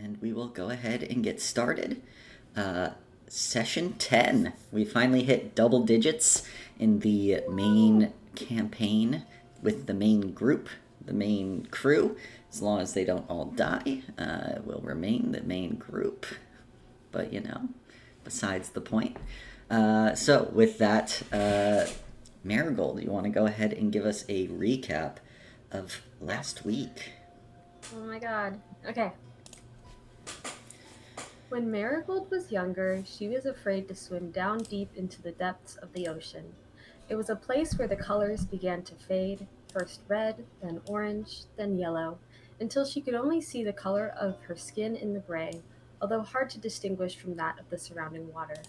and we will go ahead and get started. Session 10. We finally hit double digits in the main campaign with the main group, the main crew. As long as they don't all die, will remain the main group. But, besides the point. So, with that, Marigold, you want to go ahead and give us a recap of last week? Oh my god. Okay. When Marigold was younger, she was afraid to swim down deep into the depths of the ocean. It was a place where the colors began to fade, first red, then orange, then yellow, until she could only see the color of her skin in the gray, although hard to distinguish from that of the surrounding water.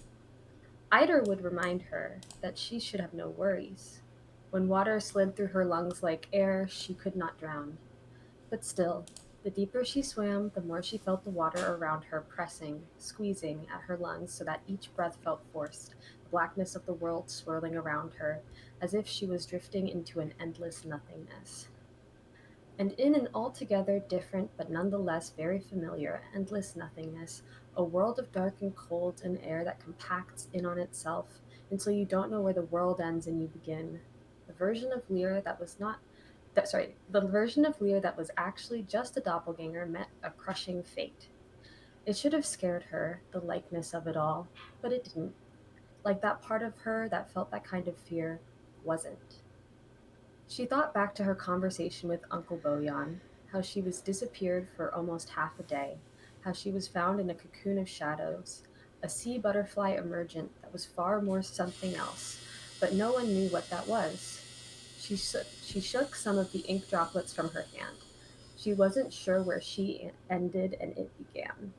Eider would remind her that she should have no worries. When water slid through her lungs like air, she could not drown. But still, the deeper she swam, the more she felt the water around her pressing, squeezing at her lungs so that each breath felt forced, the blackness of the world swirling around her, as if she was drifting into an endless nothingness. And in an altogether different but nonetheless very familiar endless nothingness, a world of dark and cold and air that compacts in on itself until you don't know where the world ends and you begin. The version of Lear that was not the version of Lear that was actually just a doppelganger met a crushing fate. It should have scared her, the likeness of it all, but it didn't. Like that part of her that felt that kind of fear wasn't. She thought back to her conversation with Uncle Boyan, how she was disappeared for almost half a day, how she was found in a cocoon of shadows, a sea butterfly emergent that was far more something else, but no one knew what that was. She shook some of the ink droplets from her hand. She wasn't sure where she ended and it began.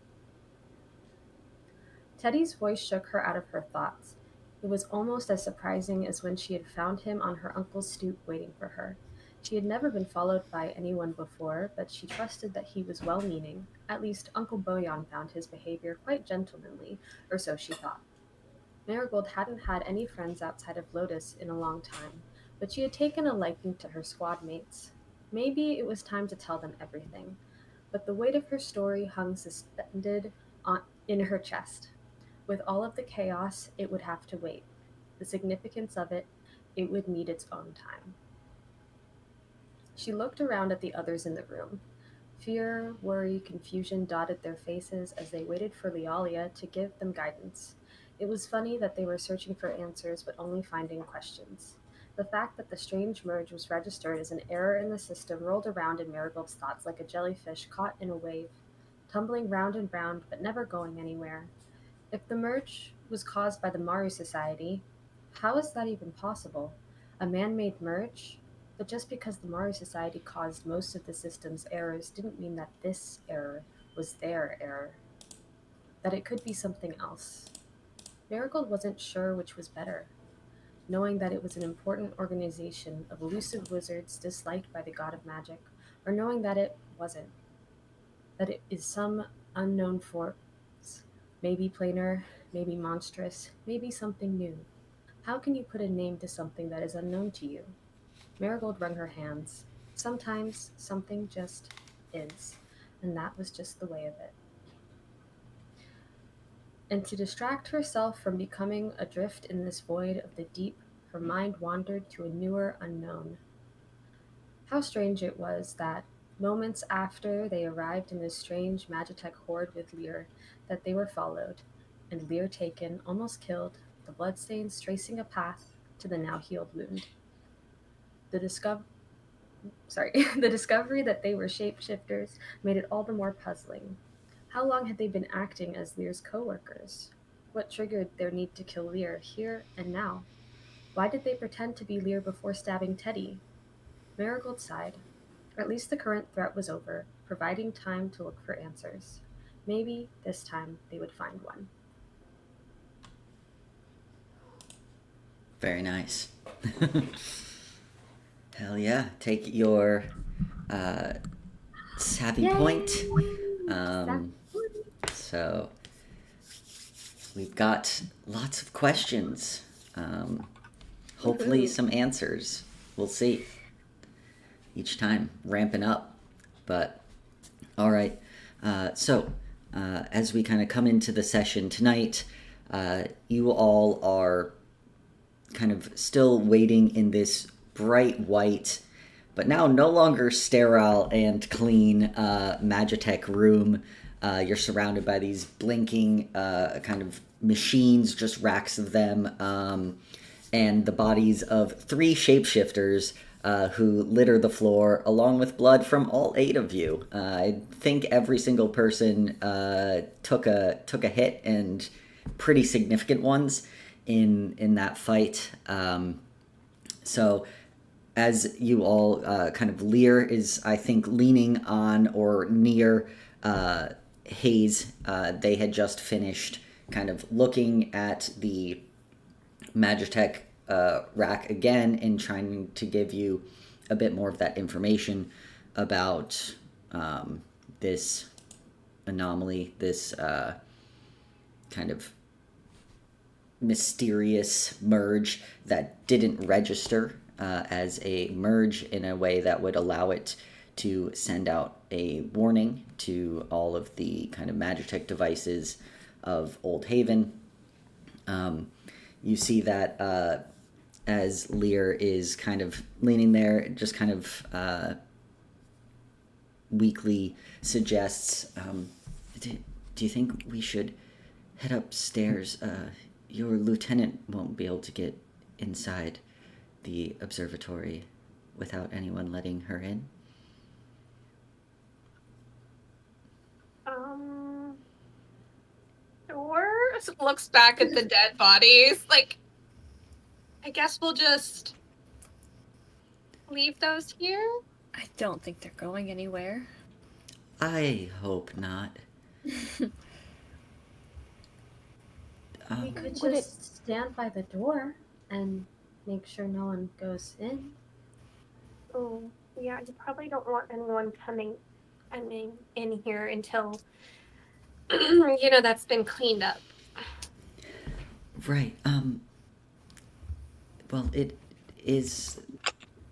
Teddy's voice shook her out of her thoughts. It was almost as surprising as when she had found him on her uncle's stoop waiting for her. She had never been followed by anyone before, but she trusted that he was well meaning. At least, Uncle Boyan found his behavior quite gentlemanly, or so she thought. Marigold hadn't had any friends outside of Lotus in a long time, but she had taken a liking to her squad mates. Maybe it was time to tell them everything, but the weight of her story hung suspended in her chest. With all of the chaos, it would have to wait. The significance of it, it would need its own time. She looked around at the others in the room. Fear, worry, confusion dotted their faces as they waited for Lealia to give them guidance. It was funny that they were searching for answers but only finding questions. The fact that the strange merge was registered as an error in the system rolled around in Marigold's thoughts like a jellyfish caught in a wave, tumbling round and round but never going anywhere. If the merge was caused by the Maru Society, how is that even possible? A man made merge? But just because the Maru Society caused most of the system's errors didn't mean that this error was their error, that it could be something else. Marigold wasn't sure which was better, knowing that it was an important organization of elusive wizards disliked by the god of magic, or knowing that it wasn't, that it is some unknown force, maybe planar, maybe monstrous, maybe something new. How can you put a name to something that is unknown to you? Marigold wrung her hands. Sometimes something just is, and that was just the way of it. And to distract herself from becoming adrift in this void of the deep, her mind wandered to a newer unknown. How strange it was that, moments after they arrived in this strange Magitech horde with Lear, that they were followed, and Lear taken, almost killed, the bloodstains tracing a path to the now healed wound. The discover the discovery that they were shapeshifters made it all the more puzzling. How long had they been acting as Lear's co-workers? What triggered their need to kill Lear here and now? Why did they pretend to be Lear before stabbing Teddy? Marigold sighed. At least the current threat was over, providing time to look for answers. Maybe this time they would find one. Very nice. Hell yeah. Take your savvy point. Um, so we've got lots of questions. Hopefully some answers. We'll see. Each time ramping up. But all right. So as we kind of come into the session tonight, you all are kind of still waiting in this bright white, but now no longer sterile and clean Magitech room. You're surrounded by these blinking kind of machines, just racks of them, and the bodies of 3 shapeshifters who litter the floor, along with blood from all 8 of you. I think every single person took a hit, and pretty significant ones in that fight. So as you all kind of Lear is, I think, leaning on or near Hayes. They had just finished kind of looking at the Magitech rack again and trying to give you a bit more of that information about this anomaly, this kind of mysterious merge that didn't register as a merge in a way that would allow it to send out a warning to all of the kind of Magitech devices of Old Haven. You see that as Lear is kind of leaning there, just kind of weakly suggests, do you think we should head upstairs? Your lieutenant won't be able to get inside the observatory without anyone letting her in. Sure. Looks back at the dead bodies. Like, I guess we'll just leave those here? I don't think they're going anywhere. I hope not. We could just stand by the door and make sure no one goes in. Oh, yeah, you probably don't want anyone coming, in here until, that's been cleaned up. Right. Well, it is...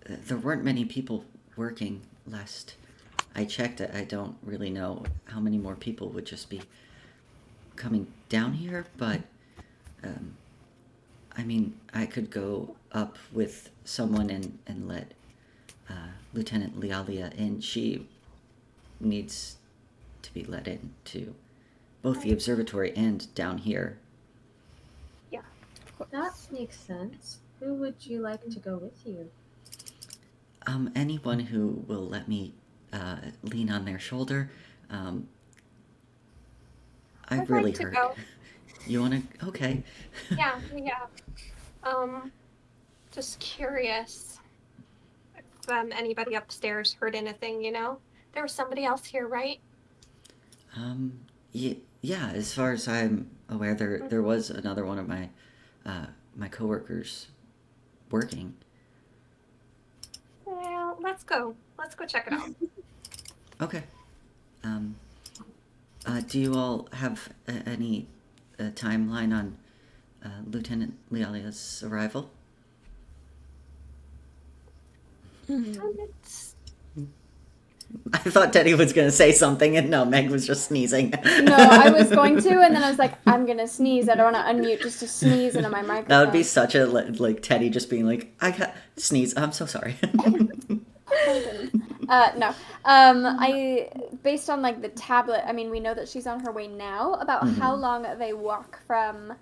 there weren't many people working last I checked. I don't really know how many more people would just be coming down here, but... I mean, I could go up with someone and let Lieutenant Lialia in. She needs to be let in to both the observatory and down here. Yeah. That makes sense. Who would you like to go with you? Anyone who will let me lean on their shoulder. I'd really like to hurt. go. You wanna? Okay. Yeah. Just curious if anybody upstairs heard anything, There was somebody else here, right? Yeah, as far as I'm aware, there was another one of my my coworkers working. Well, let's go. Let's go check it out. Okay. Do you all have any timeline on Lieutenant Lialia's arrival? I thought Teddy was going to say something, and no, Meg was just sneezing. No, I was going to, and then I was like, I'm going to sneeze. I don't want to unmute just to sneeze into my microphone. That would be such a, like, Teddy just being like, I got sneeze. I'm so sorry. No. I, based on, like, the tablet, I mean, we know that she's on her way now. About how long they walk from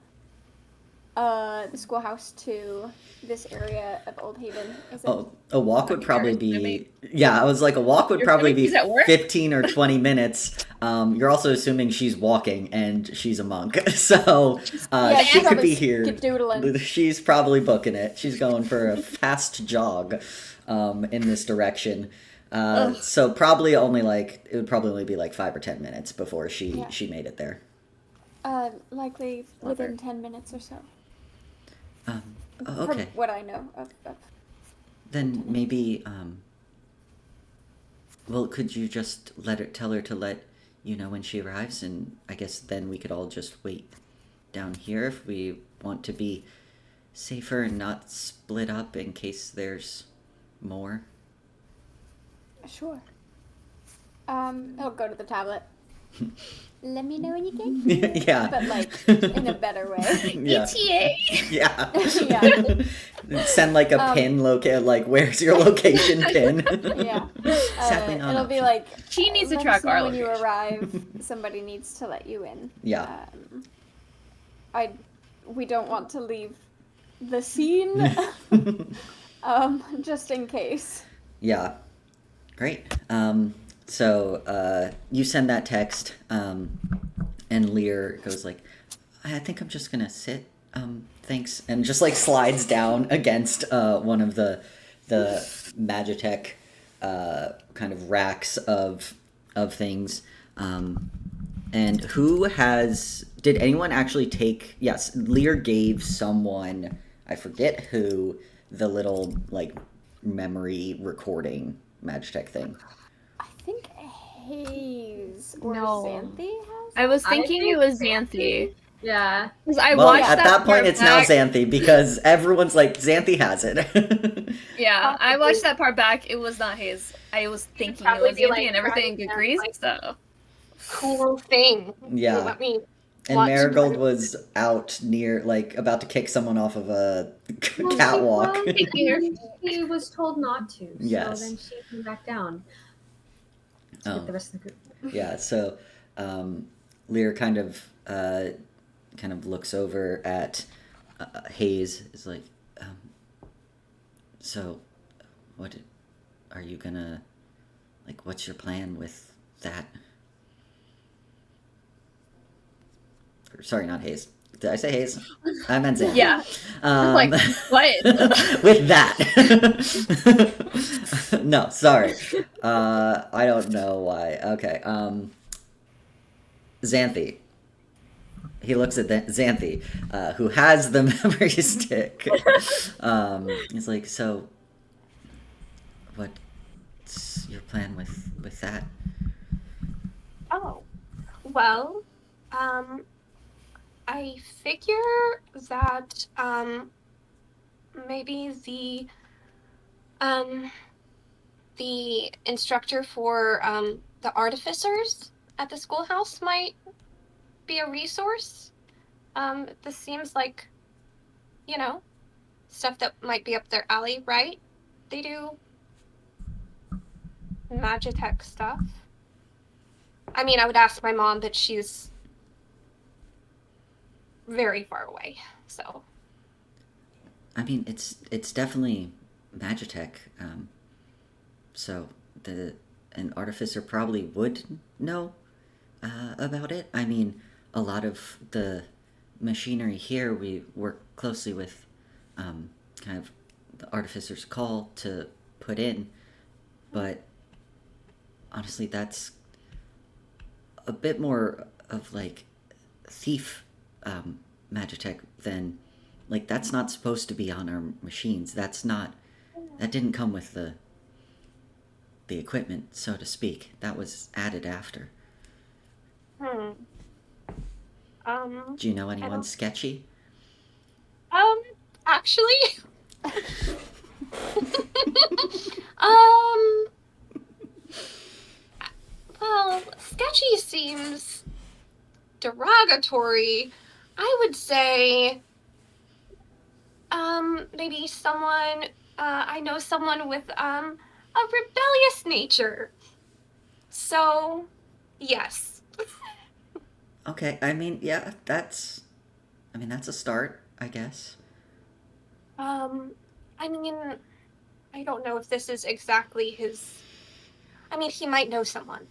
the schoolhouse to this area of Old Haven? Is it? Oh, a walk would probably be... Yeah, I was like, a walk would probably be 15 or 20 minutes. You're also assuming she's walking, and she's a monk. So she could be here. Doodling. She's probably booking it. She's going for a fast jog in this direction. So probably only it would probably only be 5 or 10 minutes before she made it there. Likely within 10 minutes or so. Okay. From what I know of Then maybe, well, could you just tell her to let you know when she arrives, and I guess then we could all just wait down here if we want to be safer and not split up in case there's more. Sure. I'll go to the tablet. Let me know when you get Yeah. But, like, in a better way. Yeah. ETA. Yeah. Yeah. Send like a pin like where's your location pin? Yeah. Sadly not an It'll be option. like, She needs to let track us know our when you location. arrive. Somebody needs to let you in. Yeah. We don't want to leave the scene. Just in case. Yeah. Great. So you send that text, and Lear goes like, I think I'm just gonna sit. Thanks, and just like slides down against one of the Magitech kind of racks of things. And did anyone actually take? Yes, Lear gave someone, I forget who, the little like memory recording Magitech thing. I think Hayes or No. Xanthi has I was I thinking think it was Xanthi. Yeah. Because I Well, watched at that point, part it's now back. Xanthi because everyone's like, Xanthi has it. Yeah, I Possibly. watched that part back. It was not his. I was thinking it probably was be, Xanthi like, and everything trying to, agrees, like, so. Cool thing. Yeah. Let me And watch Marigold it. was out near, like, about to kick someone off of a Well, catwalk. He was told not to, so Yes. then she came back down to Oh. get the rest of the group. Yeah, so Lear kind of looks over at Hayes. Is like, so, are you gonna, like, what's your plan with that? Sorry, not Hayes. Did I say Hayes? I meant Xanthi. Yeah. Like, what? With that. No, sorry. I don't know why. Okay. Xanthi. He looks at Xanthi, who has the memory stick. He's like, so, what's your plan with that? Oh, well, I figure that maybe the instructor for the artificers at the schoolhouse might be a resource. This seems like, stuff that might be up their alley, right? They do Magitech stuff. I mean, I would ask my mom, but she's very far away, so. I mean, it's definitely Magitech. So an artificer probably would know about it. I mean, a lot of the machinery here we work closely with, kind of the artificer's call to put in, but honestly, that's a bit more of like thief Magitech than, like, that's not supposed to be on our machines. That didn't come with the equipment, so to speak. That was added after. Do you know anyone sketchy? Actually, well, sketchy seems derogatory. I would say, maybe someone, I know someone with, a rebellious nature. So, yes. Okay, I mean, yeah, that's a start, I guess. I mean, I don't know if this is exactly his. I mean, he might know someone.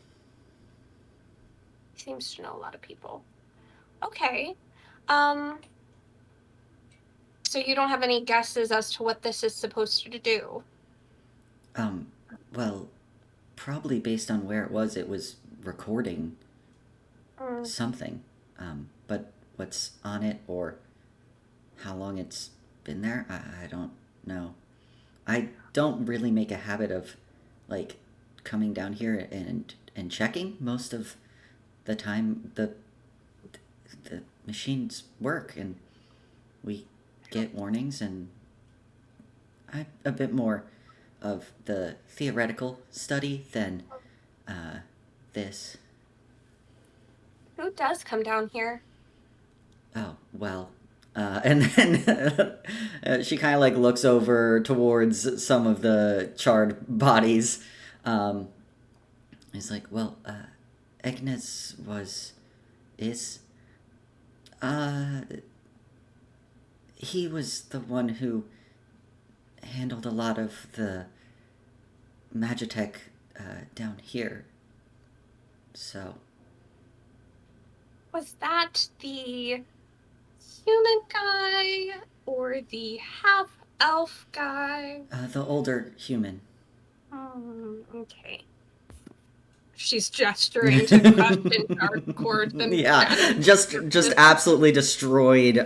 He seems to know a lot of people. Okay. So you don't have any guesses as to what this is supposed to do? Well, probably based on where it was recording something. But what's on it or how long it's been there, I don't know. I don't really make a habit of, like, coming down here and checking. Most of the time the machines work and we get warnings, and I'm a bit more of the theoretical study than this. Who does come down here? Oh, well. And then she kind of like looks over towards some of the charred bodies. He's like, well, Agnes he was the one who handled a lot of the Magitech down here. So. Was that the human guy or the half-elf guy? The older human. Okay. She's gesturing to crushed and dark cords and Yeah, just absolutely destroyed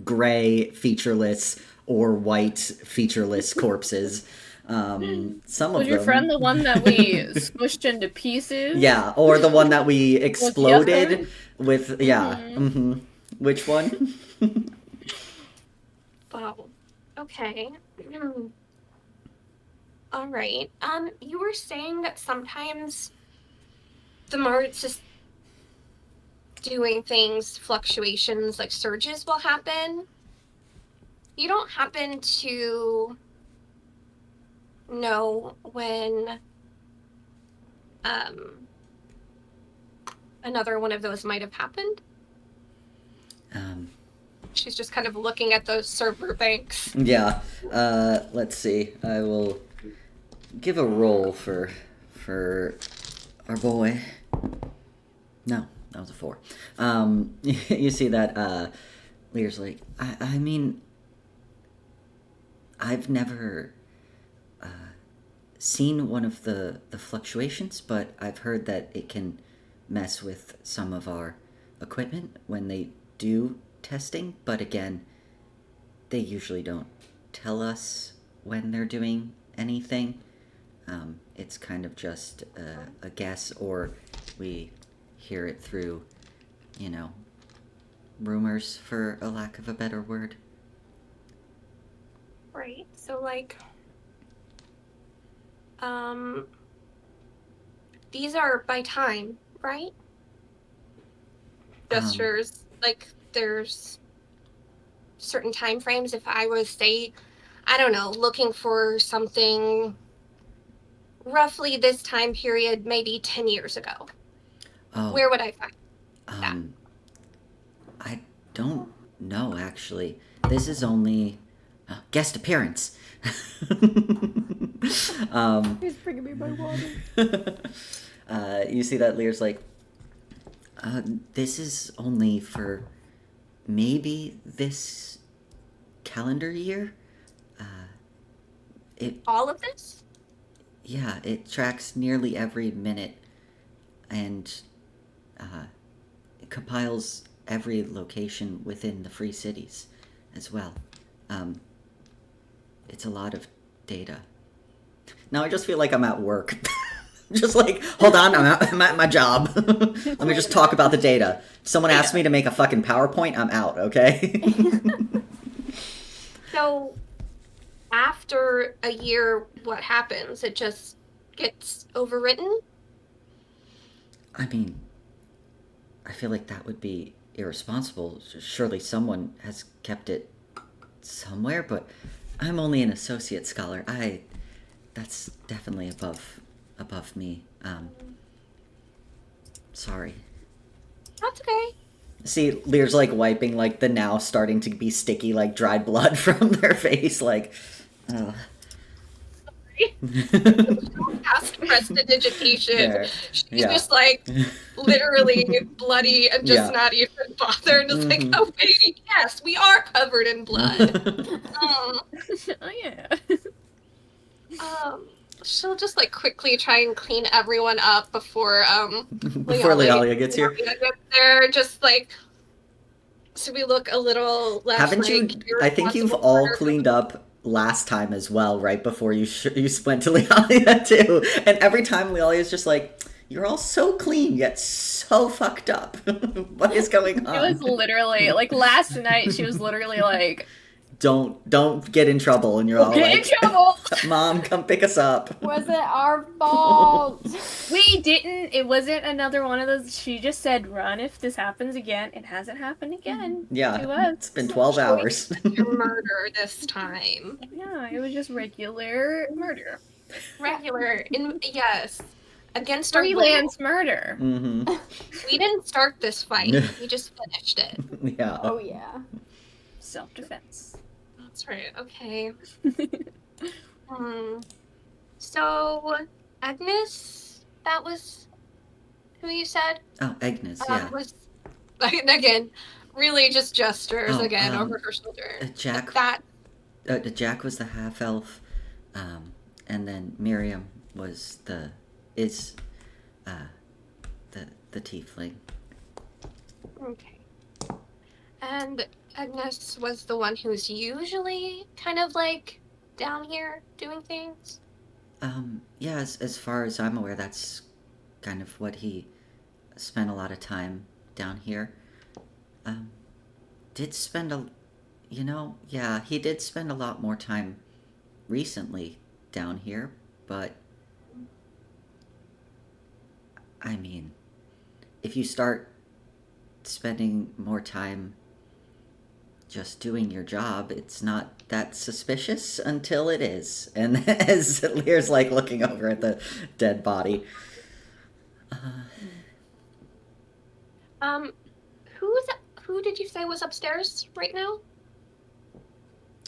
gray featureless or white featureless corpses. Some Was of your them, friend the one that we smushed into pieces? yeah, or the one that we exploded other? with, yeah. Mm-hmm. Which one? Wow. Okay. All right. You were saying that sometimes the Mart's just doing things, fluctuations, like surges will happen. You don't happen to know when another one of those might have happened? She's just kind of looking at those server banks. Yeah. Let's see. I will give a roll for our boy. No, that was a 4. You see that Lear's like, I mean, I've never seen one of the fluctuations, but I've heard that it can mess with some of our equipment when they do testing, but again, they usually don't tell us when they're doing anything. It's kind of just a guess, or we hear it through, rumors, for a lack of a better word. Right. So, these are by time, right? Gestures, there's certain time frames. If I was, say, I don't know, looking for something roughly this time period, maybe 10 years ago, where would I find that? I don't know, actually. This is only guest appearance. He's bringing me my water. You see that Lear's like, this is only for maybe this calendar year. All of this? Yeah, it tracks nearly every minute, and it compiles every location within the free cities as well. It's a lot of data. Now I just feel like I'm at work. Just like, hold on, I'm at my job. Let me just talk about the data. If someone asks me to make a fucking PowerPoint, I'm out, okay? So, after a year, what happens? It just gets overwritten? I mean, I feel like that would be irresponsible. Surely someone has kept it somewhere, but I'm only an associate scholar. That's definitely above me. Sorry. That's okay. See, Lear's like wiping like the now starting to be sticky like dried blood from their face, like Past prestidigitation. There. She's just like literally bloody and just not even bothered. Just like, oh wait, yes, we are covered in blood. Oh yeah. She'll just like quickly try and clean everyone up before Lealia gets here. They're just like, so we look a little less. Haven't you? I think you've all cleaned up last time as well, right before you went to Lealia too. And every time Lealia's just like, "You're all so clean yet so fucked up. What is going on?" It was literally like last night. She was literally like, don't get in trouble. And you're all Get in like, trouble! Mom, come pick us up. Was it our fault? We didn't. It wasn't another one of those. She just said, "Run if this happens again." It hasn't happened again. Yeah, to us. it's been 12 hours. Murder this time. Yeah, it was just regular murder. Regular. Yes. Against our will. Freelance murder. Mm-hmm. We didn't start this fight. We just finished it. Yeah. Oh yeah. Self-defense. That's right. Okay. So, Agnes, that was who you said? Oh, Agnes, yeah. Was, again, really just gestures Oh, again over her shoulder. Jack. That. Jack was the half elf, and then Miriam was the tiefling. Okay. And Agnes was the one who's usually kind of like down here doing things? Yeah, as far as I'm aware, that's kind of what he spent a lot of time down here. Did spend he did spend a lot more time recently down here, but I mean, if you start spending more time just doing your job, it's not that suspicious until it is. And as Lear's like looking over at the dead body. Who did you say was upstairs right now?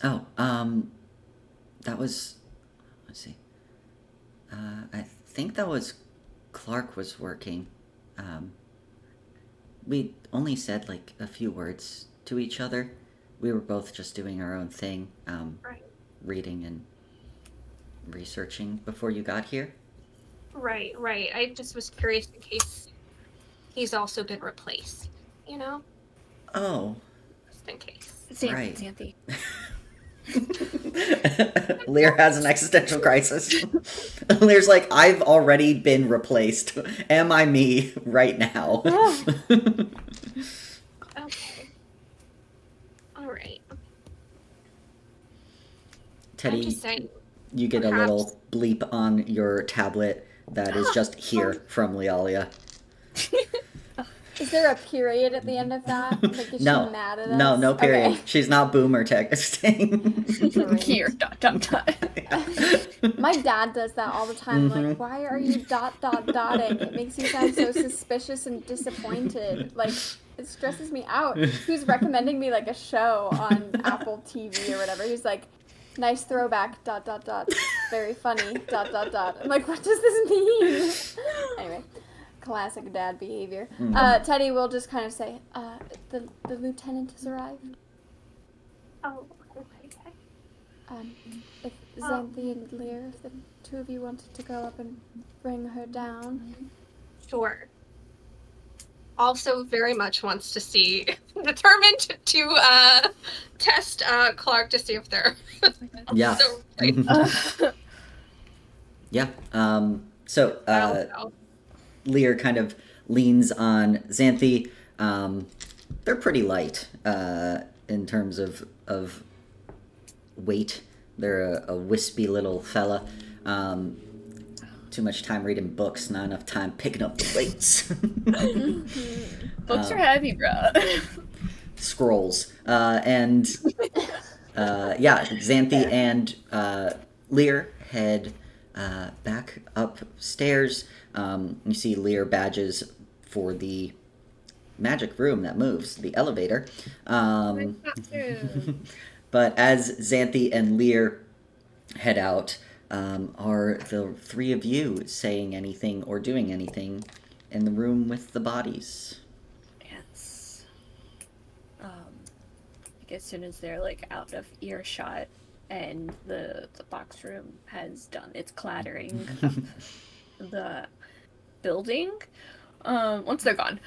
Oh, that was, let's see. I think that was Clark was working. We only said like a few words to each other. We were both just doing our own thing, Right. reading and researching before you got here. Right. I just was curious in case he's also been replaced, you know? Oh. Just in case. Right. Xanthi. Lear has an existential crisis. Lear's like, I've already been replaced. Am I me right now? Okay. Alright. Teddy, I'm just saying, you get a little bleep on your tablet that is just here from Lealia. Is there a period at the end of that? Like, is No. she mad at us? No period. Okay. She's not boomer texting. Here, ... My dad does that all the time. Like, why are you ... It makes you sound so suspicious and disappointed. Like, it stresses me out. He was recommending me like a show on Apple TV or whatever. He's like, nice throwback ... Very funny ... I'm like, what does this mean? Anyway. Classic dad behavior. Teddy will just kind of say, the lieutenant has arrived. oh, okay. If Xanthi and Lear, if the two of you wanted to go up and bring her down. Sure. Also very much wants to see, determined to test Clark to see if they're Yeah. so right. Yeah. Lear kind of leans on Xanthi. They're pretty light in terms of weight. They're a wispy little fella. Too much time reading books, not enough time picking up the weights. Books are heavy, bro. Scrolls. Xanthi and Lear head back upstairs. You see Lear badges for the magic room that moves, the elevator. But as Xanthi and Lear head out, are the three of you saying anything or doing anything in the room with the bodies? Yes. Like as soon as they're like out of earshot and the box room has done its clattering up the building, once they're gone,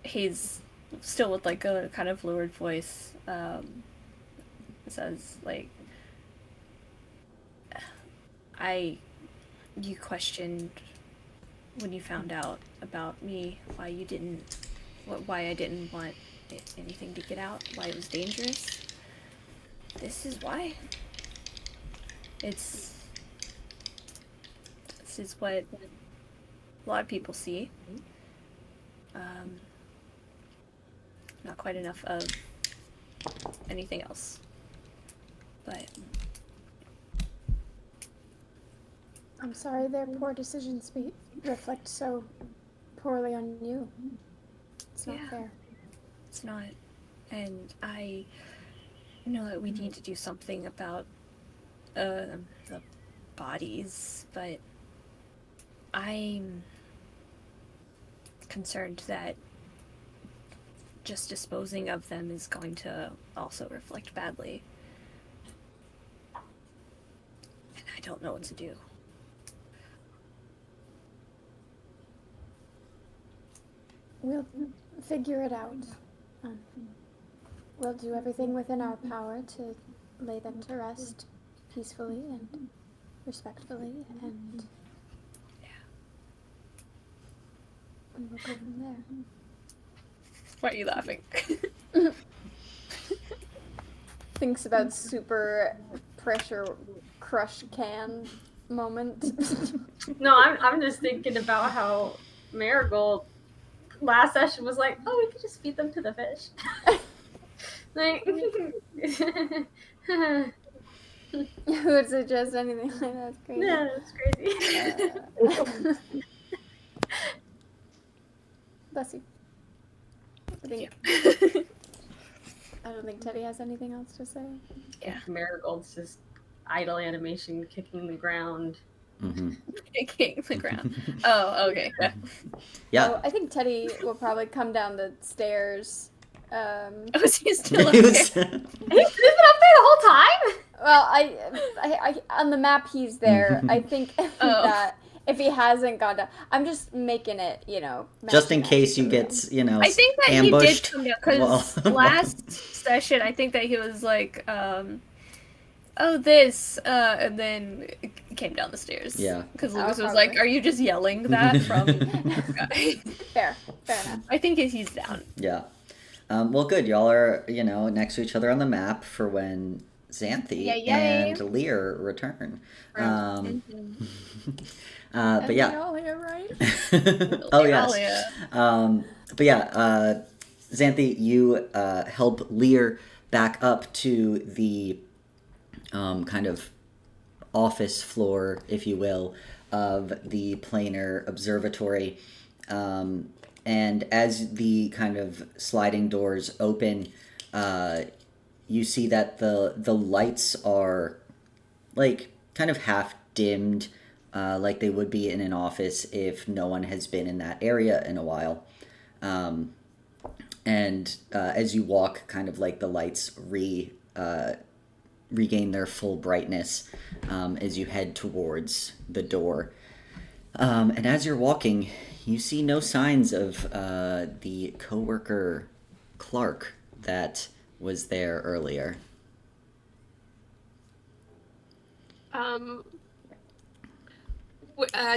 he's still with like a kind of lowered voice, says like, you questioned when you found out about me why I didn't want anything to get out, why it was dangerous. This is why. This is what a lot of people see. Not quite enough of anything else. But I'm sorry their poor decisions reflect so poorly on you. It's not fair. It's not. And I know that we need to do something about the bodies, but I'm concerned that just disposing of them is going to also reflect badly. And I don't know what to do. We'll figure it out. We'll do everything within our power to lay them to rest peacefully and respectfully, and we'll go from there. Why are you laughing? Thinks about super pressure crush can moment. No, I'm just thinking about how Marigold last session was like, oh, we could just feed them to the fish. Like, Who would suggest anything like that? That's crazy. yeah, that's crazy. Bless you. I don't think Teddy has anything else to say. Yeah. Marigold's just idle animation kicking the ground. Mm-hmm. Kicking the ground. Oh, okay. Yeah. Oh, I think Teddy will probably come down the stairs. Oh, is he still up He there? was- He's been up there the whole time? Well, I on the map he's there. I think that if he hasn't gone down, I'm just making it, just in matching case you up. get, I think that ambushed. he did come down, because Well- last session I think that he was like, oh, this, and then came down the stairs. Yeah. Because Oh, Lucas was probably. like, are you just yelling that from Fair enough. I think he's down. Yeah. Well, good. Y'all are, next to each other on the map for when Xanthi Yay. and Lear return. But And yeah. we all here, right? Oh, yes. But yeah, Xanthi, you help Lear back up to the kind of office floor, if you will, of the Planar Observatory. And as the kind of sliding doors open, you see that the lights are like kind of half dimmed, like they would be in an office if no one has been in that area in a while. And as you walk, kind of like the lights regain their full brightness as you head towards the door. And as you're walking, you see no signs of the coworker Clark that was there earlier.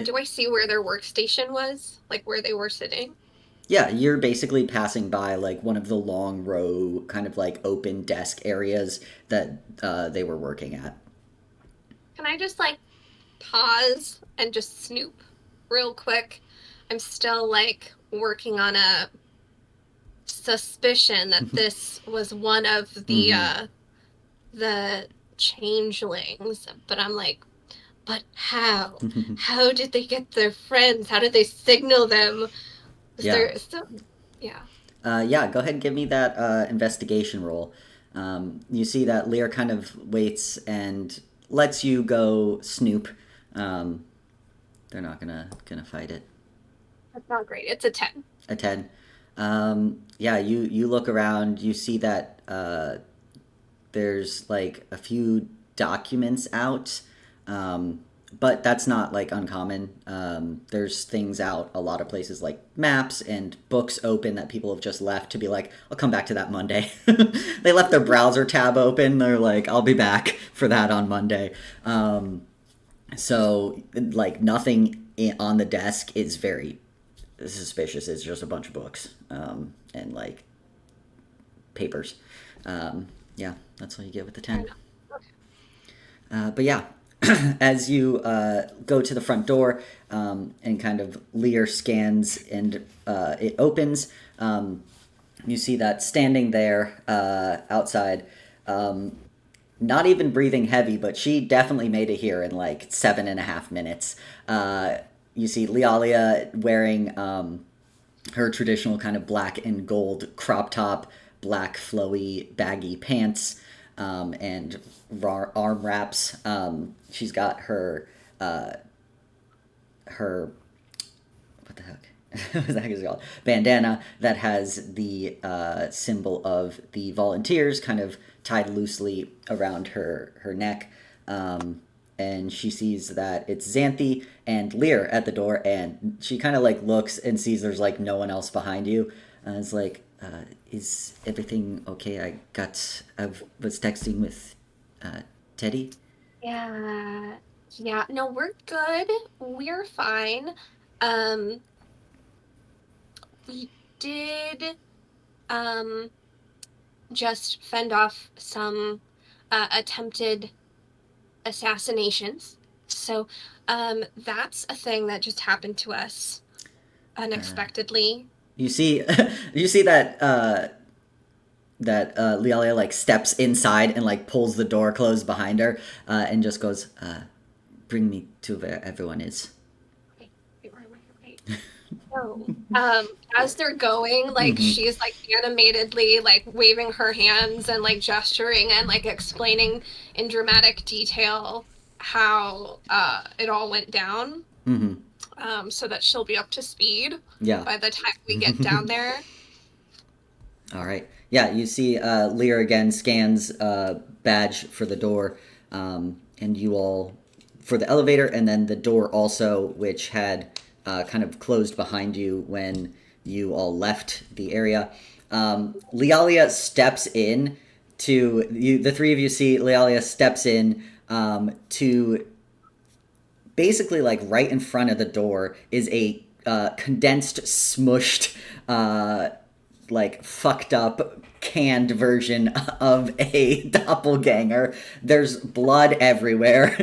Do I see where their workstation was? Like where they were sitting? Yeah, you're basically passing by like one of the long row kind of like open desk areas that they were working at. Can I just like pause and just snoop real quick? I'm still like working on a suspicion that this was one of the changelings, but I'm like, but how? How did they get their friends? How did they signal them? Is Yeah. there some... Yeah. Yeah, go ahead and give me that investigation roll. You see that Lear kind of waits and lets you go snoop. They're not gonna fight it. That's not great. It's a 10. A 10. Yeah, you look around, you see that there's like a few documents out, but that's not like uncommon. There's things out a lot of places like maps and books open that people have just left to be like, I'll come back to that Monday. They left their browser tab open. They're like, I'll be back for that on Monday. So like nothing on the desk is very suspicious. It's just a bunch of books and like papers. Yeah, that's all you get with the 10. But yeah, as you go to the front door and kind of Lear scans and it opens, you see that standing there outside, not even breathing heavy, but she definitely made it here in like 7.5 minutes. You see Lialia wearing her traditional kind of black and gold crop top, black flowy baggy pants, and arm wraps. She's got her what the heck? What the heck is it called? Bandana that has the symbol of the volunteers kind of tied loosely around her neck. And she sees that it's Xanthi and Lear at the door, and she kind of like looks and sees there's like no one else behind you. And it's like, is everything okay? I was texting with Teddy. Yeah. No, we're good. We're fine. We did just fend off some attempted assassinations. So that's a thing that just happened to us unexpectedly. You see that Lialia like steps inside and like pulls the door closed behind her and just goes, bring me to where everyone is. Right. So, as they're going, like she's like animatedly like waving her hands and like gesturing and like explaining in dramatic detail how it all went down. So that she'll be up to speed by the time we get down there. All right. Yeah, you see Lear again scans badge for the door, and you all for the elevator, and then the door also, which had kind of closed behind you when you all left the area. Lialia steps in to you. The three of you see Lialia steps in to basically like right in front of the door is a condensed, smushed, like fucked up canned version of a doppelganger. There's blood everywhere,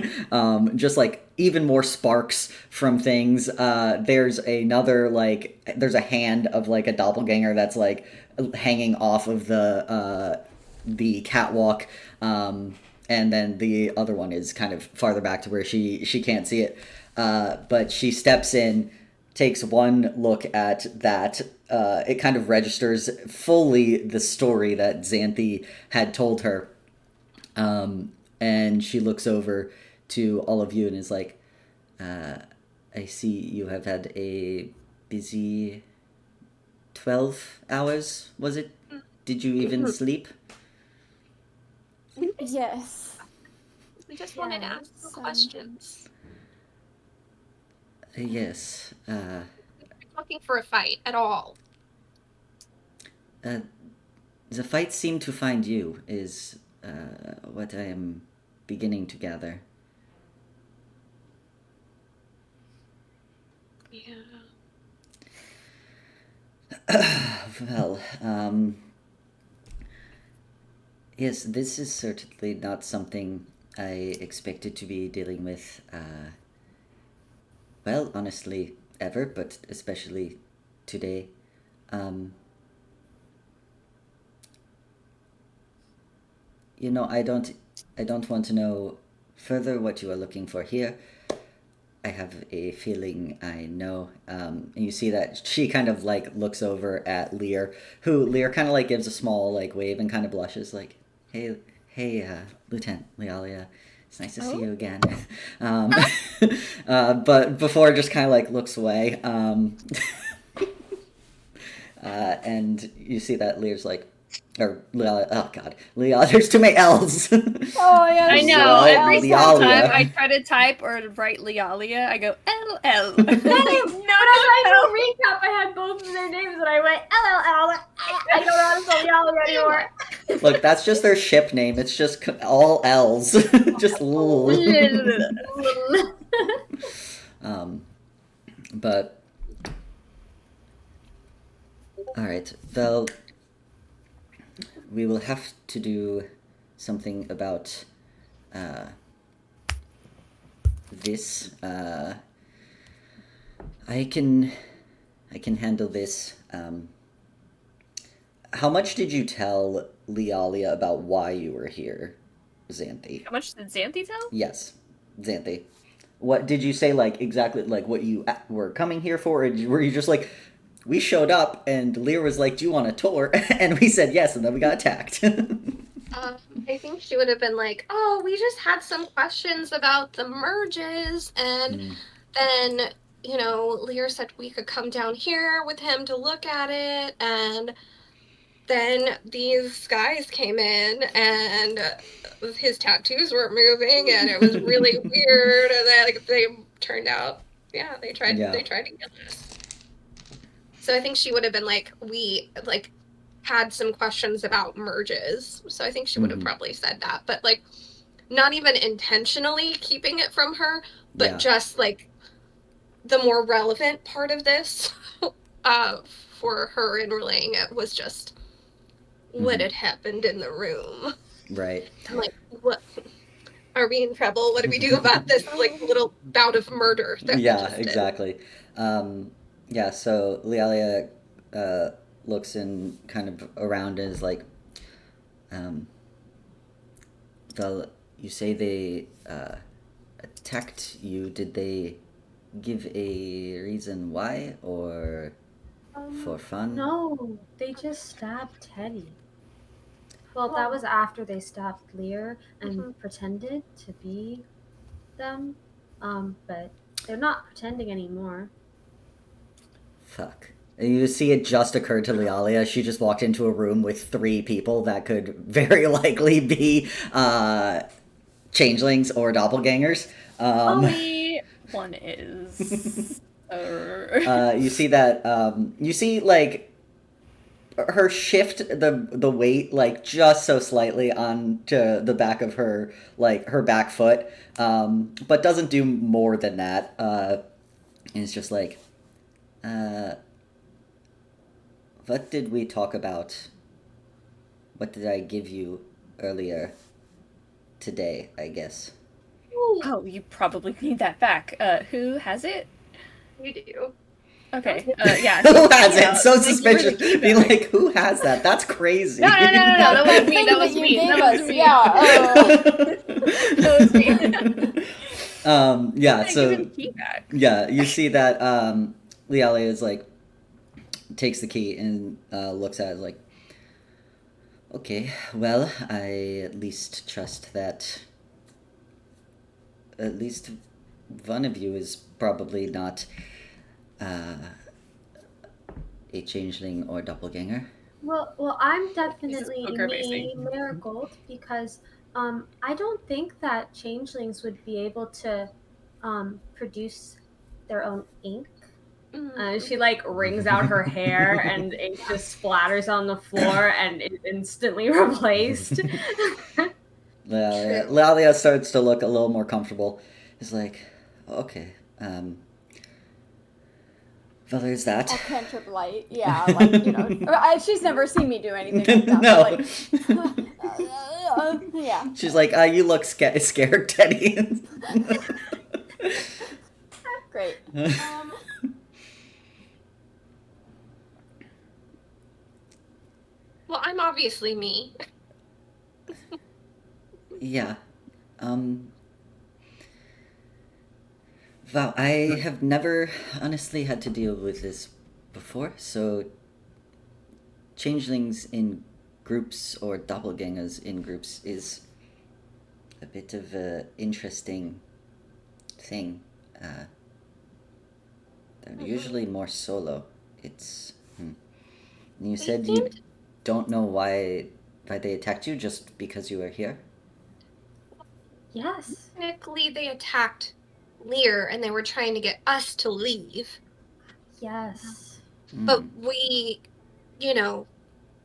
just like even more sparks from things. There's another like there's a hand of like a doppelganger that's like hanging off of the catwalk, and then the other one is kind of farther back to where she can't see it, but she steps in, takes one look at that. It kind of registers fully the story that Xanthi had told her. And she looks over to all of you and is like, I see you have had a busy 12 hours, was it? Did you even sleep? Yes. We just wanted to ask some questions. Yes. Looking for a fight at all. The fight seemed to find you, is what I am beginning to gather. Yeah. Well, yes, this is certainly not something I expected to be dealing with, well, honestly, ever, but especially today. You know, I don't want to know further what you are looking for here. I have a feeling I know. And you see that she kind of like looks over at Lear, who Lear kind of like gives a small like wave and kind of blushes, like, hey, Lieutenant Lialia, it's nice to see you again. But before just kind of like looks away. And you see that Lear's like, or oh god, Leah, there's too many L's. Oh yeah, I know. Every Lialia. time I try to type or write Lialia, I go LL. When I tried to recap, I had both of their names, and I went LLL. I don't know how to spell Yali anymore. Look, that's just their ship name. It's just all L's. Just but all right. Well, we will have to do something about this. I can handle this. How much did you tell Lialia about why you were here, Xanthi? How much did Xanthi tell? Yes, Xanthi. What did you say, like, exactly, like, what you were coming here for? Or were you just like, we showed up and Lear was like, do you want a tour? And we said yes, and then we got attacked. I think she would have been like, oh, we just had some questions about the merges, and then, you know, Lear said we could come down here with him to look at it, and then these guys came in, and his tattoos weren't moving, and it was really weird, and then they turned out, yeah, they tried to kill us. So I think she would have been like, we, like, had some questions about merges, so I think she would have probably said that, but like not even intentionally keeping it from her, but just like the more relevant part of this for her in relaying it was just what had happened in the room. Right. I'm like, what? Are we in trouble? What do we do about this like little bout of murder that we just did? Exactly. So Lialia looks in kind of around and is like, well, you say they attacked you. Did they give a reason why, or for fun? No, they just stabbed Teddy. Well, that was after they stabbed Lear and pretended to be them. But they're not pretending anymore. Fuck. And you see it just occurred to Lialia. She just walked into a room with 3 people that could very likely be changelings or doppelgangers. Only one is. You see that. You see, like, her shift the weight, like, just so slightly onto the back of her, like, her back foot, but doesn't do more than that. And it's just like, what did we talk about? What did I give you earlier today, I guess? Oh, you probably need that back. Who has it? You do. Okay. Yeah. Who has it? So suspicious. Being like, who has that? That's crazy. No. That was me. That was me. That was me. Yeah. That was me. So yeah, you see that Lialia is like, takes the key and looks at it like, okay, well, I at least trust that at least one of you is probably not a changeling or doppelganger. Well, I'm definitely me, Marigold, because I don't think that changelings would be able to produce their own ink. She like wrings out her hair and ink just splatters on the floor and is instantly replaced. Lalia starts to look a little more comfortable. It's like, okay, well, there's that. A cantrip light, yeah, like, you know. She's never seen me do anything like that. No. Like, yeah. She's like, you look scared, Teddy. Great. Well, I'm obviously me. Yeah. Wow, I have never honestly had to deal with this before, so changelings in groups or doppelgangers in groups is a bit of an interesting thing. They're usually more solo. It's... You said you don't know why they attacked you, just because you were here? Yes. Technically, they attacked Lear, and they were trying to get us to leave. Yes. But we, you know,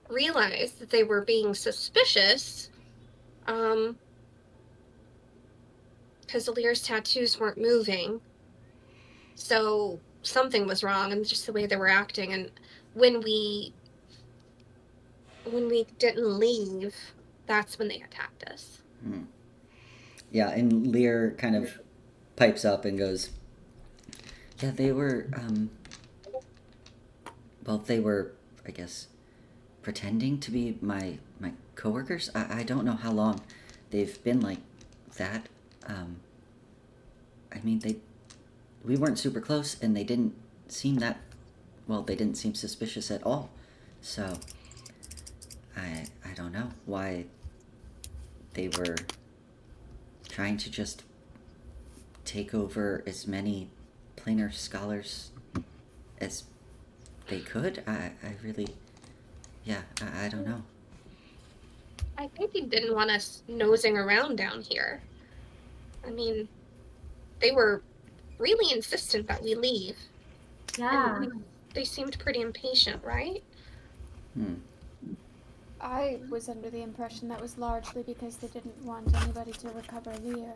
realized that they were being suspicious, because Lear's tattoos weren't moving. So something was wrong, and just the way they were acting. And when we when we didn't leave, that's when they attacked us. Yeah, and Lear kind of pipes up and goes, yeah, they were, well, they were, I guess, pretending to be my coworkers. I don't know how long they've been like that. I mean, we weren't super close, and they didn't seem that, well, they didn't seem suspicious at all. So, I don't know why they were trying to just take over as many Planar Scholars as they could. I really, yeah, I don't know. I think they didn't want us nosing around down here. I mean, they were really insistent that we leave. Yeah. And they seemed pretty impatient, right? I was under the impression that was largely because they didn't want anybody to recover Lear.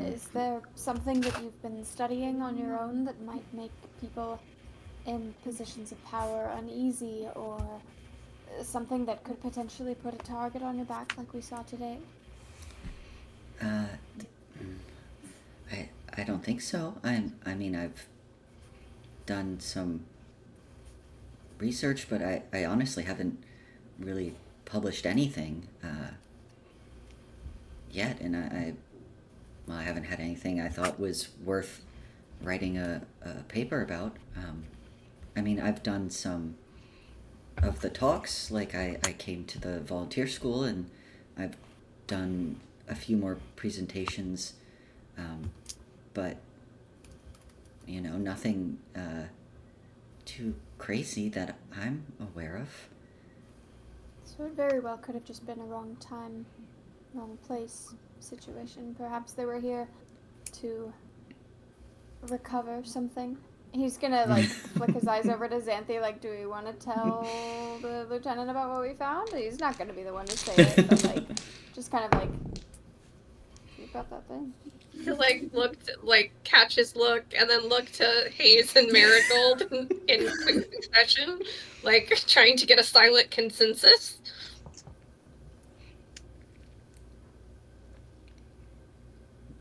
Is there something that you've been studying on your own that might make people in positions of power uneasy, or something that could potentially put a target on your back like we saw today? I don't think so. I mean, I've done some research, but I honestly haven't really published anything yet, and I haven't had anything I thought was worth writing a paper about. I mean, I've done some of the talks, like I came to the volunteer school, and I've done a few more presentations, but, you know, nothing too crazy that I'm aware of. So it very well could have just been a wrong time, wrong place situation. Perhaps they were here to recover something. He's gonna, like, flick his eyes over to Xanthi, like, do we want to tell the lieutenant about what we found? He's not gonna be the one to say it, but, like, just kind of, like, you got that thing? He, like, catch his look, and then look to Hayes and Marigold in quick succession, like, trying to get a silent consensus.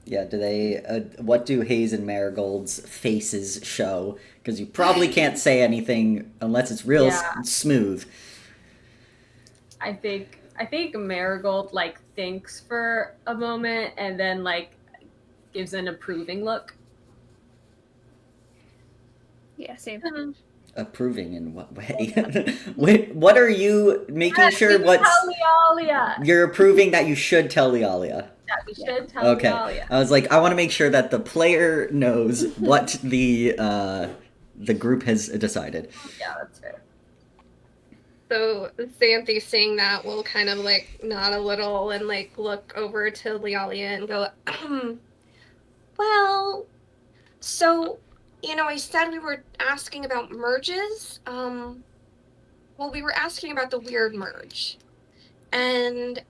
Yeah, do they, what do Hayes and Marigold's faces show? Because you probably can't say anything unless it's real smooth. I think Marigold, like, thinks for a moment and then, like, gives an approving look. Yeah, same. Approving in what way? What are you making sure what's... Tell Lialia. You're approving that you should tell Lialia. Yeah, we should tell Okay. Lialia. I was like, I want to make sure that the player knows what the group has decided. Yeah, that's fair. So Xanthi, seeing that, will kind of, like, nod a little and, like, look over to Lialia and go, well, so, you know, I said we were asking about merges. Well, we were asking about the weird merge. And,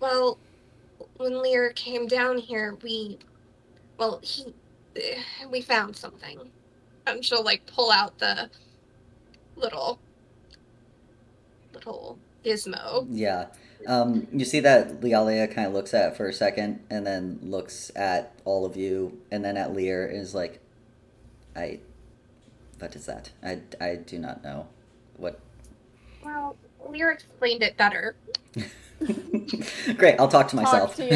well, when Lear came down here, we found something. And she'll, like, pull out the little gizmo. Yeah. You see that Lialia kind of looks at it for a second, and then looks at all of you, and then at Lear, and is like, what is that? I do not know. What? Well, Lear explained it better. Great, I'll talk to myself. Talk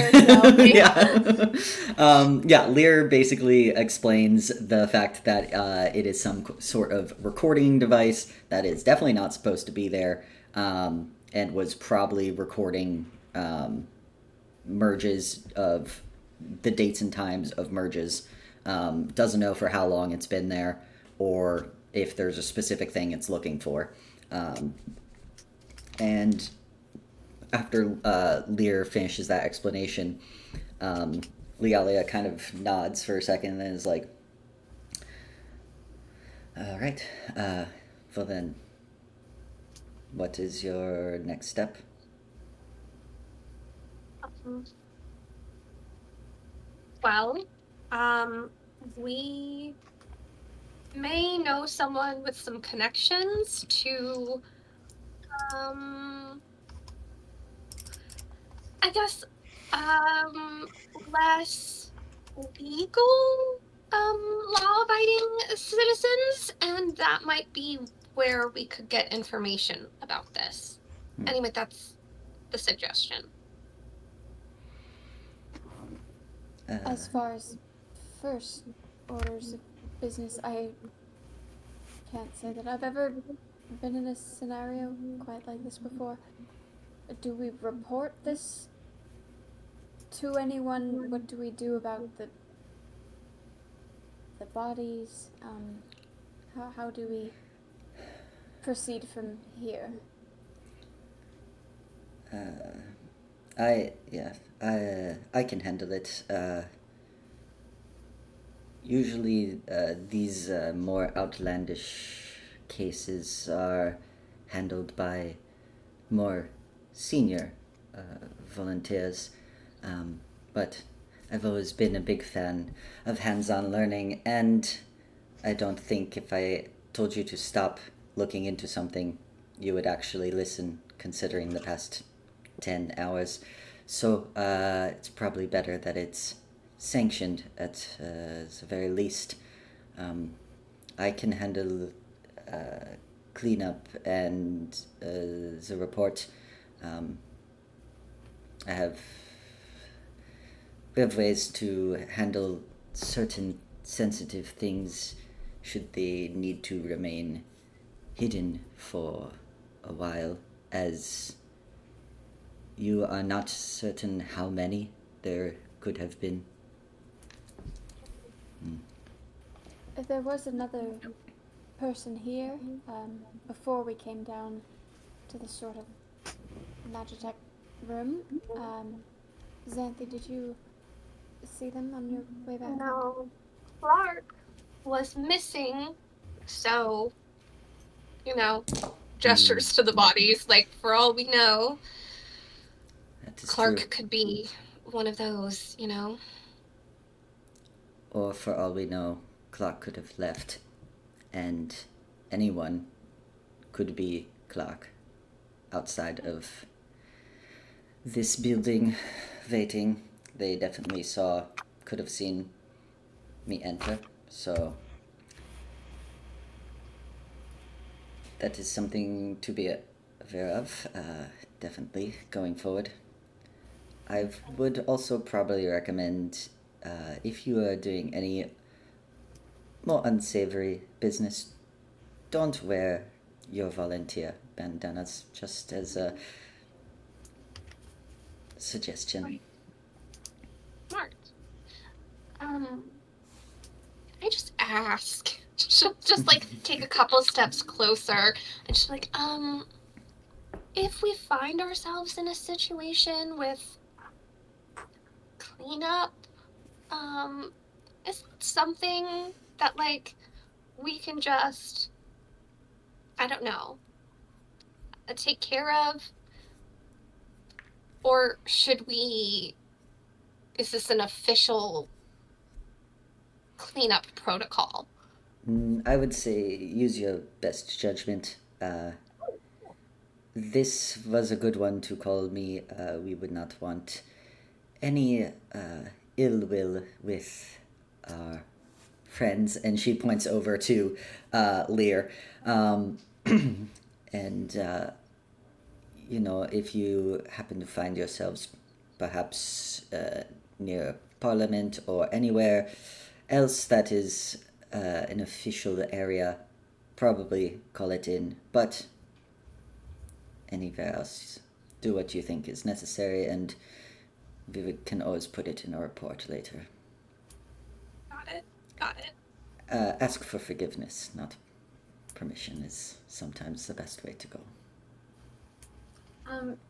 to yourself. Yeah, Lear basically explains the fact that it is some sort of recording device that is definitely not supposed to be there, and was probably recording merges of the dates and times of merges. Doesn't know for how long it's been there, or if there's a specific thing it's looking for. And after Lear finishes that explanation, Lialia kind of nods for a second and then is like, all right, well then, what is your next step? Well, we may know someone with some connections to I guess, less legal, law-abiding citizens, and that might be where we could get information about this. Anyway, that's the suggestion. As far as first orders of business, I can't say that I've ever been in a scenario quite like this before. Do we report this to anyone? What do we do about the bodies? How do we proceed from here? I can handle it. Usually, these more outlandish cases are handled by more senior volunteers, but I've always been a big fan of hands-on learning, and I don't think if I told you to stop looking into something, you would actually listen, considering the past 10 hours. So it's probably better that it's sanctioned at the very least. I can handle cleanup and the report. We have ways to handle certain sensitive things should they need to remain hidden for a while, as you are not certain how many there could have been. If there was another person here, before we came down to the sort of Magitech room, Xanthi, did you see them on your way back? No, Clark was missing, so, gestures to the bodies, like, for all we know, That is Clark true. could be one of those, Or for all we know, Clark could have left, and anyone could be Clark outside of this building waiting. They definitely could have seen me enter, so that is something to be aware of, definitely, going forward. I would also probably recommend, if you are doing any more unsavory business, don't wear your volunteer bandanas, just as a suggestion. Smart. I just ask. Just like take a couple steps closer and just like, if we find ourselves in a situation with cleanup, is that something that like we can just, I don't know, take care of? Or is this an official cleanup protocol? I would say use your best judgment. This was a good one to call me. We would not want any ill will with our friends. And she points over to Lear. And, if you happen to find yourselves perhaps near Parliament or anywhere else that is an official area, probably call it in. But anywhere else, do what you think is necessary, and we can always put it in a report later. Got it. Ask for forgiveness, not permission, is sometimes the best way to go.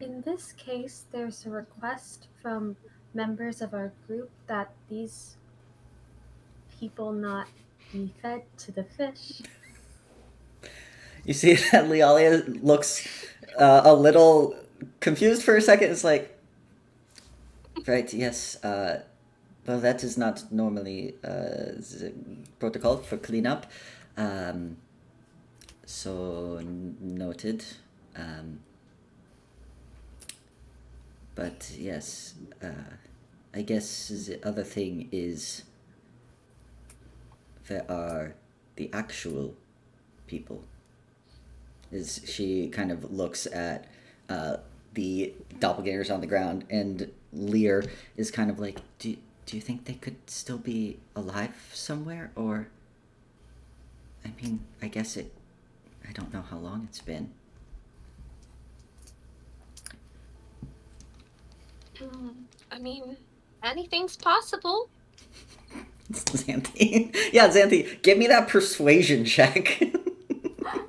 In this case, there's a request from members of our group that these people not be fed to the fish. You see that Lealia looks a little confused for a second. It's like, right, yes, well, that is not normally the protocol for cleanup. So noted. But yes, I guess the other thing is there are the actual people. Is she kind of looks at the doppelgangers on the ground, and Lear is kind of like, do you think they could still be alive somewhere? Or, I mean, I guess I don't know how long it's been. I mean, anything's possible. Xanthi. Yeah, Xanthi, give me that persuasion check.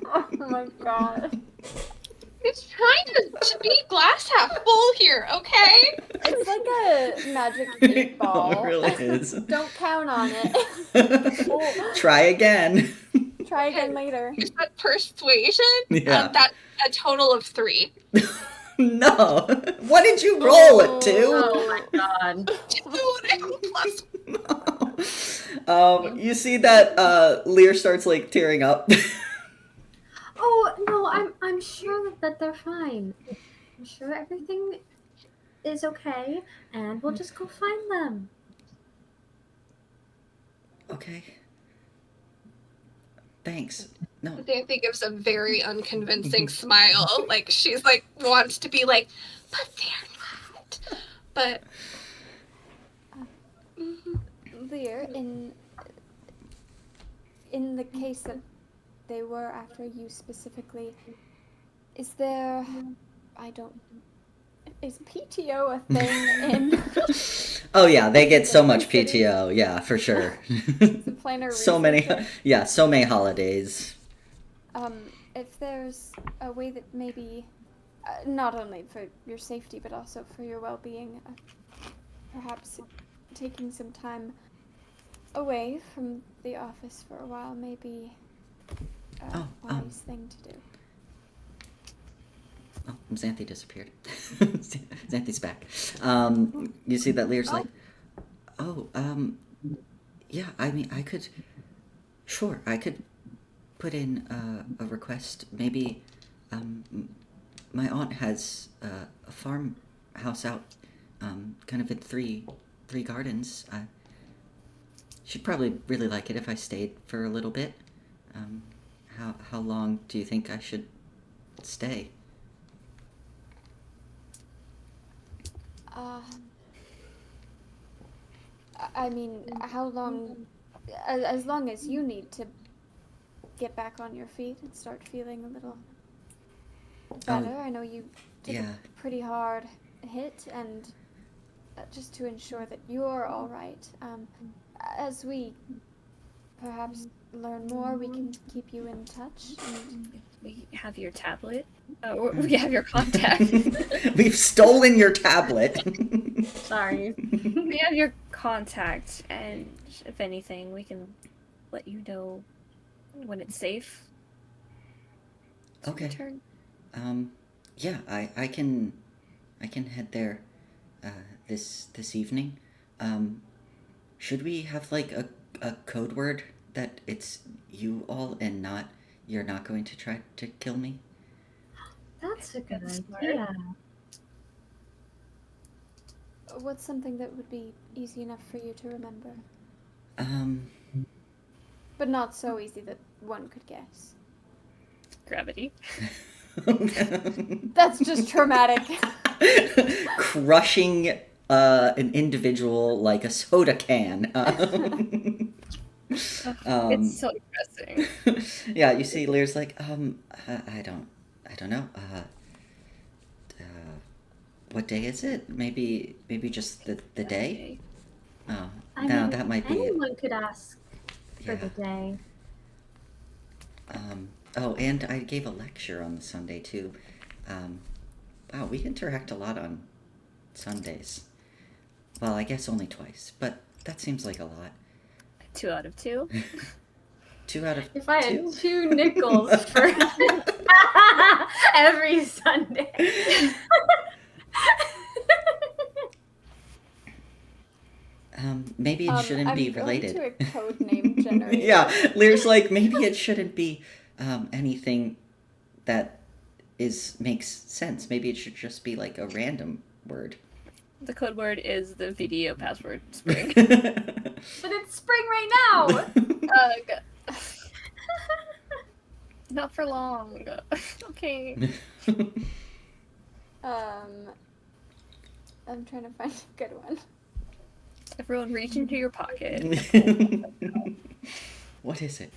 Oh my god. It's trying to be glass half full here, okay? It's like a magic 8 ball. No, it really is. Don't count on it. Try again. Try again later. Is that persuasion? Yeah. That's a total of 3. No. What did you roll it to? Oh my god. 2 plus. You see that Lear starts like tearing up. Oh no, I'm sure that they're fine. I'm sure everything is okay, and we'll just go find them. Okay. Thanks. No. Xanthi gives a very unconvincing smile. Like, she's like, wants to be like, but they're not. But. Lear, in the case that they were after you specifically, is there, is PTO a thing in... Oh yeah, they get so much PTO. Yeah, for sure. The Planar So many, researcher. yeah, so many holidays. If there's a way that maybe, not only for your safety but also for your well-being, perhaps taking some time away from the office for a while may be a wise thing to do. Oh, Xanthi disappeared. Xanthi's back. You see that Lear's like, yeah, I mean, I could put in a request. Maybe, my aunt has a farmhouse out, kind of in three gardens. She'd probably really like it if I stayed for a little bit. How long do you think I should stay? I mean, how long? As long as you need to get back on your feet and start feeling a little better. I know you took a pretty hard hit, and just to ensure that you're all right. As we perhaps learn more, we can keep you in touch. And We have your tablet. We have your contact. We've stolen your tablet. Sorry. We have your contact, and if anything, we can let you know when it's safe to Okay. return. Yeah, I can head there this evening. Should we have like a code word that it's you all and not you're not going to try to kill me? That's a good idea. what's something that would be easy enough for you to remember? But not so easy that one could guess. Gravity. That's just traumatic. Crushing an individual like a soda can. It's so depressing. Yeah, you see Lear's like, I don't know. What day is it? Maybe just the day? Oh, I no, mean, that might be it. anyone could ask for the Yeah. day. Oh, and I gave a lecture on Sunday too. Wow, we interact a lot on Sundays. Well, I guess only twice, but that seems like a lot. 2 out of 2. 2 out of If I had 2? 2 nickels for every Sunday. Maybe it shouldn't be I'm related. going to a code name generator. Yeah, Lear's like, maybe it shouldn't be anything that makes sense. Maybe it should just be like a random word. The code word is the video password spring. But it's spring right now! Not for long. Okay. I'm trying to find a good one. Everyone reach into your pocket. What is it?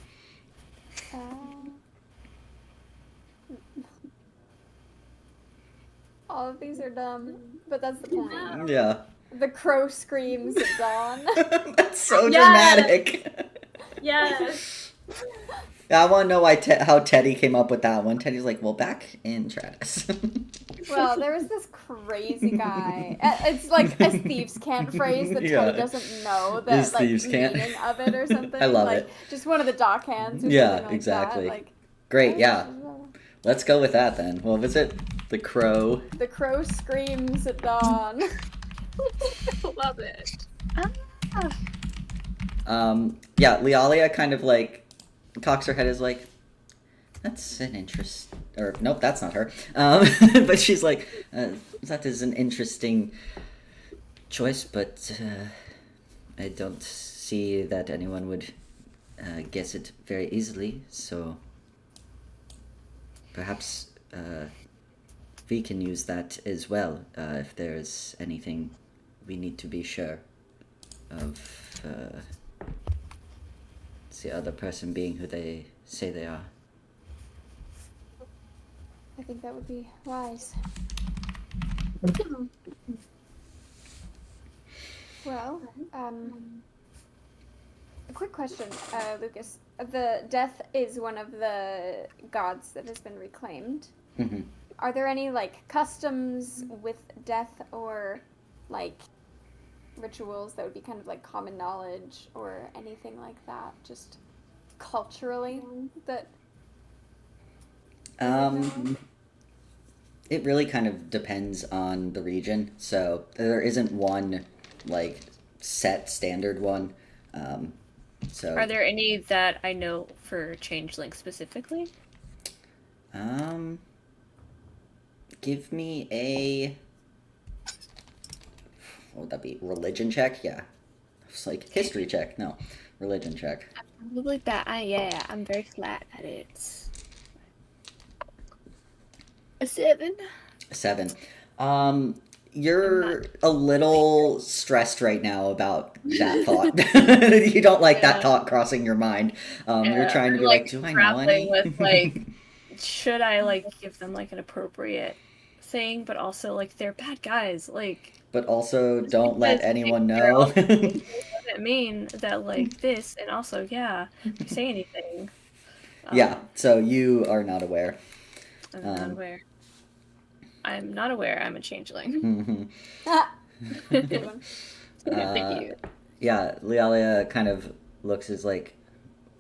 All of these are dumb, but that's the point. Yeah. The crow screams at dawn. That's so Yes! dramatic. Yes! Yeah, I want to know why how Teddy came up with that one. Teddy's like, well, back in Travis. Well, there was this crazy guy. It's like a thieves' can't phrase that Yeah. Teddy doesn't know the His thieves' can't. meaning of it or something. I love like, it. Just one of the dock hands or Yeah, something like exactly. that. Like, Great, yeah. Let's go with that then. What was it? The crow. The crow screams at dawn. Love it. Yeah, Lealia kind of like cocks her head, is like, that's an interest, or nope, that's not her. But she's like, that is an interesting choice, but I don't see that anyone would guess it very easily, so perhaps we can use that as well, if there's anything we need to be sure of the other person being who they say they are. I think that would be wise. Well, a quick question, Lucas. The death is one of the gods that has been reclaimed. Mm-hmm. Are there any, like, customs with death or, like, rituals that would be kind of like common knowledge or anything like that, just culturally, that... It really kind of depends on the region, so there isn't one, like, set standard one. So Are there any that I know for Changeling specifically? Give me a... What would that be? Religion check? Yeah. It's like history check. No. Religion check. Probably that. I'm very flat at it. A 7. 7. You're a little stressed right now about that thought. You don't like that thought crossing your mind. You're trying to be like, do I know any? With, like, should I, like, give them, like, an appropriate thing, but also, like, they're bad guys, like... But also, don't let because anyone they're know. also- it doesn't mean that, like, this, and also, if you say anything. Yeah, so you are not aware. I'm not aware. I'm not aware I'm a changeling. Good one. Thank you. Yeah, Lealia kind of looks as like,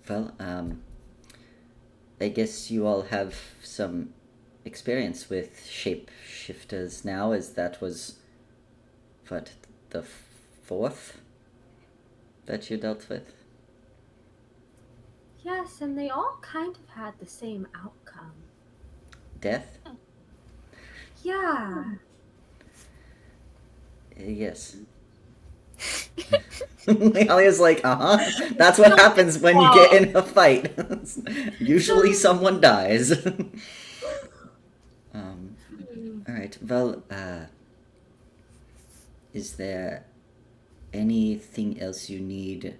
well, I guess you all have some experience with shapeshifters now, as that was, what, the 4th that you dealt with? Yes, and they all kind of had the same outcome. Death? Yeah. Yes. Lealia's like, that's what happens when you get in a fight. Usually someone dies. Alright, well, is there anything else you need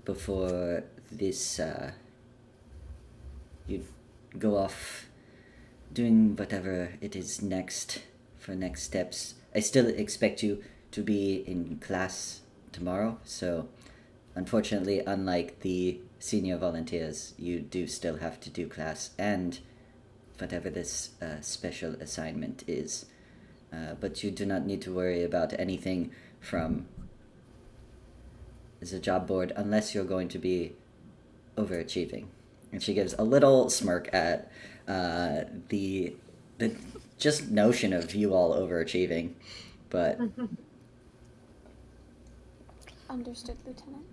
before this, you go off doing whatever it is next for next steps? I still expect you to be in class tomorrow, so unfortunately, unlike the senior volunteers, you do still have to do class and whatever this special assignment is. But you do not need to worry about anything from the job board unless you're going to be overachieving. And she gives a little smirk at the just notion of you all overachieving, but... Understood, Lieutenant.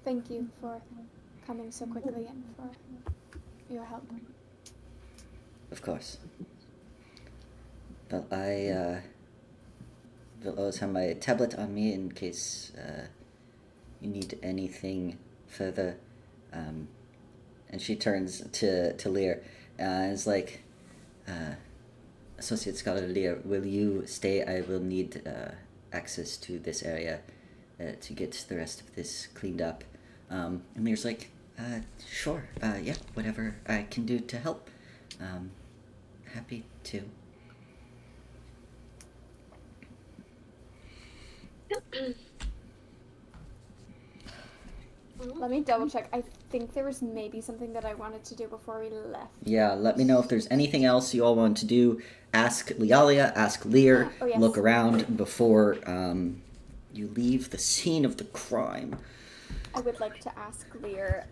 Thank you for coming so quickly and for your help. Of course. But I will always have my tablet on me in case you need anything further. And she turns to Lear and is like, Associate Scholar Lear, will you stay? I will need access to this area to get the rest of this cleaned up. And Lear's like, sure, yeah, whatever I can do to help. Happy to. Let me double check. I think there was maybe something that I wanted to do before we left. Yeah, let me know if there's anything else you all want to do. Ask Lialia, ask Lear, Oh, yes. look around before you leave the scene of the crime. I would like to ask Lear,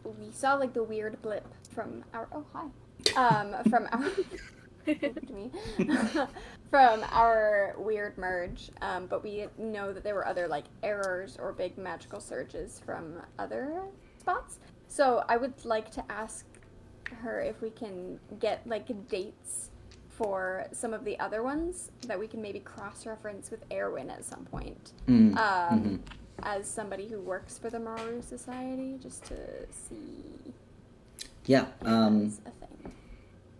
we saw like the weird blip from our, oh hi, from our, to me, from our weird merge, but we know that there were other like errors or big magical surges from other spots. So I would like to ask her if we can get like dates for some of the other ones that we can maybe cross-reference with Erwin at some point. As somebody who works for the Maru Society, just to see. Yeah, That's a thing.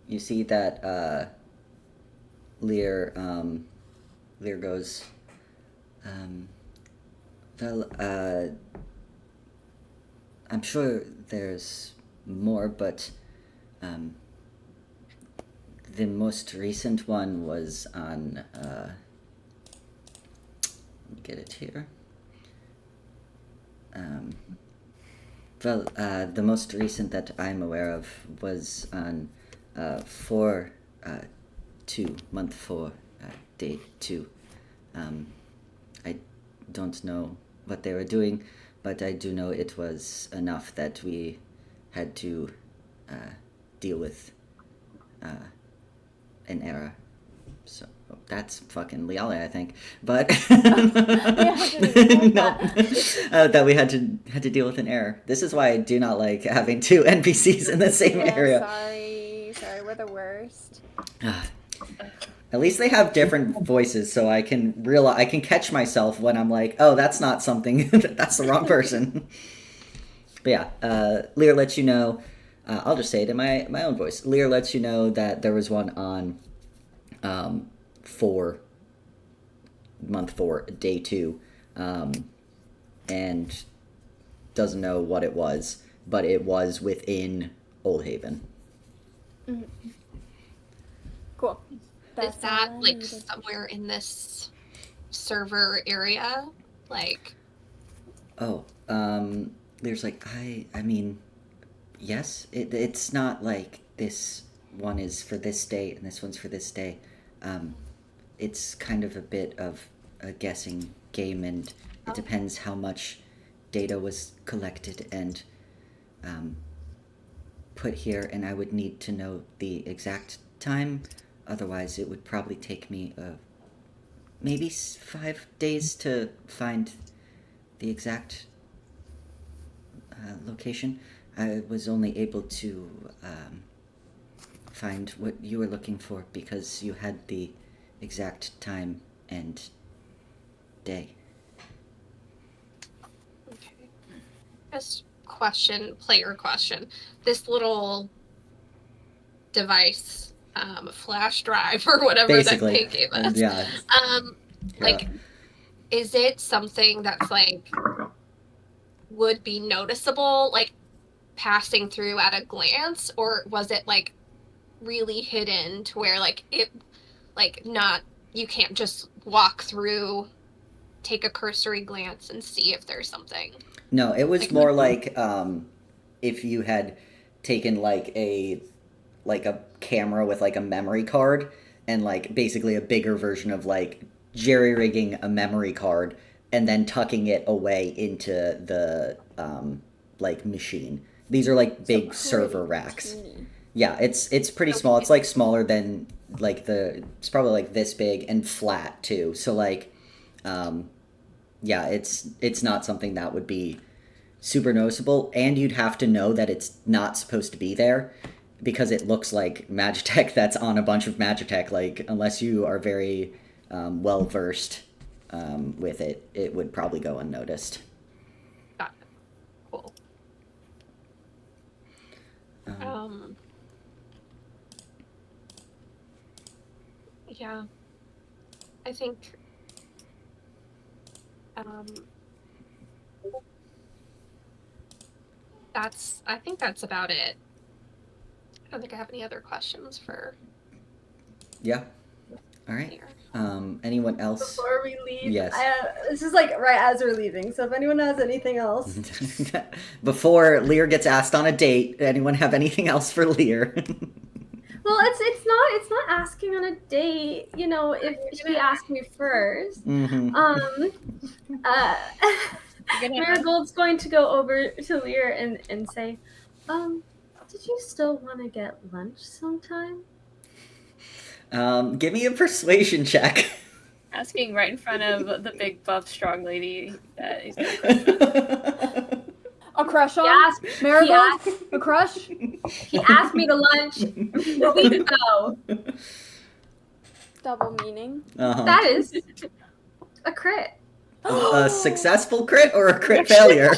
you see that Lear goes, well, I'm sure there's more, but the most recent one was on, let me get it here. The most recent that I'm aware of was on month 4, day 2. I don't know what they were doing, but I do know it was enough that we had to deal with an error. So that's fucking Liale, I think. But no, that we had to deal with an error. This is why I do not like having two NPCs in the same area. Sorry, we're the worst. At least they have different voices, so I can catch myself when I'm like, oh, that's not something. That's the wrong person. But yeah, Lear lets you know. I'll just say it in my own voice. Lear lets you know that there was one on month 4, day 2, and doesn't know what it was, but it was within Old Haven. Mm-hmm. Cool. Is that like somewhere in this server area? Like, oh, there's like I mean, yes, it's not like this one is for this day and this one's for this day. It's kind of a bit of a guessing game, and it depends how much data was collected and put here, and I would need to know the exact time. Otherwise, it would probably take me maybe 5 days to find the exact location. I was only able to find what you were looking for because you had the exact time and day. okay. Just player question. This little device, flash drive or whatever Basically, that they gave us. Yeah. Like, is it something that's like would be noticeable, like passing through at a glance, or was it like really hidden to where like it, like not, you can't just walk through, take a cursory glance and see if there's something? No, it was more like if you had taken like a camera with like a memory card and like basically a bigger version of like jerry-rigging a memory card and then tucking it away into the like machine. These are like big server racks. Teeny. Yeah, it's pretty small. It's like smaller than like it's probably like this big and flat too. So like yeah, it's not something that would be super noticeable, and you'd have to know that it's not supposed to be there because it looks like Magitech that's on a bunch of Magitech. Like, unless you are very well versed with it, it would probably go unnoticed. Got it. Cool. Yeah. I think that's about it. I don't think I have any other questions for Yeah. All right. here. Anyone else? Before we leave, Yes. This is like right as we're leaving. So if anyone has anything else, Before Lear gets asked on a date, anyone have anything else for Lear? well, it's not asking on a date. You know, if she asked me first. Mm-hmm. Marigold's going to go over to Lear and say, did you still want to get lunch sometime? Give me a persuasion check. Asking right in front of the big, buff, strong lady that he's gonna A crush on? Yes, Marigold? A crush? He asked me to lunch a week ago. Double meaning. Uh-huh. That is a crit. A successful crit or a crit failure?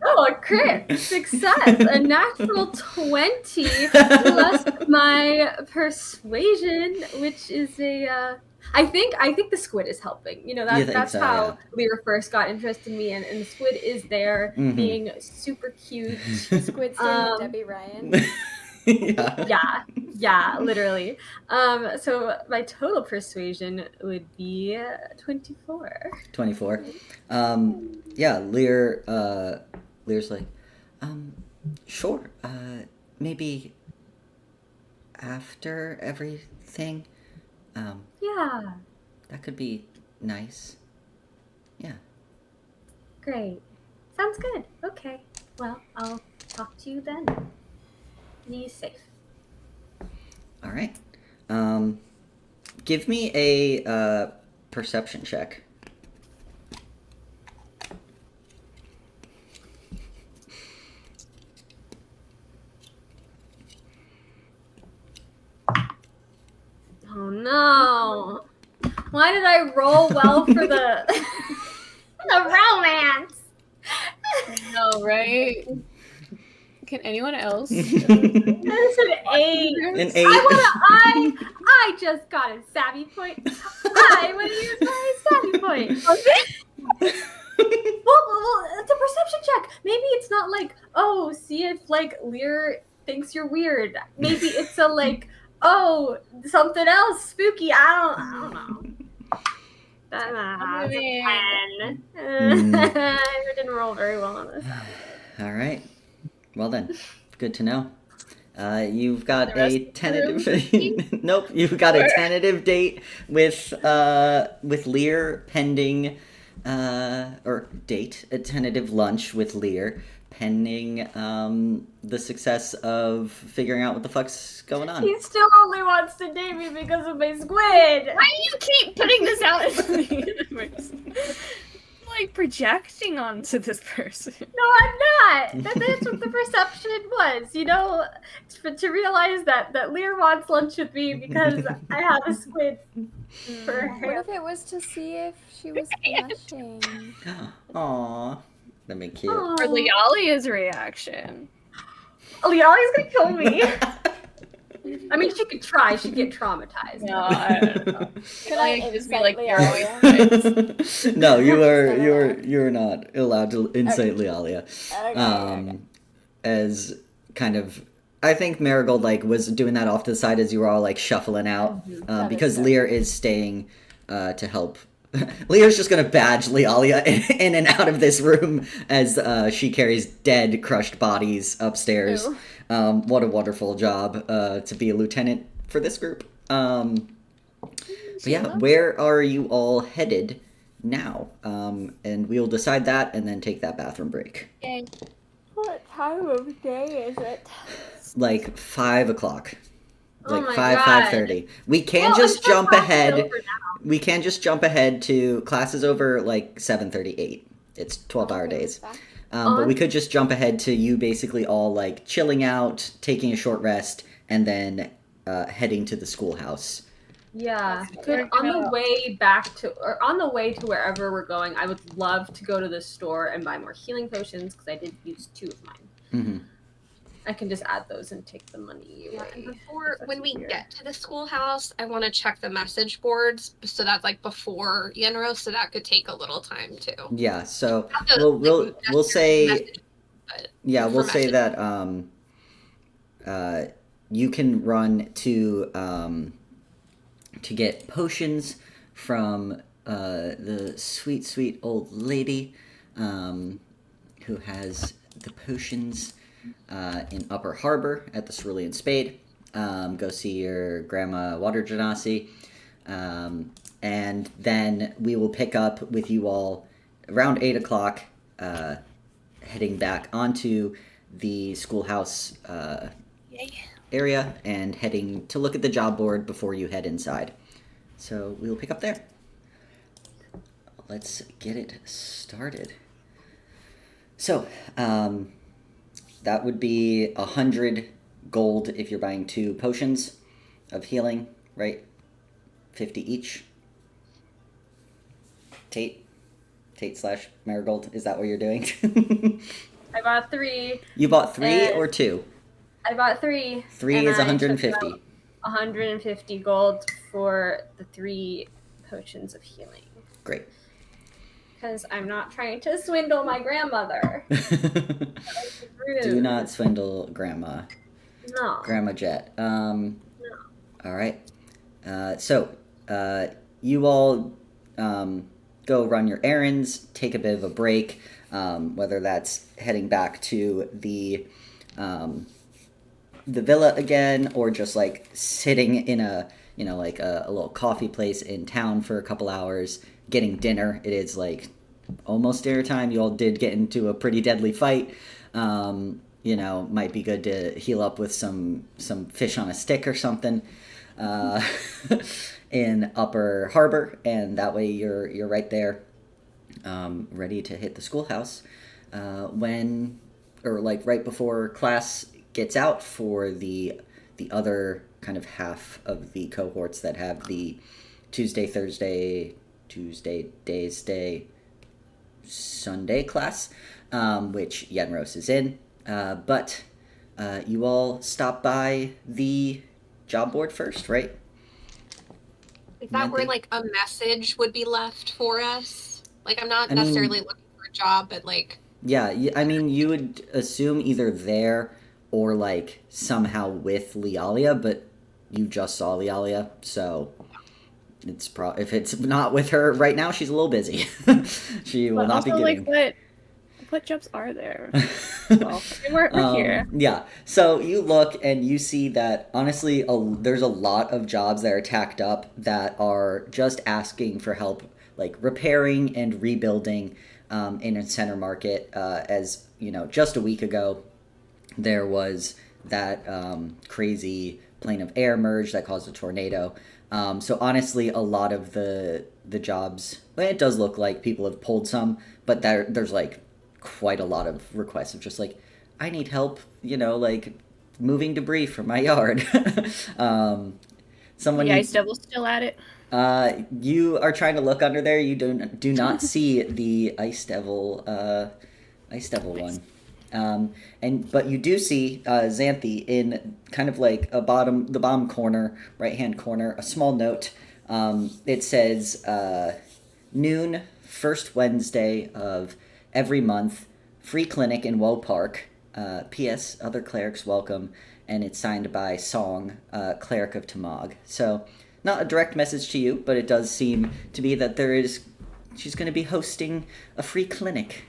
Oh, a crit success, a natural 20 plus my persuasion, which is a. I think the squid is helping. You know, You think that's so, how Lear first got interested in me, and the squid is there, Mhm. being super cute. Squid stand with Debbie Ryan. Yeah. Yeah, literally. So my total persuasion would be 24. 24. Yeah, Lear's like, sure, maybe after everything, Yeah, that could be nice. Yeah. great. Sounds good. Okay. Well, I'll talk to you then. Be safe. All right. Give me a perception check. Oh no. Why did I roll well for the the romance? No, right? Can anyone else? That's an 8. An 8. I just got a savvy point. I want to use my savvy point. Well, it's a perception check. Maybe it's not like, oh, see if like Lear thinks you're weird. Maybe it's a like, oh, something else spooky. I don't know. That's a 10. I didn't roll very well on this. All right. Well then, good to know. You've got The rest a of the tentative. Nope, you've got a tentative date with Lear pending, or date a tentative lunch with Lear pending the success of figuring out what the fuck's going on. He still only wants to date me because of my squid. Why do you keep putting this out into the universe? Like projecting onto this person. No, I'm not. That's what the perception was, you know, to realize that Lear wants lunch with me because I have a squid for her. What if it was to see if she was blushing? Aww, that'd be cute. Aw. Or Lialia's reaction. Liali's gonna kill me. I mean, she could try. She'd get traumatized. No, I don't know. Could I Like, just be insight like, Lialia? No, you're not allowed to incite Lialia. Okay. As kind of, I think Marigold like was doing that off to the side as you were all like shuffling out, That because is fair. Lear is staying to help. Lear's just gonna badge Lialia in and out of this room as she carries dead, crushed bodies upstairs. Ew. What a wonderful job to be a lieutenant for this group. But yeah, where are you all headed now? And we'll decide that and then take that bathroom break. Okay. What time of day is it? Like 5 o'clock. Oh Like my 5:30. We can Well, just I'm sure jump class is ahead. over now. We can just jump ahead to classes over like 7:38. It's 12-hour days. But we could just jump ahead to you basically all like chilling out, taking a short rest, and then heading to the schoolhouse. Yeah. We're On the gonna- way back to, or on the way to wherever we're going, I would love to go to the store and buy more healing potions because I did use 2 of mine. Mm-hmm. I can just add those and take the money away. Yeah, and before, if when that's we easier. get to the schoolhouse, I want to check the message boards. So that's like before Yenros, so that could take a little time too. Yeah. So Not the, we'll necessary say message, but yeah, for we'll say message. that you can run to get potions from the sweet old lady who has the potions in Upper Harbor at the Cerulean Spade. Go see your grandma Water Genasi. And then we will pick up with you all around 8 o'clock, heading back onto the schoolhouse area and heading to look at the job board before you head inside. So we will pick up there. Let's get it started. So, that would be 100 gold if you're buying 2 potions of healing, right? 50 each. Tate / Marigold, is that what you're doing? I bought 3. You bought 3 And- or 2? I bought 3. 3 and is I 150. took out 150 gold for the 3 potions of healing. Great. Because I'm not trying to swindle my grandmother. Rude. Do not swindle Grandma. No. Grandma Jet. All right. So you all go run your errands, take a bit of a break, whether that's heading back to the villa again, or just like sitting in a like a little coffee place in town for a couple hours, getting dinner. It is like almost dinner time. You all did get into a pretty deadly fight. Might be good to heal up with some fish on a stick or something in Upper Harbor, and that way you're right there, ready to hit the schoolhouse right before class gets out for the other kind of half of the cohorts that have the Tuesday, Sunday class, which Yenros is in. But you all stop by the job board first, right? Is that where Nothing. like a message would be left for us? Like I'm not necessarily looking for a job, but like Yeah, you would assume either there or like somehow with Lialia, but you just saw Lialia, so it's if it's not with her right now, she's a little busy. She will But not be also, giving. like, what jobs are there? Well, we're here. Yeah, so you look and you see that honestly, there's a lot of jobs that are tacked up that are just asking for help, like repairing and rebuilding in a center market. As you know, just a week ago, there was that crazy plane of air merge that caused a tornado. So honestly, a lot of the jobs, well, it does look like people have pulled some, but there's like quite a lot of requests of just like, I need help, like moving debris from my yard. Someone The ice devil's still at it. you are trying to look under there. You do not see the ice devil one. But you do see Xanthi in kind of like the bottom corner, right hand corner, a small note. It says noon, first Wednesday of every month, free clinic in Woe Park. P.S. Other clerics welcome, and it's signed by Song, cleric of Tamag. So not a direct message to you, but it does seem to be that she's going to be hosting a free clinic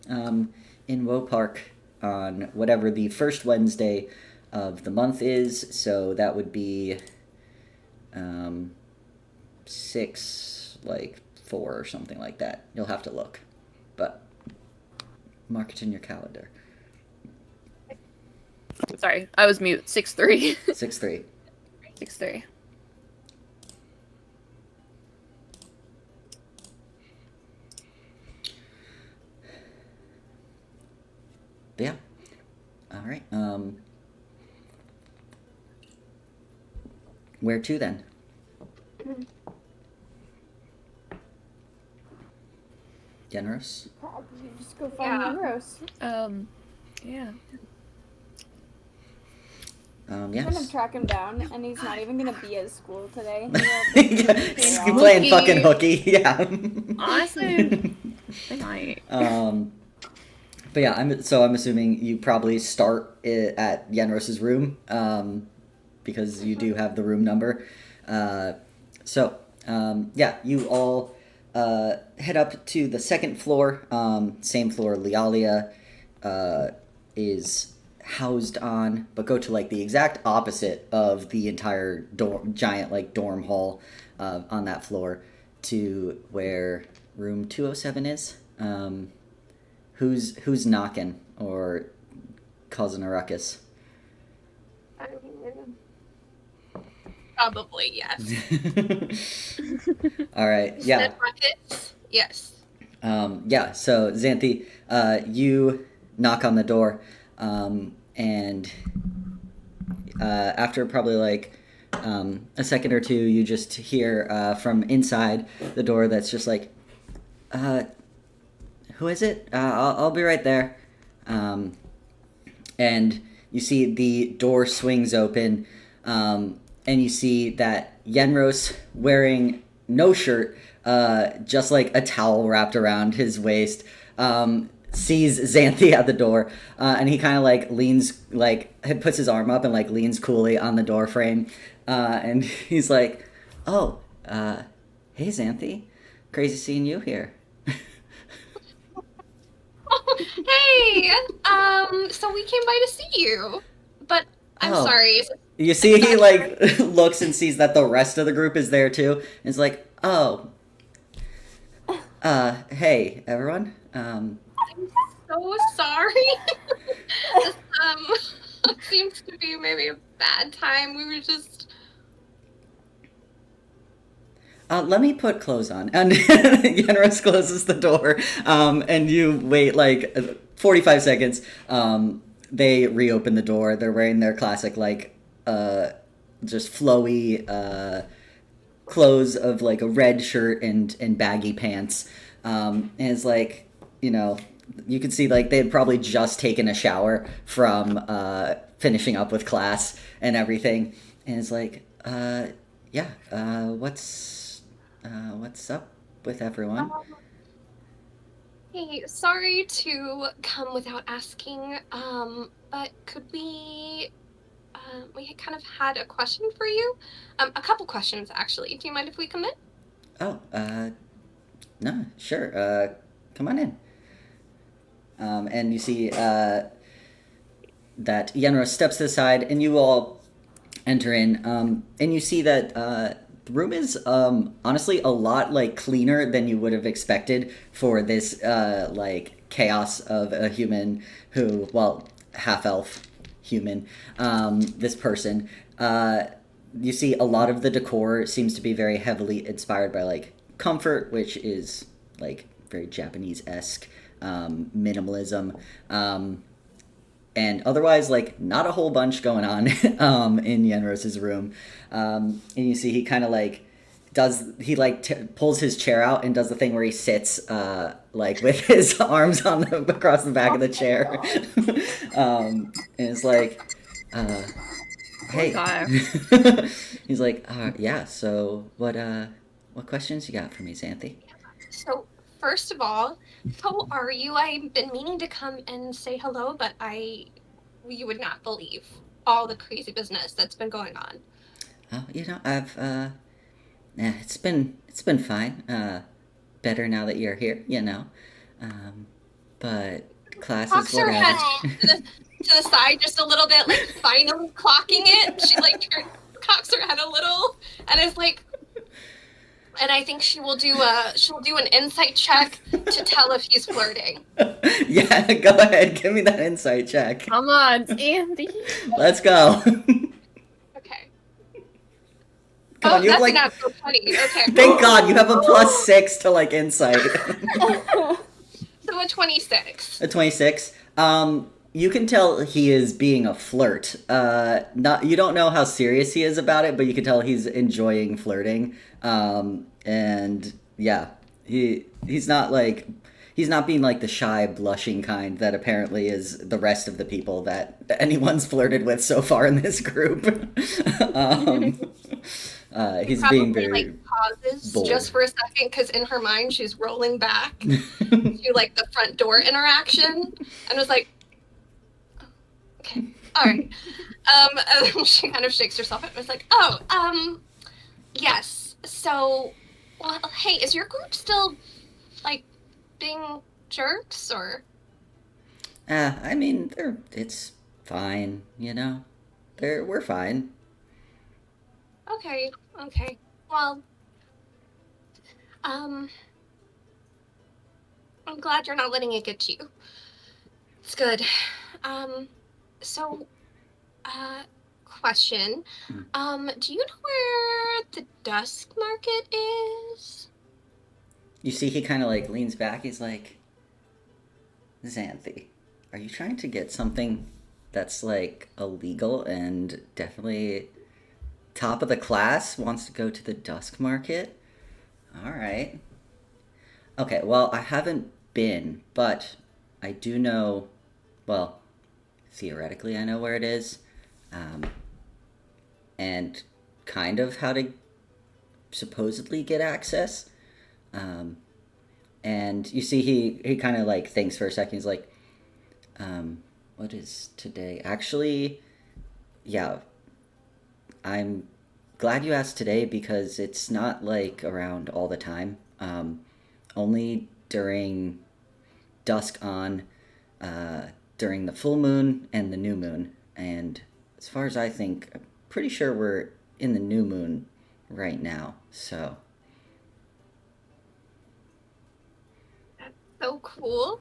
in Woe Park on whatever the first Wednesday of the month is. So that would be 4 or something like that. You'll have to look, but mark it in your calendar. Sorry, I was mute. 6-3. 6/3. 6-3. right. Where to then? Yenros? Probably just go find Yenros. Yeah. I'm gonna track him down, and he's not even gonna be at school today. He's playing fucking hooky. Yeah. Honestly, I might. But yeah, I'm assuming you probably start at Yenros' room, because you do have the room number. You all head up to the second floor. Same floor Lydia is housed on, but go to like the exact opposite of the entire giant like dorm hall on that floor to where room 207 is. Who's knocking or causing a ruckus? I mean, probably yes. All right. Yeah. Said buckets? Yes. So Xanthi, you knock on the door, and after probably like a second or two, you just hear from inside the door that's just like, who is it? I'll be right there. And you see the door swings open, and you see that Yenros, wearing no shirt, just like a towel wrapped around his waist, sees Xanthi at the door, and he kind of like leans, like puts his arm up and like leans coolly on the door frame, and he's like, "Oh, hey Xanthi, crazy seeing you here." Hey, so we came by to see you, but I'm sorry. You see, he like looks and sees that the rest of the group is there too, and is like, "Oh, hey everyone." I'm so sorry. This seems to be maybe a bad time. We were just. Let me put clothes on. And Yenros closes the door, and you wait like 45 seconds. They reopen the door. They're wearing their classic, like, just flowy clothes of, like, a red shirt and baggy pants. And it's like, you know, you can see, like, they had probably just taken a shower from finishing up with class and everything. And it's like, what's up with everyone? Hey, sorry to come without asking, but could we kind of had a question for you. A couple questions, actually. Do you mind if we come in? Oh, no, sure. Come on in. And you see that Yenros steps to the side, and you all enter in, and you see that the room is honestly a lot like cleaner than you would have expected for this like chaos of a human who, well, half-elf human, this person. You see a lot of the decor seems to be very heavily inspired by like comfort, which is like very Japanese-esque, minimalism, and otherwise like not a whole bunch going on in Yenros' room. And you see he kind of like pulls his chair out and does the thing where he sits like with his arms on across the back of the chair. And it's like, hey. He's like, yeah, so what questions you got for me, Xanthi? So, first of all, how are you? I've been meaning to come and say hello, but you would not believe all the crazy business that's been going on. Oh, you know, it's been fine. Better now that you're here, you know. But classes, her head to the side just a little bit, like finally clocking it. She like cocks her head a little, and is like, and I think she'll do an insight check to tell if he's flirting. Yeah, go ahead, give me that insight check. Come on, Andy. Let's go. Okay. Come on, you have like. Not so funny. Okay. Thank God you have a +6 to like insight. So a 26. A 26. You can tell he is being a flirt. Not you don't know how serious he is about it, but you can tell he's enjoying flirting. And yeah, he's not like he's not being like the shy, blushing kind that apparently is the rest of the people that anyone's flirted with so far in this group. um, he's Probably being very like pauses bold. just for a second because in her mind she's rolling back to like the front door interaction and was like, okay, all right. And then she kind of shakes herself and was like, yes. So, well, hey, is your group still like being jerks or? I mean, it's fine, you know. We're fine. Okay. Well, I'm glad you're not letting it get to you. It's good. So, question. Do you know where the Dusk Market is? You see, he kind of like leans back. He's like, Xanthi, are you trying to get something that's like illegal and definitely top of the class wants to go to the Dusk Market? All right. Okay, well, I haven't been, but I do know, well, theoretically I know where it is, and kind of how to supposedly get access. And you see he kind of like thinks for a second. He's like, what is today? Actually, yeah, I'm glad you asked today because it's not like around all the time. Only during dusk on, during the full moon and the new moon. And as far as I think, I'm pretty sure we're in the new moon right now. So. That's so cool.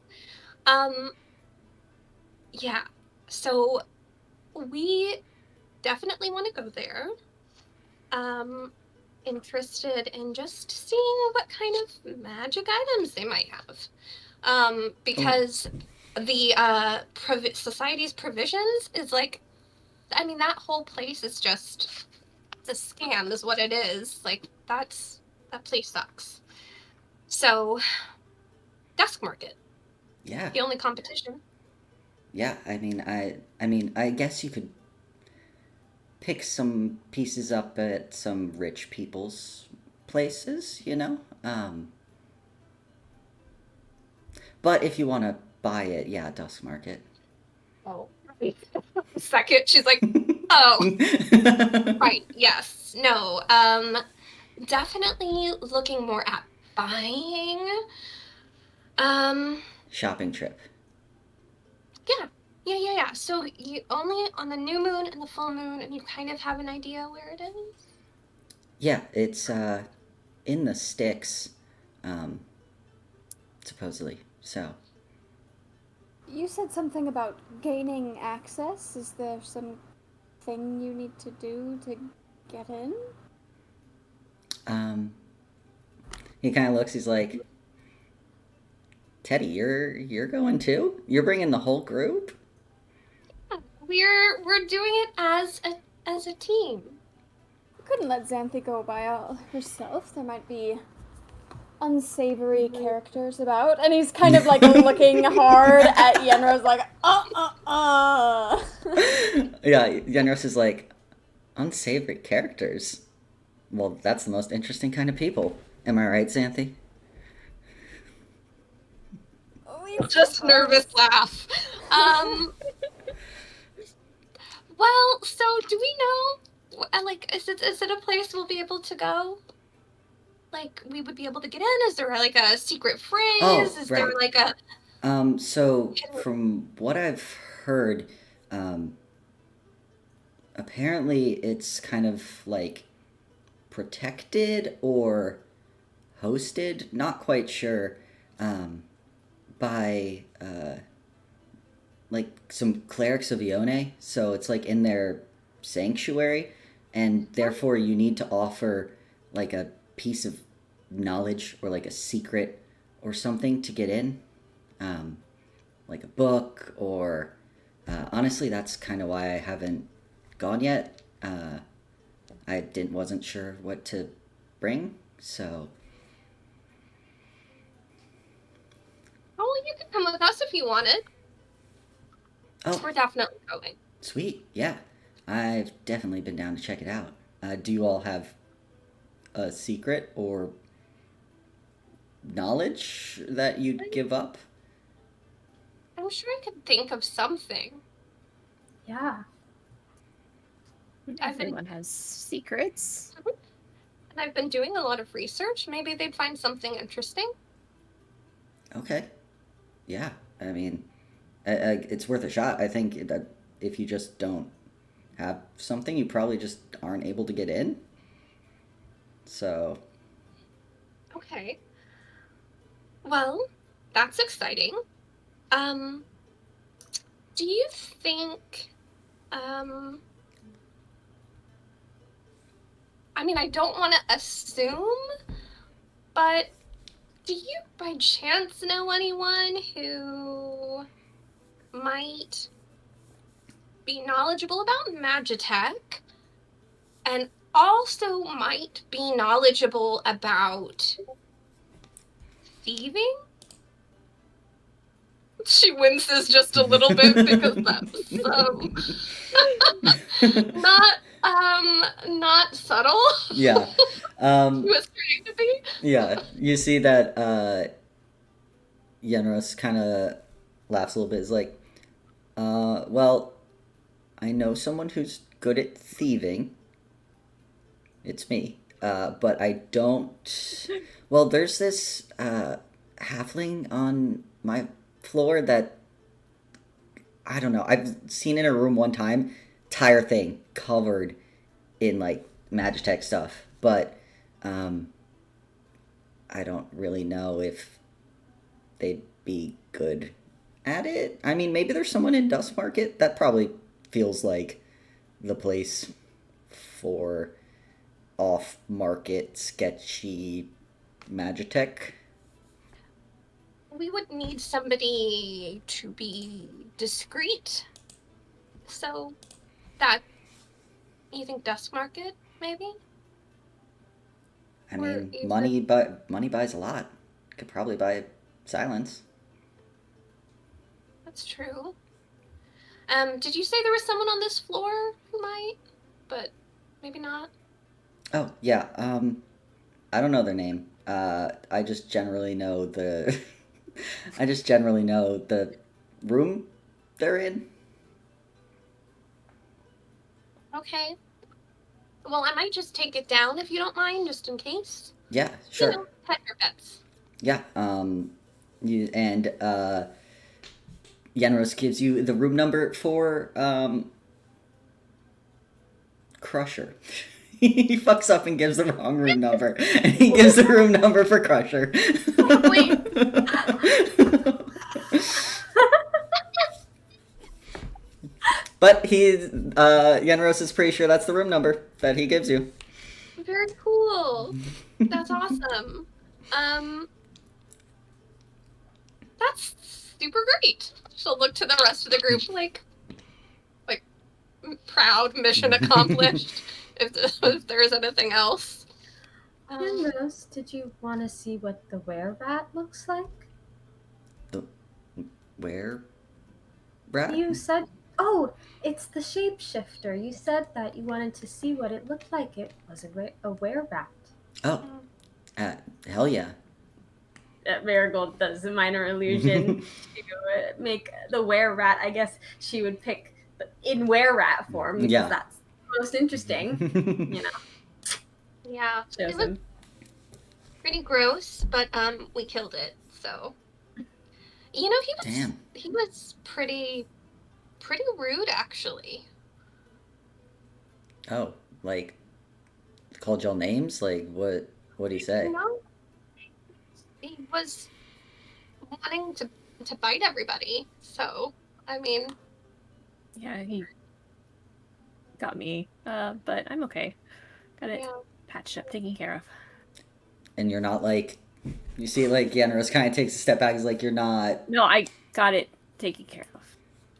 Yeah. So we definitely want to go there. Interested in just seeing what kind of magic items they might have. Because the society's provisions is like, I mean, that whole place is just, it's a scam is what it is. Like, that place sucks. So, Dusk Market. Yeah. The only competition. Yeah, I mean, I guess you could pick some pieces up at some rich people's places, you know? But if you want to buy it, yeah, Dusk Market. Oh, right. Second, she's like, oh, right, yes, no, definitely looking more at buying. Shopping trip. Yeah. So you only on the new moon and the full moon, and you kind of have an idea where it is? Yeah, it's in the sticks, supposedly. So. You said something about gaining access. Is there some thing you need to do to get in? He kind of looks. He's like, Teddy, you're going too? You're bringing the whole group? Yeah, we're doing it as a team. Couldn't let Xanthi go by all herself. There might be unsavory characters about. And he's kind of like looking hard at Yenros like, Yeah, Yenros is like, unsavory characters? Well, that's the most interesting kind of people. Am I right, Xanthi? Just nervous laugh. Well, so do we know, like, is it a place we'll be able to go? Like, we would be able to get in? Is there, like, a secret phrase? Is right. there, like, a... So, from what I've heard, apparently it's kind of, like, protected or hosted, not quite sure, by, like, some clerics of Ione, so it's, like, in their sanctuary, and therefore you need to offer, like, a piece of knowledge or, like, a secret or something to get in, like a book or Honestly, that's kind of why I haven't gone yet. I wasn't sure what to bring, so Oh, you could come with us if you wanted. oh, We're definitely going. sweet, yeah. I've definitely been down to check it out. Do you all have a secret or knowledge that you'd give up? I'm sure I could think of something. Yeah. Everyone has secrets. And I've been doing a lot of research. Maybe they'd find something interesting. Okay. Yeah, I mean, it's worth a shot. I think that if you just don't have something, you probably just aren't able to get in. So, Okay. Well, that's exciting. Do you think, I mean, I don't want to assume, but do you by chance know anyone who might be knowledgeable about Magitech and also might be knowledgeable about thieving? She winces just a little bit because that's not subtle. yeah. She was trying to be. Yeah, you see that Yenros kind of laughs a little bit. Is like, well, I know someone who's good at thieving. It's me. But I don't. Well, there's this halfling on my floor that I don't know. I've seen in a room one time, entire thing covered in like Magitech stuff, but I don't really know if they'd be good at it. I mean, maybe there's someone in Dusk Market. That probably feels like the place for off-market, sketchy Magitech. We would need somebody to be discreet. So, you think Dusk Market, maybe? I mean, money buys a lot. Could probably buy silence. That's true. Did you say there was someone on this floor who might? But maybe not. Oh, yeah. I don't know their name. I just generally know the I just generally know the room they're in. Okay. Well, I might just take it down if you don't mind, just in case. Yeah, sure. You know, pet your pets. Yeah. Yenros gives you the room number for Crusher. He fucks up and gives the wrong room number, and he gives the room number for Crusher. Wait. But Yenros is pretty sure that's the room number that he gives you. Very cool. That's awesome. That's super great. She'll look to the rest of the group like proud, mission accomplished. if there is anything else. Yenros, did you want to see what the were-rat looks like? The were-rat? You said, oh, it's the shapeshifter. You said that you wanted to see what it looked like. It was a were-rat. Oh, hell yeah. Marigold does a minor illusion to make the were-rat. I guess she would pick in were-rat form because that's most interesting, you know. Yeah, Shows it was him. pretty gross, but we killed it. So, you know, he was pretty rude actually. Oh, like called y'all names? Like what did he say? No, he was wanting to bite everybody. So, I mean, Yeah, he got me, but I'm okay. Got it patched up, taken care of. And you're not like, you see like Yenros kind of takes a step back. He's like, you're not. No, I got it taken care of.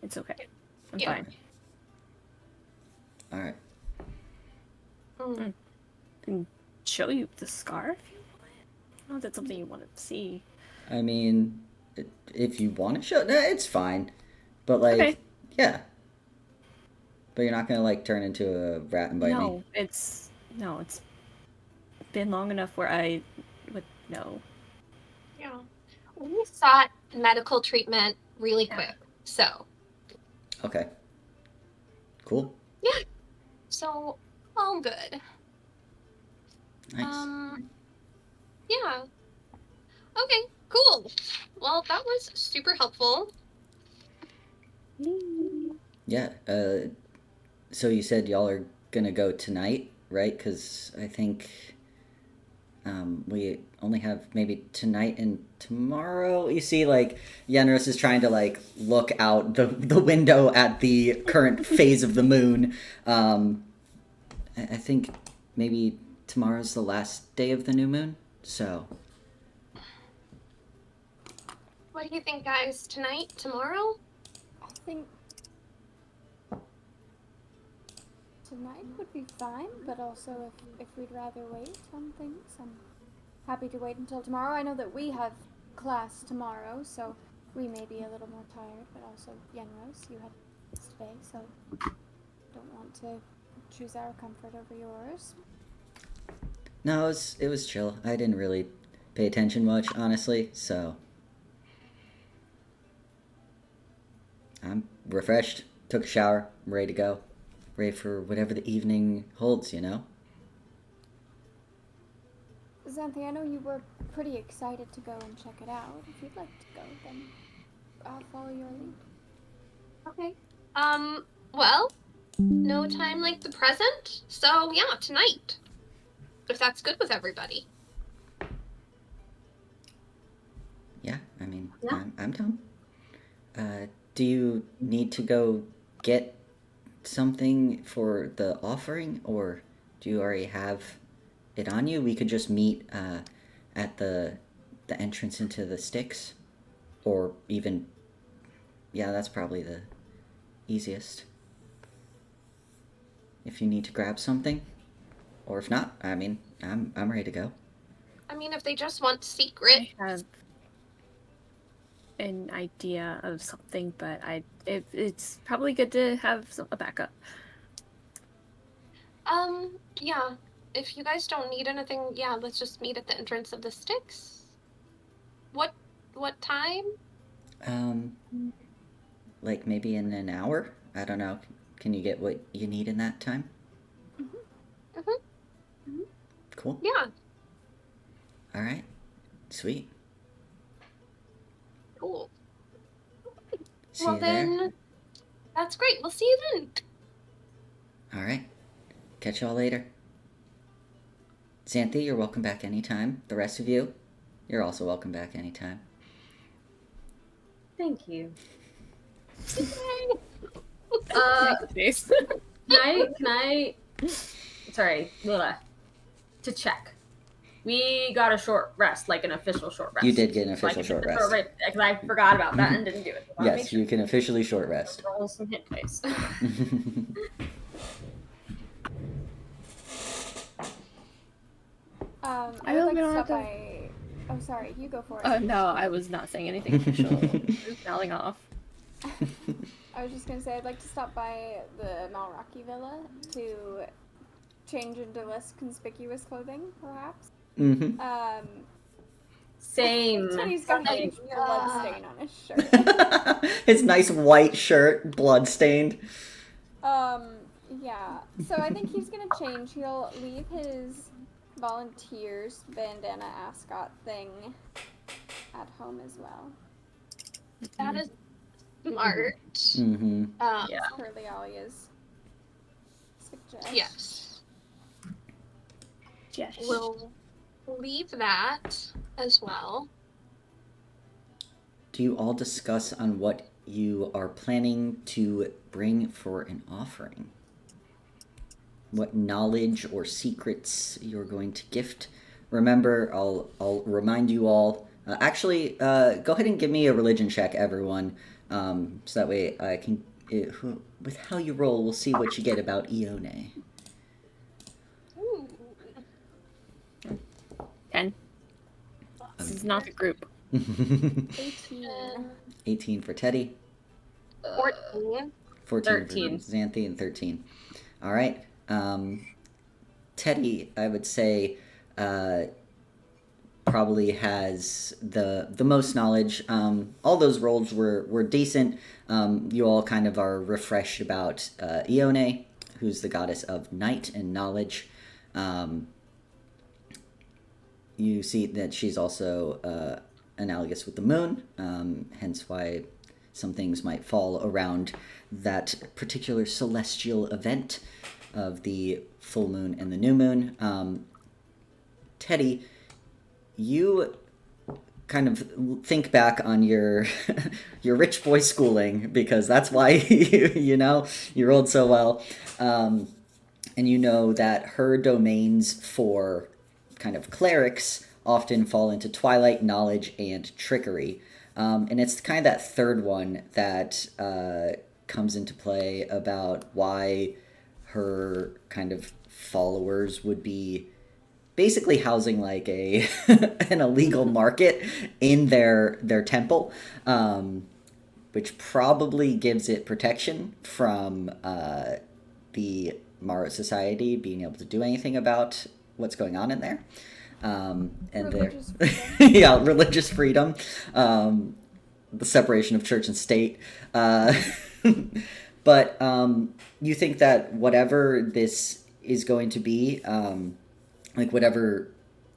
It's okay. I'm Yeah. fine. All right. And show you the scar if you want. I don't know if that's something you want to see. I mean, if you want to show, it's fine. But like, Okay. yeah. But you're not gonna like turn into a rat and bite me. It's been long enough where I would know. Yeah. We sought medical treatment really quick. So, Okay. Cool. so all good. Nice. Yeah. Okay, cool. Well, that was super helpful. Yeah. So you said y'all are gonna go tonight, right? Because I think we only have maybe tonight and tomorrow. You see, like, Yenros is trying to like look out the window at the current phase of the moon. I think maybe tomorrow's the last day of the new moon. So What do you think, guys? Tonight? Tomorrow? I think tonight would be fine, but also if we'd rather wait on things, I'm happy to wait until tomorrow. I know that we have class tomorrow, so we may be a little more tired, but also Yenros, you had class today, so don't want to choose our comfort over yours. no, it was chill. I didn't really pay attention much, honestly. So I'm refreshed. Took a shower. I'm ready to go. Ready for whatever the evening holds, you know? Xanthi, I know you were pretty excited to go and check it out. If you'd like to go, then I'll follow your lead. Okay. Well, no time like the present. So, yeah, tonight. If that's good with everybody. Yeah, I mean, Yeah. I'm done. Do you need to go get something for the offering, or do you already have it on you? We could just meet at the entrance into the sticks, or even, yeah, that's probably the easiest. If you need to grab something, or if not, I mean, I'm ready to go. I mean, if they just want secret. I have an idea of something, but it's probably good to have a backup. Yeah. If you guys don't need anything, yeah, let's just meet at the entrance of the sticks. What time? Like maybe in an hour? I don't know. Can you get what you need in that time? Cool. Yeah. All right. Sweet. Cool. See Well you there. then, that's great. We'll see you then. All right. Catch y'all later. Xanthi, you're welcome back anytime. The rest of you, you're also welcome back anytime. Thank you. Face. Can I sorry, Lila, to check. We got a short rest, like an official short rest. You did get an So I official can short get the rest. because I forgot about that and didn't do it. So I wanna make Yes, sure you can officially short rest. to roll some hit dice. I would like to stop by. Oh, sorry, you go for it. No, I was not saying anything official. Just mouthing off. I was just gonna say I'd like to stop by the Malraki Villa to change into less conspicuous clothing, perhaps. Mm-hmm. Same. He's got a huge blood stain on his shirt. His nice white shirt, bloodstained. Yeah. So I think he's gonna change. He'll leave his volunteers bandana ascot thing at home as well. That is smart. Mm-hmm. Yeah. Per Lialia's suggestion. Yes. Yes. We'll leave that as well. Do you all discuss on what you are planning to bring for an offering? What knowledge or secrets you're going to gift? Remember, I'll remind you all. Go ahead and give me a religion check, everyone, so that way I can with how you roll, we'll see what you get about Ione. Ooh. 10. This is not a group. 18. 18 for Teddy. 14. 14 13. for Xanthi, and 13. All right. Teddy, I would say, probably has the most knowledge. All those rolls were decent. You all kind of are refreshed about Ione, who's the goddess of night and knowledge. You see that she's also analogous with the moon, hence why some things might fall around that particular celestial event of the full moon and the new moon. Teddy, you kind of think back on your your rich boy schooling, because that's why you rolled so well, and you know that her domains for kind of clerics often fall into twilight, knowledge, and trickery, and it's kind of that third one that comes into play about why her kind of followers would be basically housing like an illegal market in their temple, which probably gives it protection from the Mara Society being able to do anything about what's going on in there. And Religious freedom. Yeah, religious freedom, the separation of church and state. But you think that whatever this is going to be, like whatever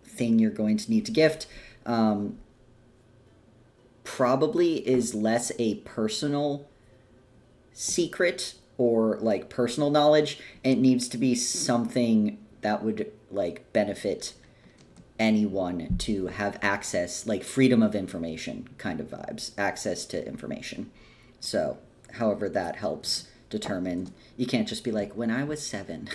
thing you're going to need to gift, probably is less a personal secret or like personal knowledge. It needs to be something that would like benefit anyone to have access, like freedom of information kind of vibes, access to information. So however that helps determine, you can't just be like, when I was 7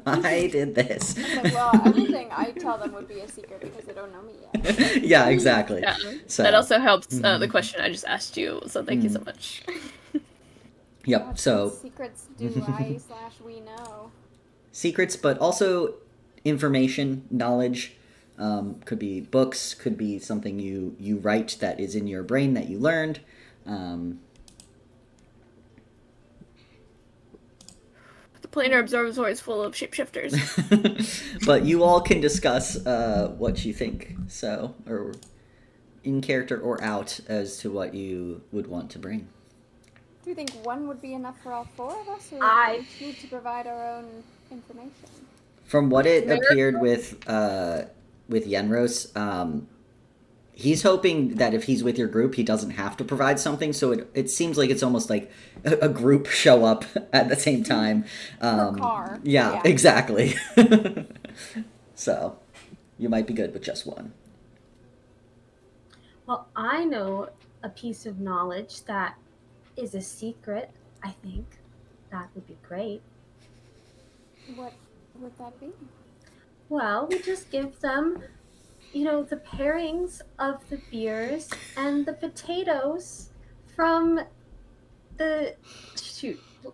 I did this. Okay, well, everything I tell them would be a secret because they don't know me yet. Yeah, exactly. Yeah. So That also helps the question I just asked you, so thank you so much. yep. What So secrets do I/we know? secrets, but also information, knowledge. Could be books, could be something you write that is in your brain that you learned. The Planar Observatory is full of shapeshifters. But you all can discuss what you think, so, or in character or out, as to what you would want to bring. Do you think one would be enough for all 4 of us, or I- do we need to provide our own information? From what it appeared with Yenros, he's hoping that if he's with your group, he doesn't have to provide something. So it seems like it's almost like a group show up at the same time. Per car. Yeah, exactly. So you might be good with just one. Well, I know a piece of knowledge that is a secret, I think. That would be great. What would that be? Well, we just give them, the pairings of the beers and the potatoes from the,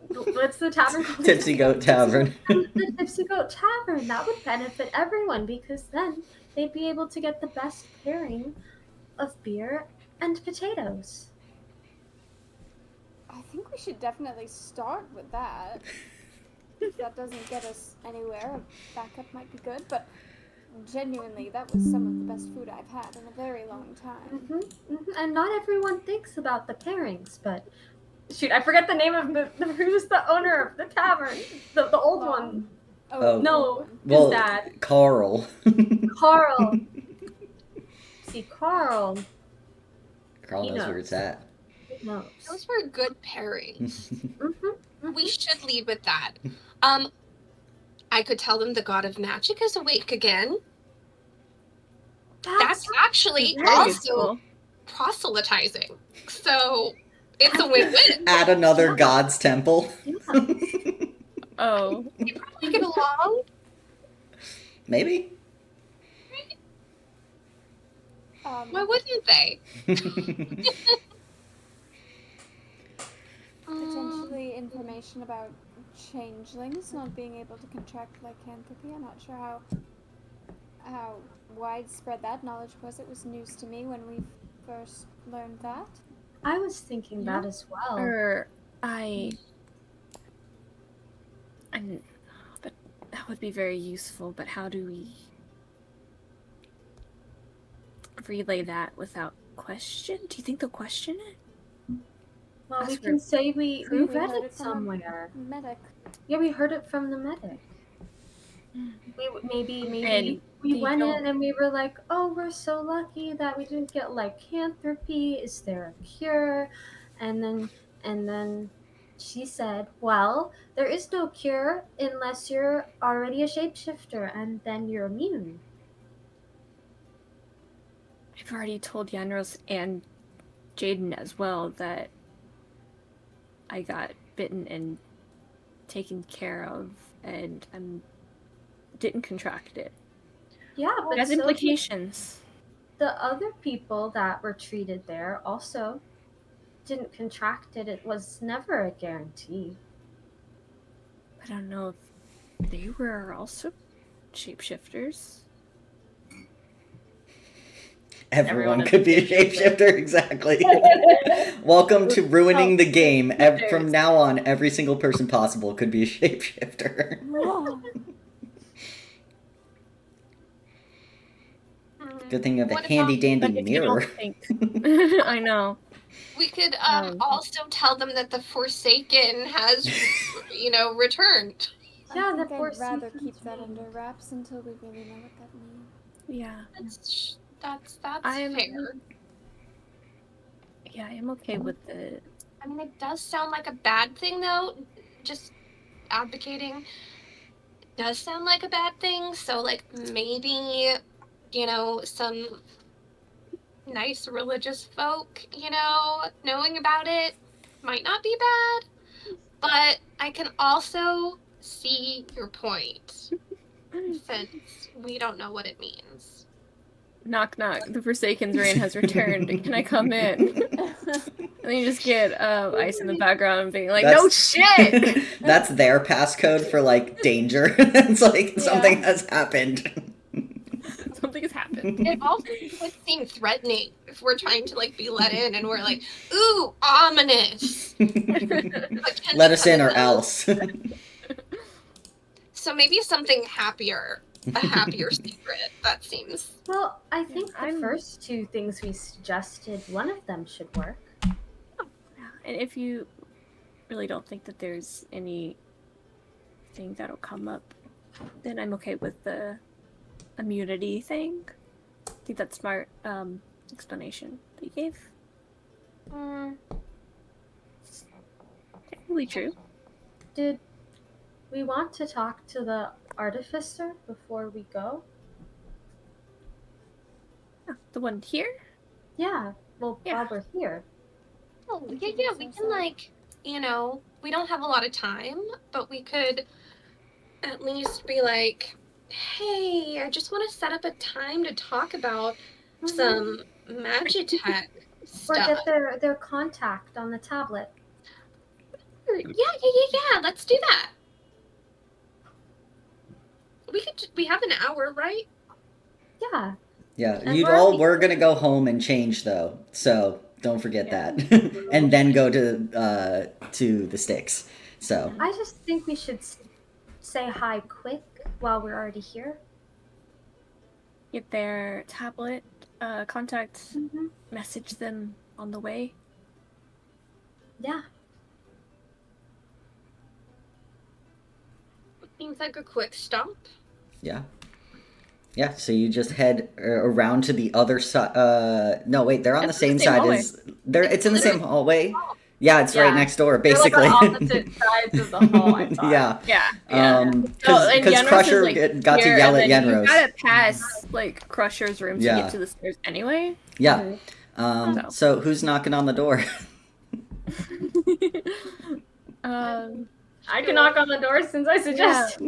what's the tavern called? Tipsy Goat Tavern. The Tipsy Goat Tavern. That would benefit everyone, because then they'd be able to get the best pairing of beer and potatoes. I think we should definitely start with that. If that doesn't get us anywhere, a backup might be good, but genuinely, that was some of the best food I've had in a very long time. And not everyone thinks about the pairings, but shoot, I forget the name of who's the owner of the tavern, the old one. Oh. No, Well, his dad, Carl. Carl. See, Carl Carl He knows where knows. it's at. knows. Those were good pairings. We should lead with that. I could tell them the god of magic is awake again. That's actually very also useful. proselytizing. So it's a win-win. At another god's temple. Oh. They probably get along. Maybe. Why wouldn't they? Potentially information about changelings not being able to contract lycanthropy. I'm not sure how widespread that knowledge was. It was news to me when we first learned that. I was thinking that as well. But that would be very useful, but how do we relay that without question? Do you think they'll question it? Well, we That's can say we read heard it from somewhere. a medic. Yeah, we heard it from the medic. Maybe And we went don't- in and we were like, oh, we're so lucky that we didn't get lycanthropy. Is there a cure? And then she said, well, there is no cure unless you're already a shapeshifter, and then you're immune. I've already told Yenros and Jaden as well that I got bitten and taken care of, and didn't contract it. Yeah, but It has so did implications. the other people that were treated there also didn't contract it. It was never a guarantee. I don't know if they were also shapeshifters. Everyone could be a shapeshifter, exactly. Welcome to ruining the game. From now on, every single person possible could be a shapeshifter. Good thing you have a What handy dandy But if you mirror. don't think... I know. We could also tell them that the Forsaken has, returned. Yeah, I the think Forsaken I'd rather keep that under wraps until we really know what that means. Yeah. That's I'm- fair. Yeah, I am okay with the... I mean, it does sound like a bad thing, though. Just advocating. It does sound like a bad thing. So, maybe, some nice religious folk, knowing about it might not be bad. But I can also see your point, since we don't know what it means. Knock, knock. The Forsaken's reign has returned. Can I come in? And then you just get Ice in the background being like, no shit! That's their passcode for, danger. It's like, something has happened. Something has happened. It also would seem threatening if we're trying to, be let in and we're like, ooh, ominous. Let us in or else. So maybe something happier. A happier secret, that seems. Well, I think the first two things we suggested, one of them should work. And if you really don't think that there's anything that'll come up, then I'm okay with the immunity thing. I think that's smart explanation that you gave. Technically true. Did we want to talk to the artificer before we go? Oh, the one here? Yeah, well, Yeah. while we're here. Oh, yeah, we can, we don't have a lot of time, but we could at least be like, hey, I just want to set up a time to talk about some Magitech Or stuff. get their contact on the tablet. Yeah, let's do that. We have an hour, right? Yeah. Yeah, And you we're all already- were gonna go home and change, though, so don't forget that. And then go to the sticks. So, I just think we should say hi quick while we're already here. Get their tablet, contact, message them on the way. Yeah. Seems like a quick stop. yeah. Yeah, so you just head around to the other side. No, wait, they're on the It's same the same side hallway. as... It's in the same hallway? Yeah, it's right Yeah. next door, They're like basically. on opposite sides of the hall, I thought. Yeah. Yeah. Because And Yenros Crusher is, like, got to here, yell and at then Yenros. You gotta pass Crusher's room to Yeah. get to the stairs anyway. Yeah. Mhm. So who's knocking on the door? I can knock on the door since I suggested.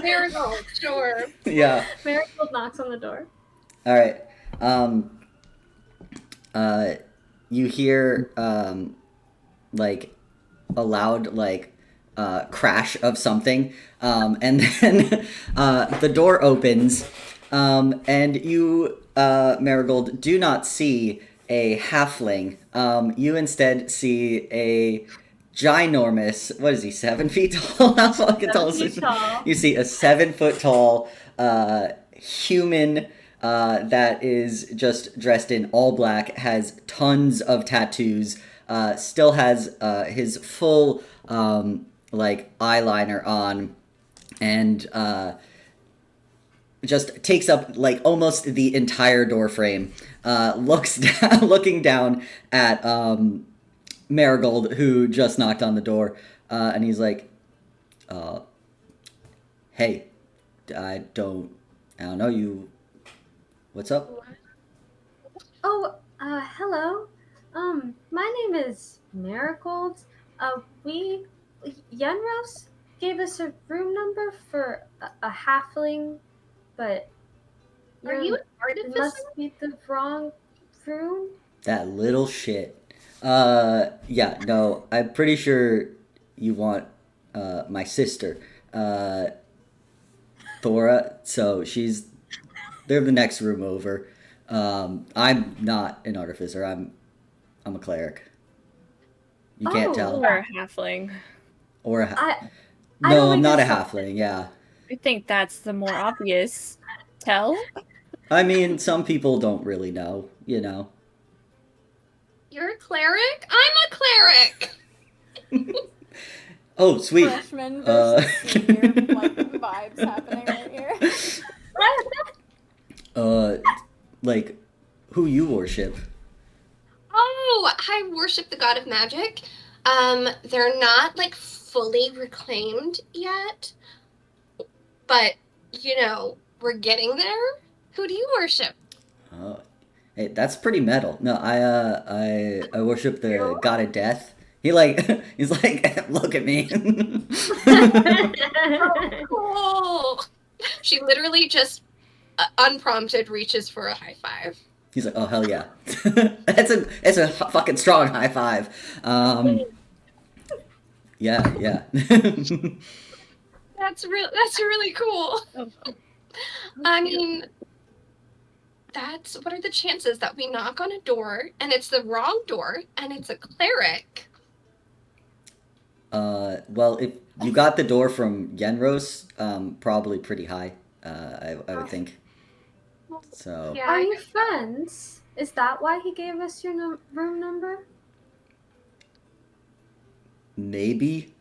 Marigold, sure. Yeah. Marigold knocks on the door. All right. You hear a loud crash of something, and then the door opens, and you, Marigold, do not see a halfling. You instead see a ginormous, what is he, 7 feet tall? How fucking tall is this? Tall. You see a 7-foot tall human that is just dressed in all black, has tons of tattoos, still has his full eyeliner on, and just takes up almost the entire door frame. Looks down, looking down at Marigold, who just knocked on the door, and he's like, "Hey, I don't know you. What's up?" Oh, hello. My name is Marigold. Yenros gave us a room number for a halfling, but Are you an it artificer? must be the wrong room. That little shit. Yeah, no, I'm pretty sure you want my sister, Thora. So they're the next room over. I'm not an artificer. I'm a cleric. You can't Oh. tell. Or a halfling. Or a I no, don't I'm not a think so. halfling. Yeah, I think that's the more obvious tell. I mean, some people don't really know. You know. You're a cleric? I'm a cleric! Oh, sweet. Freshman versus senior vibes happening right here. Who you worship? Oh, I worship the god of magic. They're not fully reclaimed yet, but we're getting there. Who do you worship? Oh, hey, that's pretty metal. No, I worship the god of death. He's like, look at me. Cool. She literally just unprompted reaches for a high five. He's like, oh hell yeah, it's a fucking strong high five. Yeah. That's really cool. I mean, what are the chances that we knock on a door and it's the wrong door and it's a cleric? Well, if you got the door from Yenros, probably pretty high. I would think. So. Yeah. Are you friends? Is that why he gave us your room number? Maybe.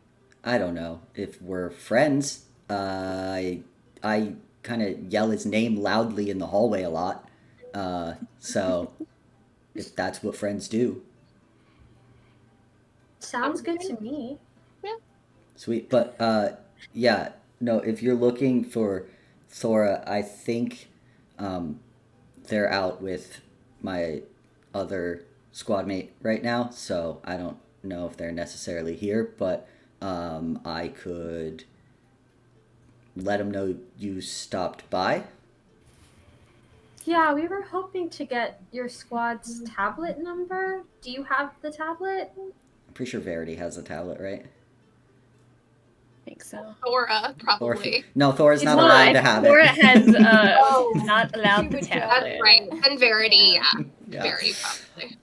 I don't know if we're friends. I kind of yell his name loudly in the hallway a lot. So if that's what friends do. Sounds good to me. Sweet. But yeah, no, if you're looking for Thora, I think they're out with my other squad mate right now, so I don't know if they're necessarily here, but I could let them know you stopped by. Yeah, we were hoping to get your squad's tablet number. Do you have the tablet? I'm pretty sure Verity has a tablet, right? I think so. Thora, probably. No, Thora's She's not not. allowed to have Thora it. has Oh, not allowed the would tablet. That's right. And Verity, Yeah. Verity probably.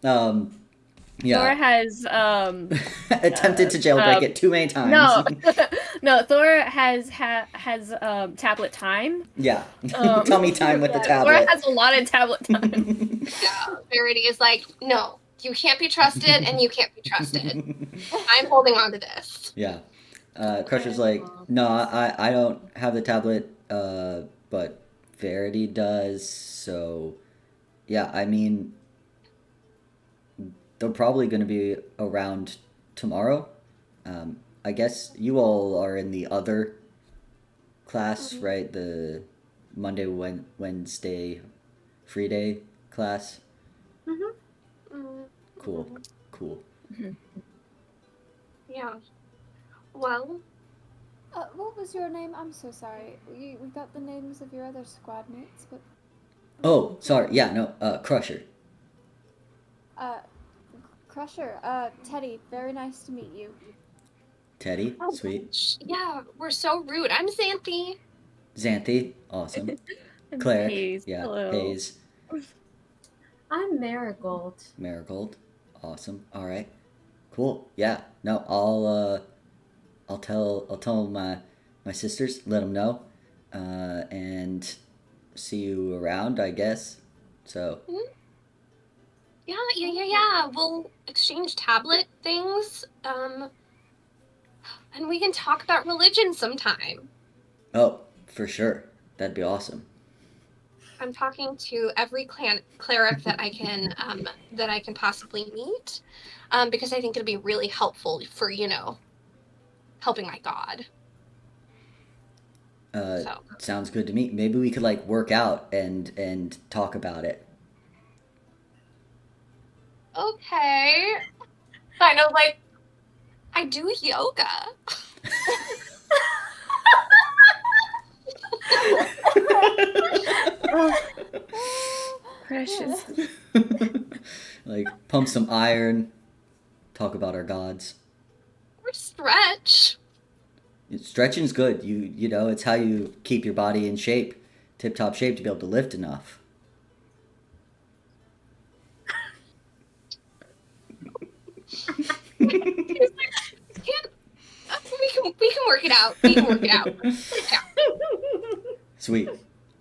Yeah. Thora has Attempted to jailbreak it too many times. no, no. Thora has tablet time. Yeah. Tummy time with the yeah. tablet. Thora has a lot of tablet time. Yeah, Verity is like, no, you can't be trusted and you can't be trusted. I'm holding on to this. Yeah. Crusher's like, no, I don't have the tablet, but Verity does, so yeah, I mean, they're probably going to be around tomorrow. I guess you all are in the other class, right? The Monday, Wednesday, free day class. Mm, Cool. Yeah. Well, What was your name? I'm so sorry. We got the names of your other squad mates, but Oh, sorry. Yeah, no. Crusher. Crusher, Teddy, very nice to meet you. Teddy, Oh, sweet. yeah, we're so rude. I'm Xanthi. Xanthi, awesome. And Cleric, Hayes, yeah, hello. Hayes. I'm Marigold. Marigold, awesome. All right, cool. Yeah, no, I'll tell my sisters, let them know, and see you around, I guess. So Yeah. We'll exchange tablet things. And we can talk about religion sometime. oh, for sure, that'd be awesome. I'm talking to every cleric that I can possibly meet, because I think it'll be really helpful for helping my god. So Sounds good to me. Maybe we could like work out and talk about it. okay, kind of like I do yoga. Precious. Like pump some iron, talk about our gods. Or stretch. Stretching's good. You know, it's how you keep your body in shape, tip-top shape to be able to lift enough. We can work it out. We can work it out. Yeah. Sweet.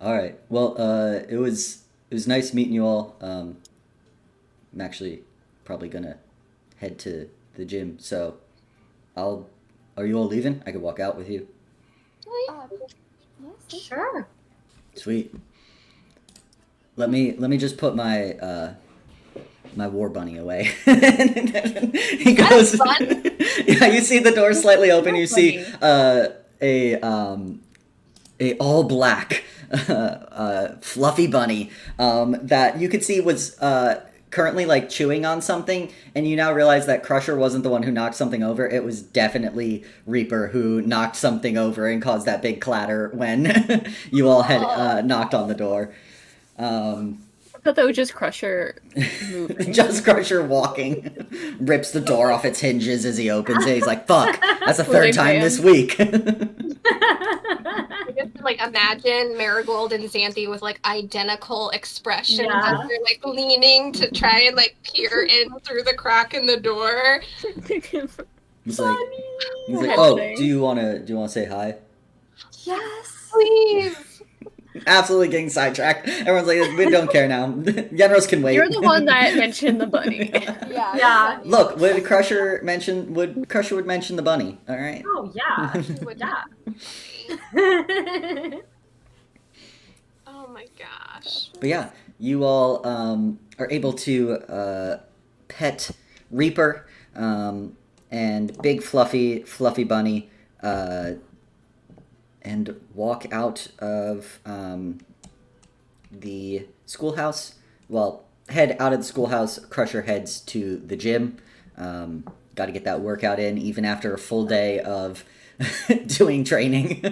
All right. Well, it was nice meeting you all. I'm actually probably gonna head to the gym, so Are you all leaving? I could walk out with you. Yes. Sure. Sweet. Let me just put my my war bunny away. He goes. fun. Yeah, you see the door slightly open. You see a all black fluffy bunny that you could see was currently like chewing on something, and you now realize that Crusher wasn't the one who knocked something over. It was definitely Reaper who knocked something over and caused that big clatter when you all had knocked on the door. I thought that was just Crusher moving. Just Crusher walking, rips the door off its hinges as he opens it. He's like, fuck, that's the third time this week. I just like imagine Marigold and Xanthi with like identical expressions as they're like leaning to try and like peer in through the crack in the door. He's like, oh, do you wanna say hi? Yes. Please. Absolutely getting sidetracked. Everyone's like, we don't care now. Yenros can wait. You're the one that mentioned the bunny. Yeah. Yeah. Look, Crusher would mention the bunny, alright? Oh yeah. She would. Yeah. Oh my gosh. But yeah, you all are able to pet Reaper and big fluffy bunny and walk out of the schoolhouse. Well, head out of the schoolhouse. Crusher heads to the gym. Got to get that workout in, even after a full day of doing training.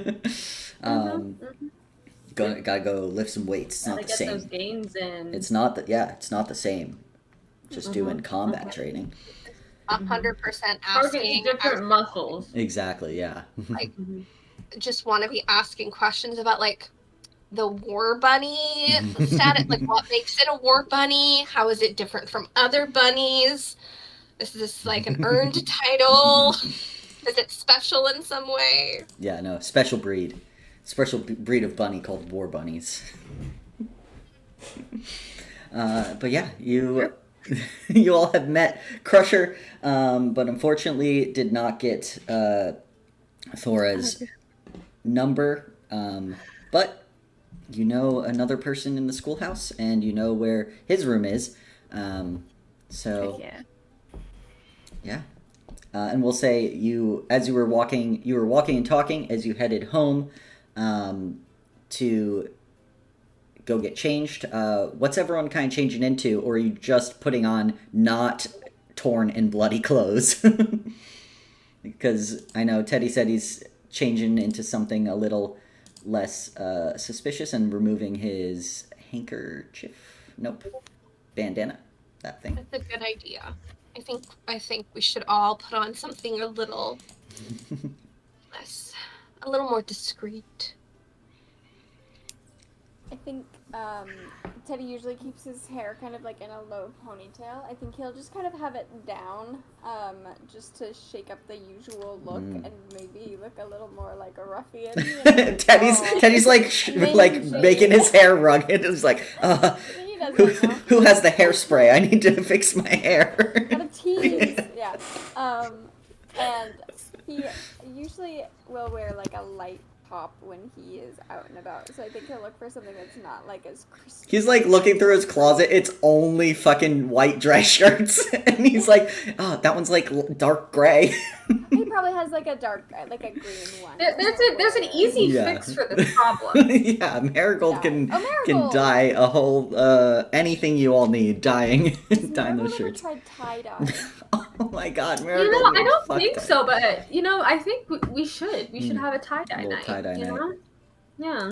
Gotta go lift some weights. It's not the get same. those gains in. It's not the same. Just doing combat training. 100% Target asking different muscles. Exactly. Yeah. like just want to be asking questions about like the war bunny status, like what makes it a war bunny, how is it different from other bunnies, is this like an earned title, is it special in some way? Yeah. No. Special breed of bunny called war bunnies. But yeah, you all have met Crusher, but unfortunately did not get Thora's number. But you know another person in the schoolhouse, and you know where his room is. So yeah. And we'll say as you were walking and talking as you headed home to go get changed. What's everyone kind of changing into, or are you just putting on not torn and bloody clothes? Because I know Teddy said he's changing into something a little less suspicious and removing his handkerchief. Nope. Bandana. That thing. That's a good idea. I think we should all put on something a little A little more discreet. I think Teddy usually keeps his hair kind of like in a low ponytail. I think he'll just kind of have it down, just to shake up the usual look and maybe look a little more like a ruffian. You know? Teddy's like making his hair rugged. It's like, who has the hairspray? I need to fix my hair. Gotta tease, yeah. And he usually will wear like a light top when he is out and about, so I think he'll look for something that's not like as crispy. He's like looking through his closet. It's only fucking white dress shirts, and he's like, "Oh, that one's like dark gray." He probably has like a dark, like a green one. There's an easy fix for this problem. Yeah, Marigold can dye a whole anything you all need dyeing those shirts. Tried tie-dye. Oh my god, Marigold! I don't think so, but I think we should have a tie-dye night. Tie-dye night. Yeah.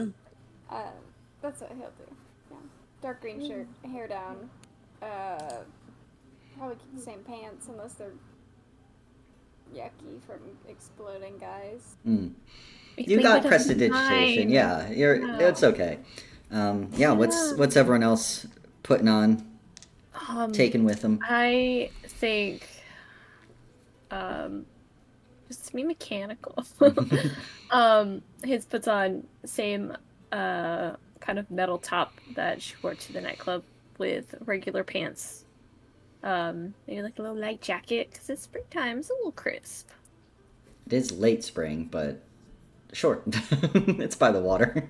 That's what he'll do. Yeah, dark green shirt, hair down. Probably keep the same pants unless they're yucky from exploding guys. You got prestidigitation. Yeah, it's okay. What's everyone else putting on? Taking with them? I think just to be mechanical. His puts on same kind of metal top that she wore to the nightclub with regular pants. Maybe like a little light jacket because it's springtime. It's a little crisp. It is late spring, but sure. It's by the water.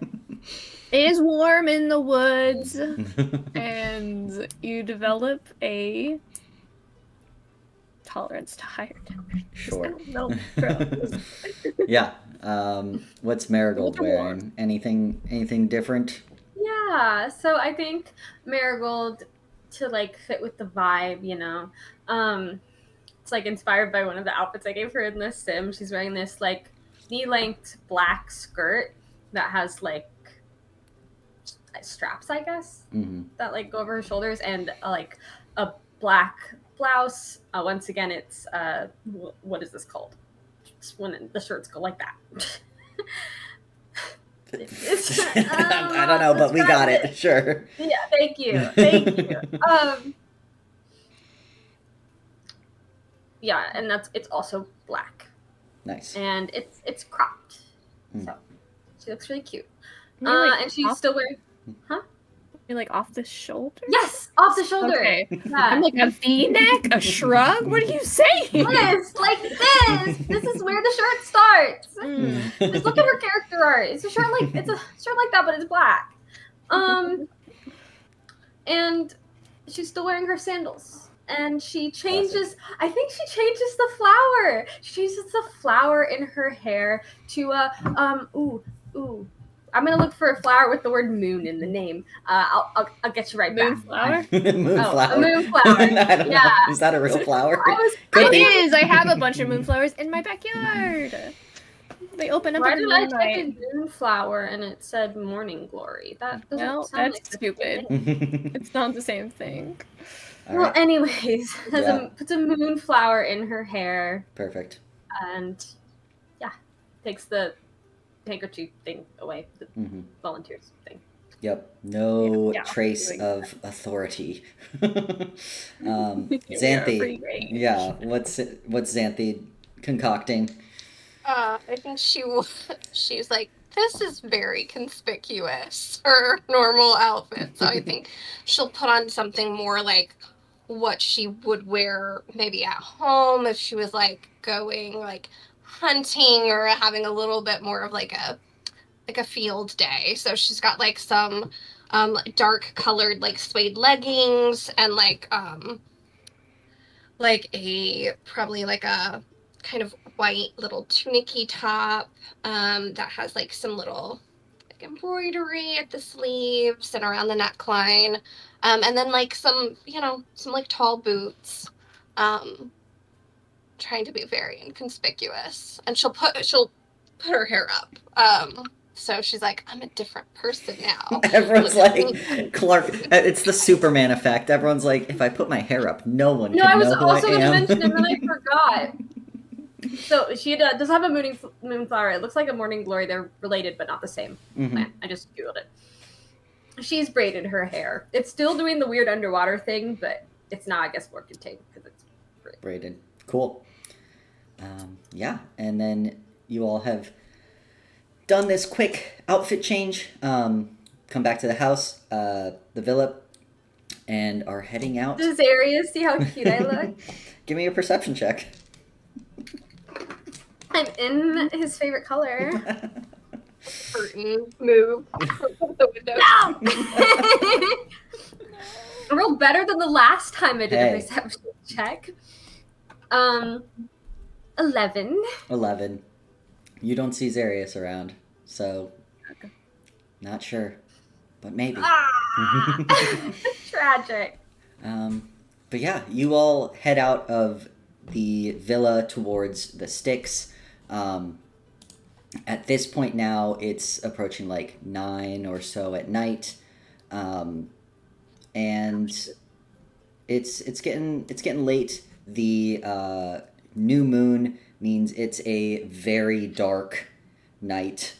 It is warm in the woods, and you develop a tolerance to higher temperatures. Sure. No, yeah. What's Marigold wearing? Anything different? Yeah. So I think Marigold, to like fit with the vibe, it's like inspired by one of the outfits I gave her in the sim. She's wearing this like knee-length black skirt that has like straps, I guess, that like go over her shoulders, and like a black blouse. Once again, it's what is this called? It's when the shirts go like that. I don't know, but we got it. Sure. Yeah, thank you. Yeah, and it's also black. Nice. And it's cropped, so she looks really cute. And she's still wearing. Huh? You're like off the shoulder? Yes, off the shoulder. Okay. Yeah. I'm like a V-neck, a shrug. What are you saying? Yes, like this. This is where the shirt starts. Just look at her character art. It's a shirt like that, but it's black. And she's still wearing her sandals. And she changes. I think she changes the flower. She changes the flower in her hair to I'm gonna look for a flower with the word moon in the name. I'll get you right back. Moonflower? Moonflower. A moonflower. I don't know. Is that a real flower? It is. I have a bunch of moonflowers in my backyard. They open up Why in the did I moonlight. type in moonflower and it said morning glory? That doesn't No, sound that's like stupid. It's not the same thing. Well, anyways, puts a moonflower in her hair. Perfect. And takes the handkerchief thing away, the volunteers thing. Yep. No trace of authority. Xanthi. Yeah. What's Xanthi concocting? I think she's like, this is very conspicuous for normal outfit. So I think she'll put on something more like what she would wear maybe at home if she was like going like hunting or having a little bit more of like a field day. So she's got like some dark colored like suede leggings and like a probably like a kind of white little tunicky top that has like some little like embroidery at the sleeves and around the neckline, and then like some like tall boots, trying to be very inconspicuous. And she'll put her hair up, so she's like, I'm a different person now. Everyone's like, Clark, it's the Superman effect. Everyone's like, if I put my hair up, no one can know who I am. No, I was also going to mention it, and then I forgot. So she does have a moonflower. It looks like a morning glory. They're related, but not the same plant. I just googled it. She's braided her hair. It's still doing the weird underwater thing, but it's now, I guess, more contained because it's braided. Cool. Yeah, and then you all have done this quick outfit change. Come back to the house, the villa, and are heading out. Does Arius see how cute I look? Give me a perception check. I'm in his favorite color. Curtain, move. The window. No! I rolled better than the last time I did a perception check. 11. 11. You don't see Zarius around, so not sure, but maybe. Tragic. But yeah, you all head out of the villa towards the sticks. At this point now, it's approaching like 9 or so at night, and it's getting late. The new moon means it's a very dark night,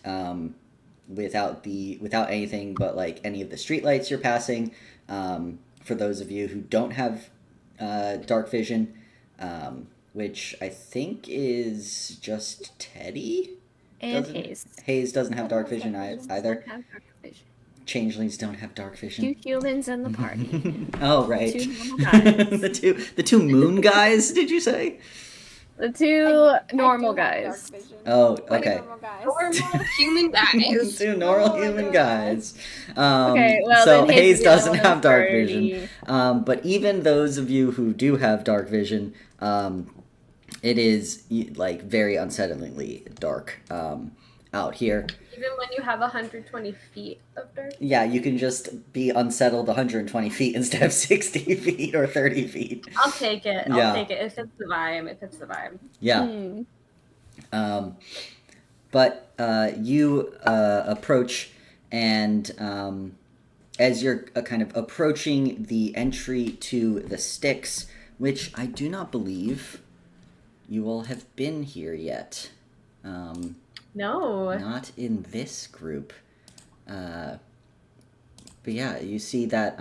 without anything but like any of the streetlights you're passing. For those of you who don't have dark vision, which I think is just Teddy. And Hayes. Hayes doesn't have dark vision either. Have dark vision. Changelings don't have dark vision. 2 humans in the party. Oh, right. 2 normal guys. the two moon guys, did you say? The 2 normal I do have guys. dark vision. Oh, Pretty okay. normal guys. Normal human guys. 2 normal Oh my human God. guys. Okay, well, so then Hayes the doesn't one have is dark 30. vision. But even those of you who do have dark vision, it is like very unsettlingly dark out here. Even when you have 120 feet of dark. Yeah, you can just be unsettled 120 feet instead of 60 feet or 30 feet. I'll take it. Yeah. I'll take it. If it's the vibe. Yeah. But you approach, and as you're kind of approaching the entry to the sticks, which I do not believe you all have been here yet. No. Not in this group. But yeah, you see that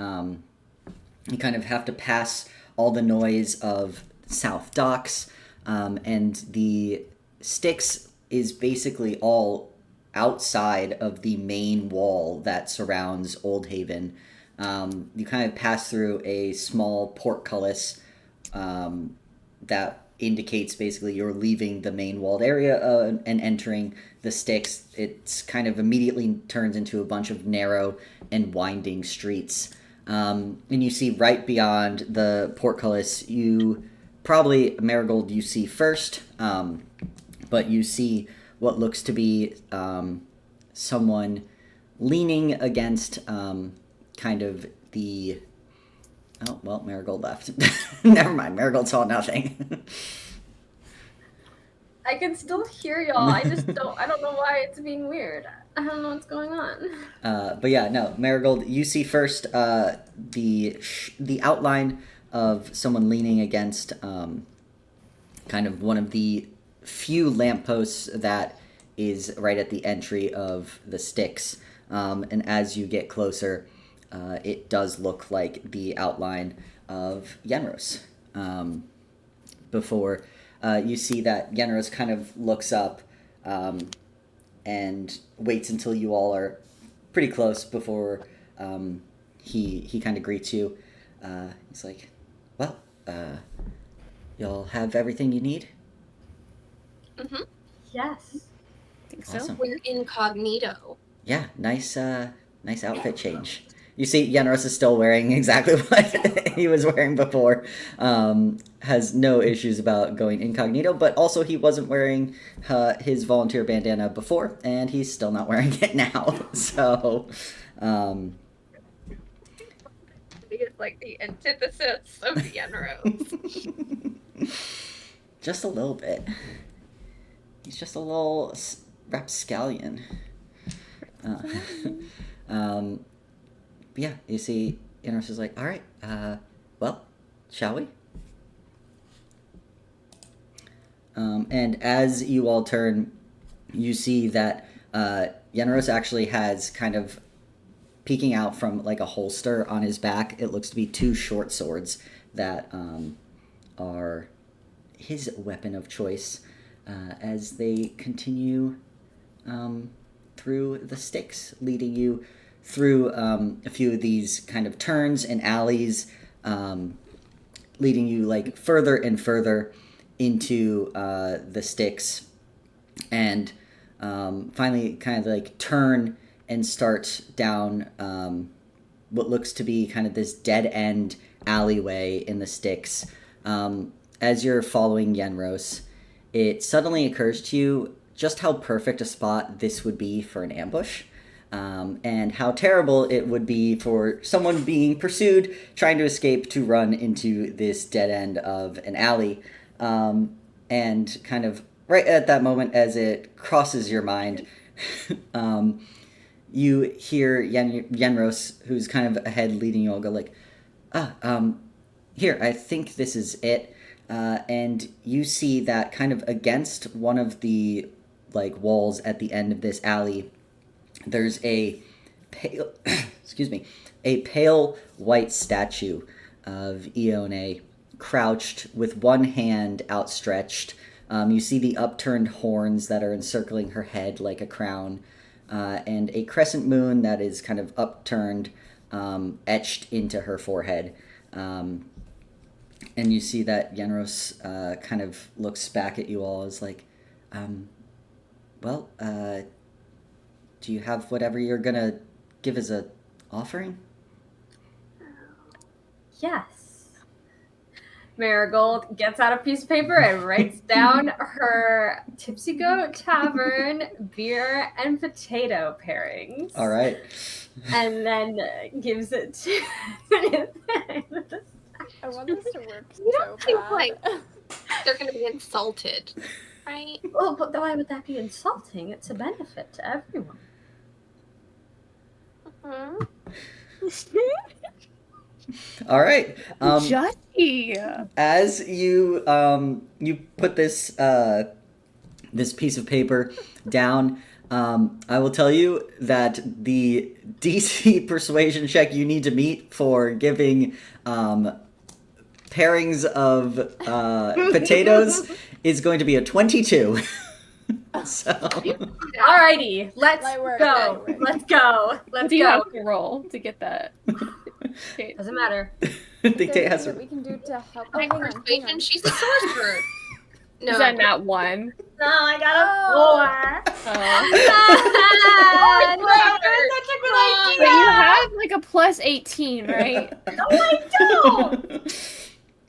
you kind of have to pass all the noise of South Docks, and the sticks is basically all outside of the main wall that surrounds Old Haven. You kind of pass through a small portcullis that indicates basically you're leaving the main walled area and entering the sticks. It's kind of immediately turns into a bunch of narrow and winding streets. And you see right beyond the portcullis, you probably, Marigold, you see first, but you see what looks to be someone leaning against kind of the... Oh, well, Marigold left. Never mind, Marigold saw nothing. I can still hear y'all. I don't know why it's being weird. I don't know what's going on. But yeah, no, Marigold, you see first the outline of someone leaning against kind of one of the few lampposts that is right at the entry of the sticks. And as you get closer, it does look like the outline of Yenros. Before you see that Yenros kind of looks up and waits until you all are pretty close before he kind of greets you. He's like, well, y'all have everything you need? Mm-hmm. Yes. I think so. Awesome. We're incognito. Yeah, nice outfit change. You see, Yenros is still wearing exactly what he was wearing before. Has no issues about going incognito, but also he wasn't wearing his volunteer bandana before, and he's still not wearing it now. So, He is like the antithesis of the Yenros. just a little bit. He's just a little rapscallion. Yeah, you see, Yenros is like, all right, well, shall we? And as you all turn, you see that Yenros actually has kind of peeking out from like a holster on his back. It looks to be 2 short swords that are his weapon of choice as they continue through the sticks, leading you through a few of these kind of turns and alleys, leading you like further and further into the sticks, and finally kind of like turn and start down what looks to be kind of this dead end alleyway in the sticks. As you're following Yenros, it suddenly occurs to you just how perfect a spot this would be for an ambush, and how terrible it would be for someone being pursued, trying to escape, to run into this dead end of an alley. And kind of right at that moment, as it crosses your mind, you hear Yenros, who's kind of ahead leading you all, go like, here, I think this is it. And you see that kind of against one of the like walls at the end of this alley, there's a pale, a pale white statue of Ione crouched with one hand outstretched. You see the upturned horns that are encircling her head like a crown, and a crescent moon that is kind of upturned, etched into her forehead. And you see that Yenros kind of looks back at you all as like, do you have whatever you're gonna give as a offering? Yes. Marigold gets out a piece of paper and writes down her Tipsy Goat Tavern beer and potato pairings. All right. And then gives it to I want this to work You so don't think bad. like they're going to be insulted, right? Well, but why would that be insulting? It's a benefit to everyone. Hmm? All right. Judgy. As you you put this this piece of paper down, I will tell you that the DC persuasion check you need to meet for giving pairings of potatoes is going to be a 22. So Alrighty, let's Light work, go. light work. Let's go. What Let's do you go. have to roll to get that? Okay. Doesn't matter. Dictate has That we can do to help. My hang on. persuasion, she's a sorcerer. No. Is that not 1? No, I got a 4. Oh. That's But you have like a plus 18, right? No, I don't.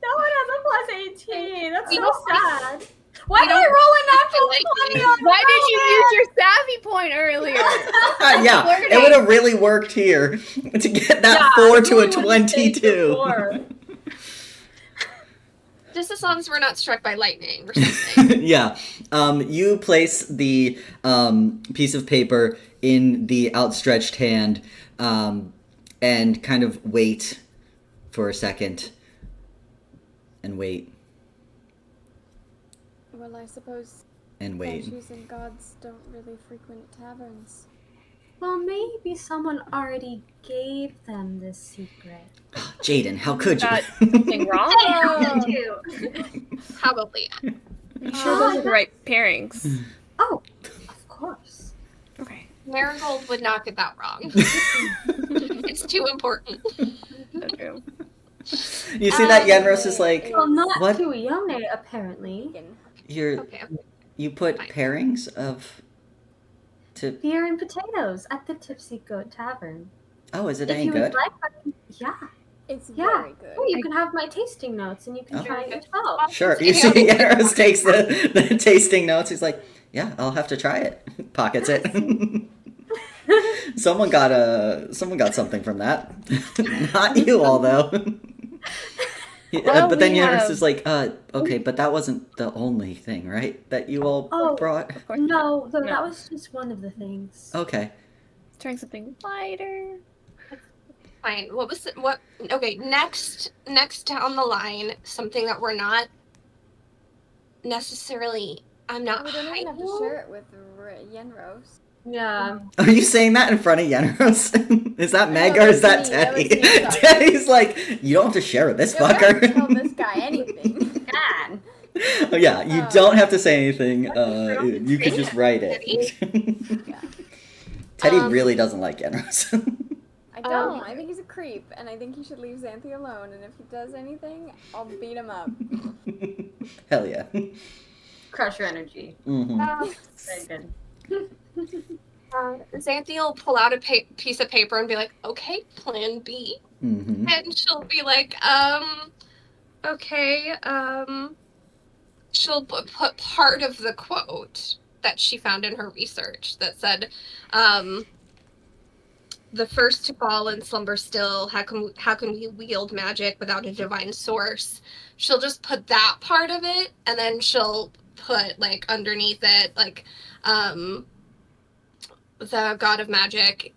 No one has a plus 18. That's We so don't- sad. Why we did I don't- roll a natural like 20 it. on Why did you use your savvy point earlier? yeah, Flirting. it would have really worked here to get that 4 to a 22. Just as long as we're not struck by lightning or something. Yeah. You place the piece of paper in the outstretched hand and kind of wait for a second. And wait. Well, I suppose And wait. statues and gods don't really frequent taverns. Well, maybe someone already gave them this secret. Jaden, how could you? Got something wrong? Probably. I'm sure those are the right pairings. Oh, of course. Okay. Marigold would not get that wrong. It's too important. So true. You see that Yenros is like, Well, not What? to Ione, apparently. Okay. you put Fine. pairings of to. Beer and potatoes at the Tipsy Goat Tavern. Oh, is it If any you good? would like, I can, yeah. It's Yeah. very good. Oh, you can have my tasting notes and you can Oh. try it yourself. Sure. You see, Yenros takes the tasting notes. He's like, yeah, I'll have to try it. Pockets it. Someone got something from that. Not you all though. Well, but then we Yenros have- is like, okay, but that wasn't the only thing, right? That you all Oh. brought. Of course. No, No. that was just one of the things. Okay. Trying something lighter. Fine. What was it? What? Okay. Next down the line, something that we're not necessarily, I'm not We don't even have to hiding. share it with Yenros. Yeah. Are you saying that in front of Yenros? Is that Meg No, or is that that's me. That Teddy? was me, sorry. Teddy's like, you don't have to share with this You don't have to fucker. tell this guy anything. God. Oh, yeah, you Oh. don't have to say anything. don't You could say just it, write it. Yeah. Teddy Um, really doesn't like Yenros. I don't. I think he's a creep, and I think he should leave Xanthi alone. And if he does anything, I'll beat him up. Hell yeah. Crush your energy. Mm-hmm. Very good. Xanthi will pull out a piece of paper and be like, okay, plan B. Mm-hmm. And she'll be like, okay, she'll put part of the quote that she found in her research that said, the first to fall and slumber still, how can we wield magic without a divine source? She'll just put that part of it, and then she'll put, like, underneath it, like, the god of magic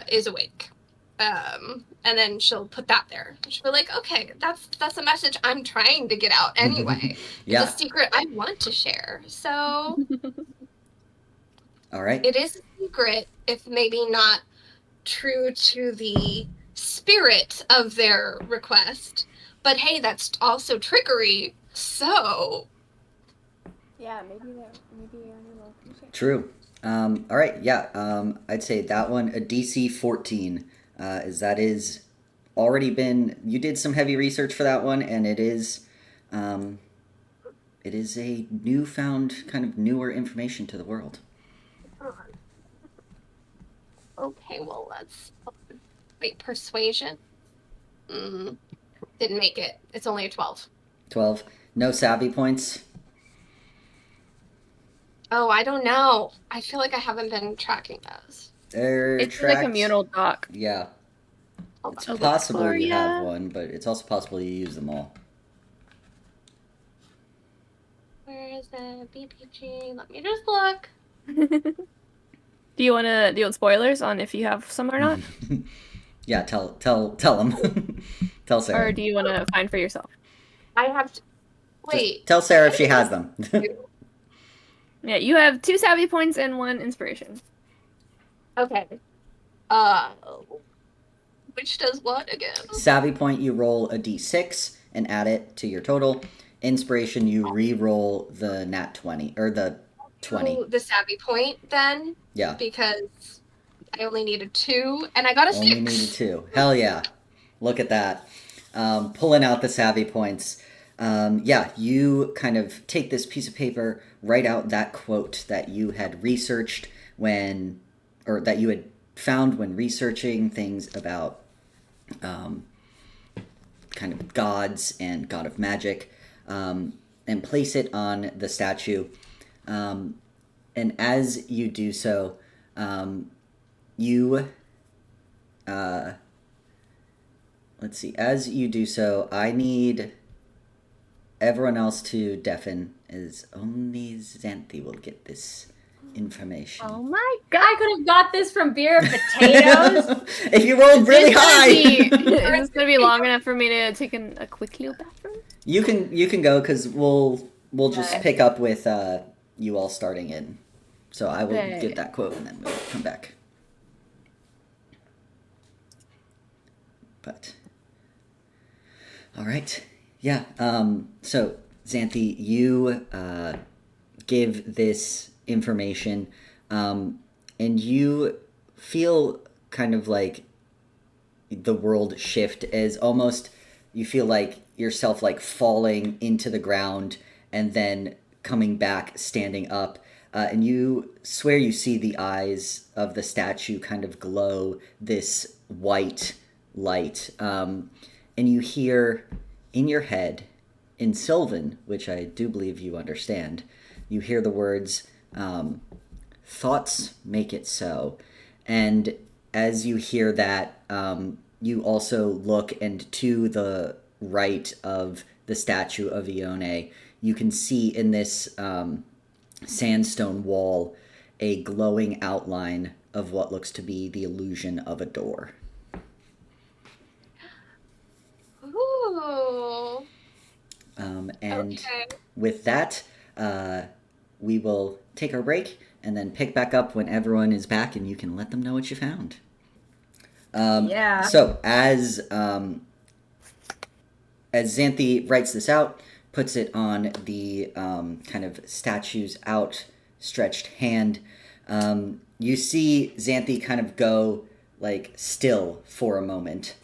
is awake. And then she'll put that there. She'll be like, okay, that's a message I'm trying to get out anyway. Yeah. It's a secret I want to share. So All right. it is a secret, if maybe not true to the spirit of their request. But hey, that's also trickery. So Yeah, maybe Ernie will appreciate. True. All right. Yeah. I'd say that one a DC 14. That is already been. You did some heavy research for that one, and it is a newfound kind of newer information to the world. okay, well, let's wait. Persuasion. Didn't make it. It's only a 12. 12. No savvy points. Oh, I don't know. I feel like I haven't been tracking those. They're It's like a tracked- communal doc. Yeah. Hold It's on. possible you have Victoria. one, but it's also possible you use them all. Where is the BPG? Let me just look. Do you want spoilers on if you have some or not? Yeah, tell them. Tell Sarah. Or do you want to find for yourself? I have to. Wait. Just tell Sarah if she has them. Yeah, you have 2 savvy points and 1 inspiration. Okay. Which does what again? Savvy point, you roll a d6 and add it to your total. Inspiration, you re-roll the nat 20 or the 20. Oh, the savvy point then, Yeah, because I only needed 2 and I got a 6. only needed 2. Hell yeah! Look at that. Pulling out the savvy points. Yeah, you kind of take this piece of paper, write out that quote that you had researched that you had found when researching things about kind of gods and god of magic, and place it on the statue. And as you do so, let's see, as you do so, I need everyone else to deafen, as only Xanthi will get this information. Oh my god, I could have got this from beer and potatoes. If you rolled really high, Is this gonna be long enough for me to take a quick little bathroom? you can go because we'll just Okay. pick up with you all starting in. So I will Okay. give that quote and then we'll come back. But all right, yeah. So Xanthi, you give this information, and you feel kind of like the world shift as almost you feel like yourself like falling into the ground and then coming back, standing up, and you swear you see the eyes of the statue kind of glow this white light, and you hear in your head, in Sylvan, which I do believe you understand, you hear the words, thoughts make it so. And as you hear that, you also look, and to the right of the statue of Ione, you can see in this sandstone wall a glowing outline of what looks to be the illusion of a door. Ooh. And Okay. with that, we will take our break and then pick back up when everyone is back, and you can let them know what you found. Yeah. So as Xanthi writes this out, puts it on the kind of statue's outstretched hand, you see Xanthi kind of go like still for a moment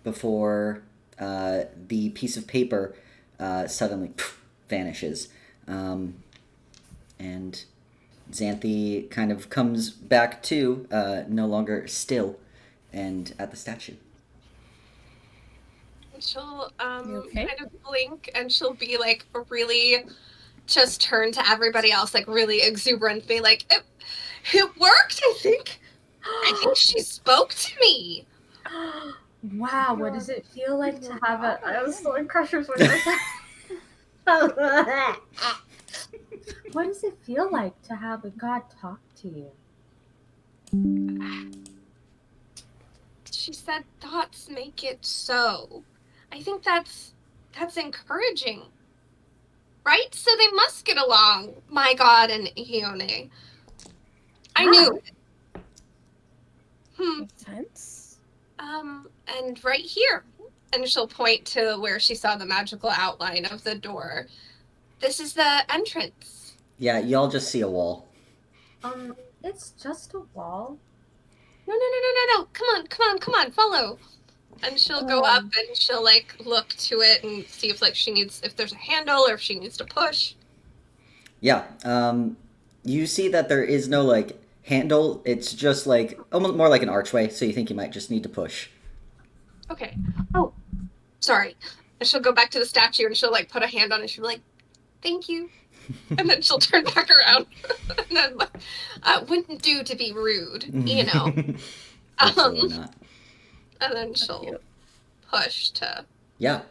before the piece of paper suddenly vanishes. And Xanthi kind of comes back to, no longer still, and at the statue. She'll okay? kind of blink, and she'll be like really just turn to everybody else, like really exuberant, be like, it worked, I think she spoke to me. Wow, what does it feel like to have a... I was still in Crusher's window. What does it feel like to have a god talk to you? She said thoughts make it so. I think that's encouraging. Right? So they must get along, my god and Ione. I knew it. Makes sense. And right here. And she'll point to where she saw the magical outline of the door. This is the entrance. Yeah, y'all just see a wall. It's just a wall. No. Come on, follow. And she'll go up and she'll like look to it and see if like if there's a handle or if she needs to push. Yeah, you see that there is no like handle. It's just like almost more like an archway, so you think you might just need to push. Okay. Oh, sorry. And she'll go back to the statue and she'll like put a hand on it. She'll be like, "Thank you," and then she'll turn back around. And then wouldn't do to be rude, you know. Absolutely not. And then she'll push to. Yeah.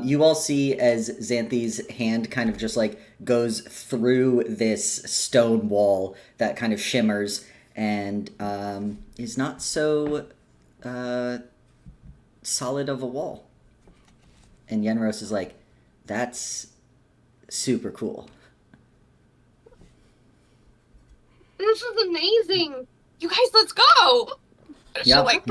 You all see as Xanthi's hand kind of just like goes through this stone wall that kind of shimmers and is not so solid of a wall. And Yenros is like, that's super cool. This is amazing. You guys, let's go. Yeah. Like,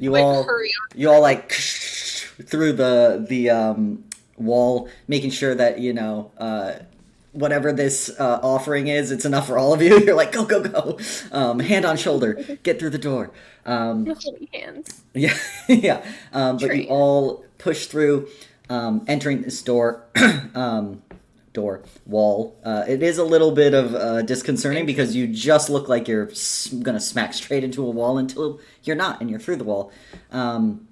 you like, all hurry on. you all like through the wall, making sure that whatever this offering is, it's enough for all of you. You're like, go, hand on shoulder, get through the door. Holy hands. Yeah, yeah. But you all push through, entering this wall. It is a little bit of disconcerting because you just look like you're gonna smack straight into a wall until you're not, and you're through the wall. And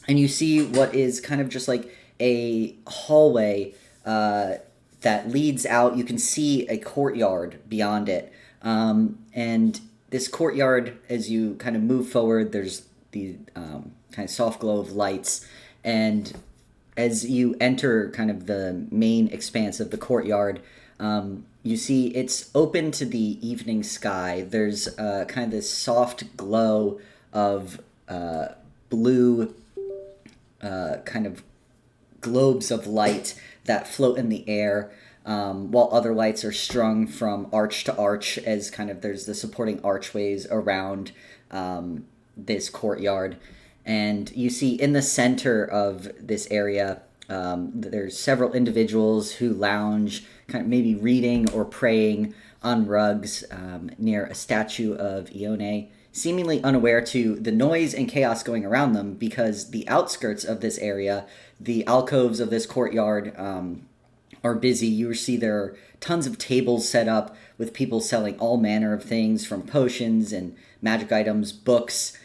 you see what is kind of just like a hallway that leads out. You can see a courtyard beyond it. And this courtyard, as you kind of move forward, there's the kind of soft glow of lights. And as you enter kind of the main expanse of the courtyard, you see it's open to the evening sky. There's kind of this soft glow of blue kind of globes of light that float in the air, while other lights are strung from arch to arch as kind of there's the supporting archways around this courtyard. And you see in the center of this area, there's several individuals who lounge, kind of maybe reading or praying on rugs near a statue of Ione, seemingly unaware to the noise and chaos going around them, because the outskirts of this area, the alcoves of this courtyard, are busy. You see there are tons of tables set up with people selling all manner of things, from potions and magic items, books,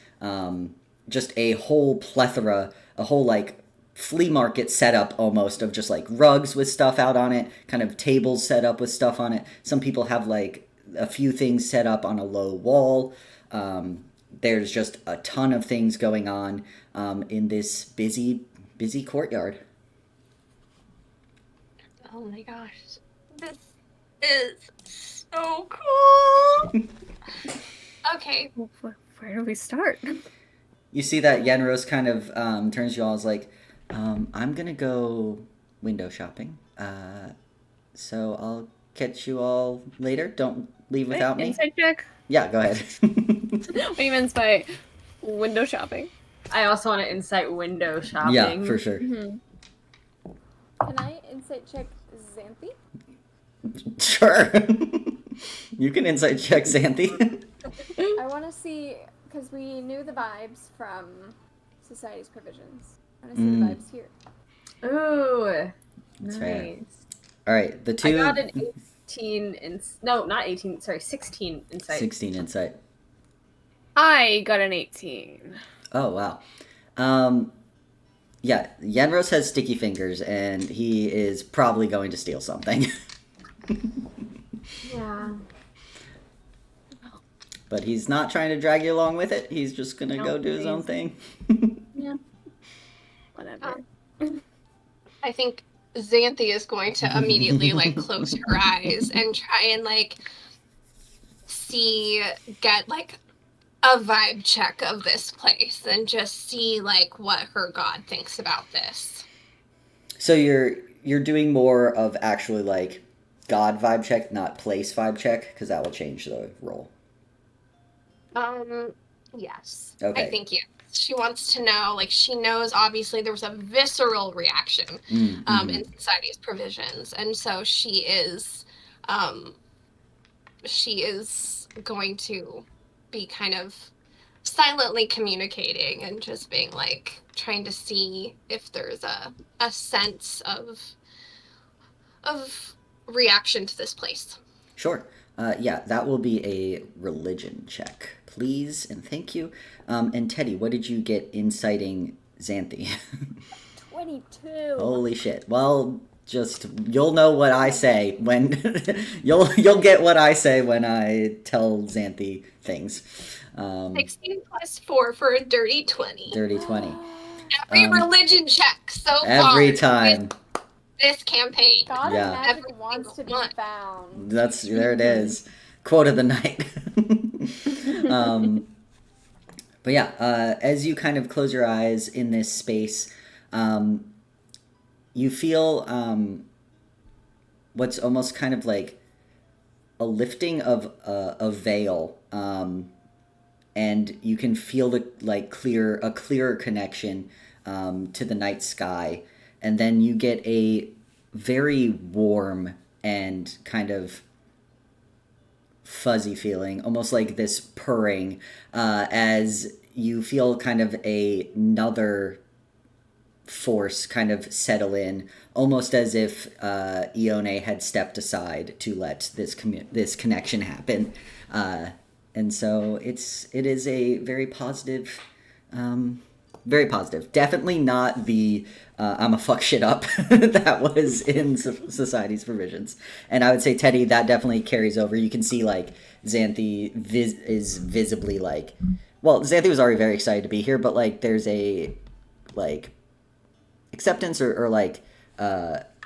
just a whole plethora, a whole like flea market setup almost of just like rugs with stuff out on it, kind of tables set up with stuff on it. Some people have like a few things set up on a low wall. There's just a ton of things going on in this busy courtyard. Oh my gosh. This is so cool. Okay. Where do we start? You see that Yenros kind of turns to you all as like, I'm going to go window shopping. So I'll catch you all later. Don't leave without me. Insight check. Yeah, go ahead. What do you mean by window shopping? I also want to insight window shopping. Yeah, for sure. Can I insight check Xanthi? Sure. You can insight check Xanthi. I want to see, because we knew the vibes from Society's Provisions. I want to see the vibes here. Ooh, That's nice. fair. All right, the two. I got an 18. No, not 18. Sorry, 16 insight. 16 insight. I got an 18. Oh, wow. Yeah, Yenros has sticky fingers, and he is probably going to steal something. Yeah. But he's not trying to drag you along with it. He's just going to go do his own thing. Yeah. Whatever. I think Xanthi is going to immediately like close her eyes and try and like get like a vibe check of this place and just see like what her god thinks about this. So you're doing more of actually like god vibe check, not place vibe check, because that will change the roll. Yes. Okay. I think yes. She wants to know, like, she knows obviously there was a visceral reaction in Society's Provisions, and so she is going to be kind of silently communicating and just being like trying to see if there's a sense of reaction to this place. Sure. Yeah, that will be a religion check, please, and thank you. And Teddy, what did you get inciting Xanthi? 22. Holy shit. Well, just you'll know what I say when you'll get what I say when I tell Xanthi things. 16 plus 4 for a dirty 20. Dirty 20. Every religion check so far. Every time. This campaign. God Yeah. of magic wants to be found. There it is. Quote of the night. But yeah, as you kind of close your eyes in this space, you feel what's almost kind of like a lifting of a veil, and you can feel the like clearer connection to the night sky, and then you get a very warm and kind of fuzzy feeling, almost like this purring, as you feel kind of another force kind of settle in, almost as if Ione had stepped aside to let this connection happen, and so it is a very positive. Very positive. Definitely not the I'm a fuck shit up that was in Society's Provisions. And I would say, Teddy, that definitely carries over. You can see, like, Xanthi is visibly, like... Well, Xanthi was already very excited to be here, but, like, there's a, like, acceptance or like,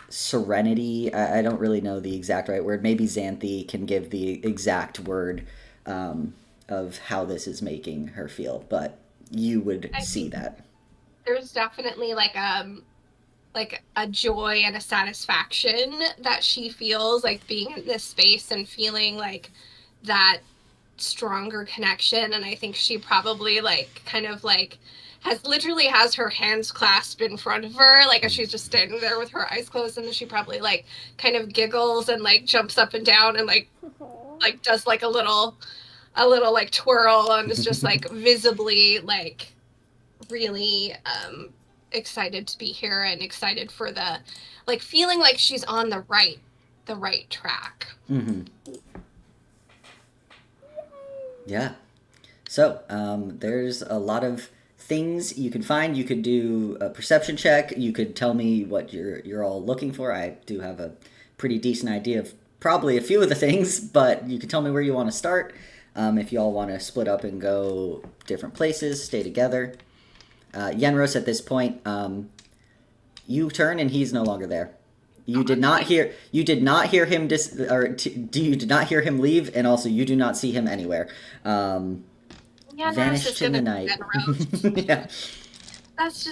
serenity. I don't really know the exact right word. Maybe Xanthi can give the exact word of how this is making her feel, but... you would see that. There's definitely like a joy and a satisfaction that she feels, like being in this space and feeling like that stronger connection. And I think she probably like kind of like has her hands clasped in front of her, like as she's just standing there with her eyes closed, and then she probably like kind of giggles and like jumps up and down and like does like a little like twirl, and is just like visibly like really excited to be here and excited for the like feeling like she's on the right track. Mm-hmm. Yeah. So there's a lot of things you can find. You could do a perception check. You could tell me what you're all looking for. I do have a pretty decent idea of probably a few of the things, but you could tell me where you want to start. If you all want to split up and go different places, stay together. Yenros, at this point, you turn and he's no longer there. You did not hear him you did not hear him leave, and also you do not see him anywhere. Vanished in the night. Yeah. That's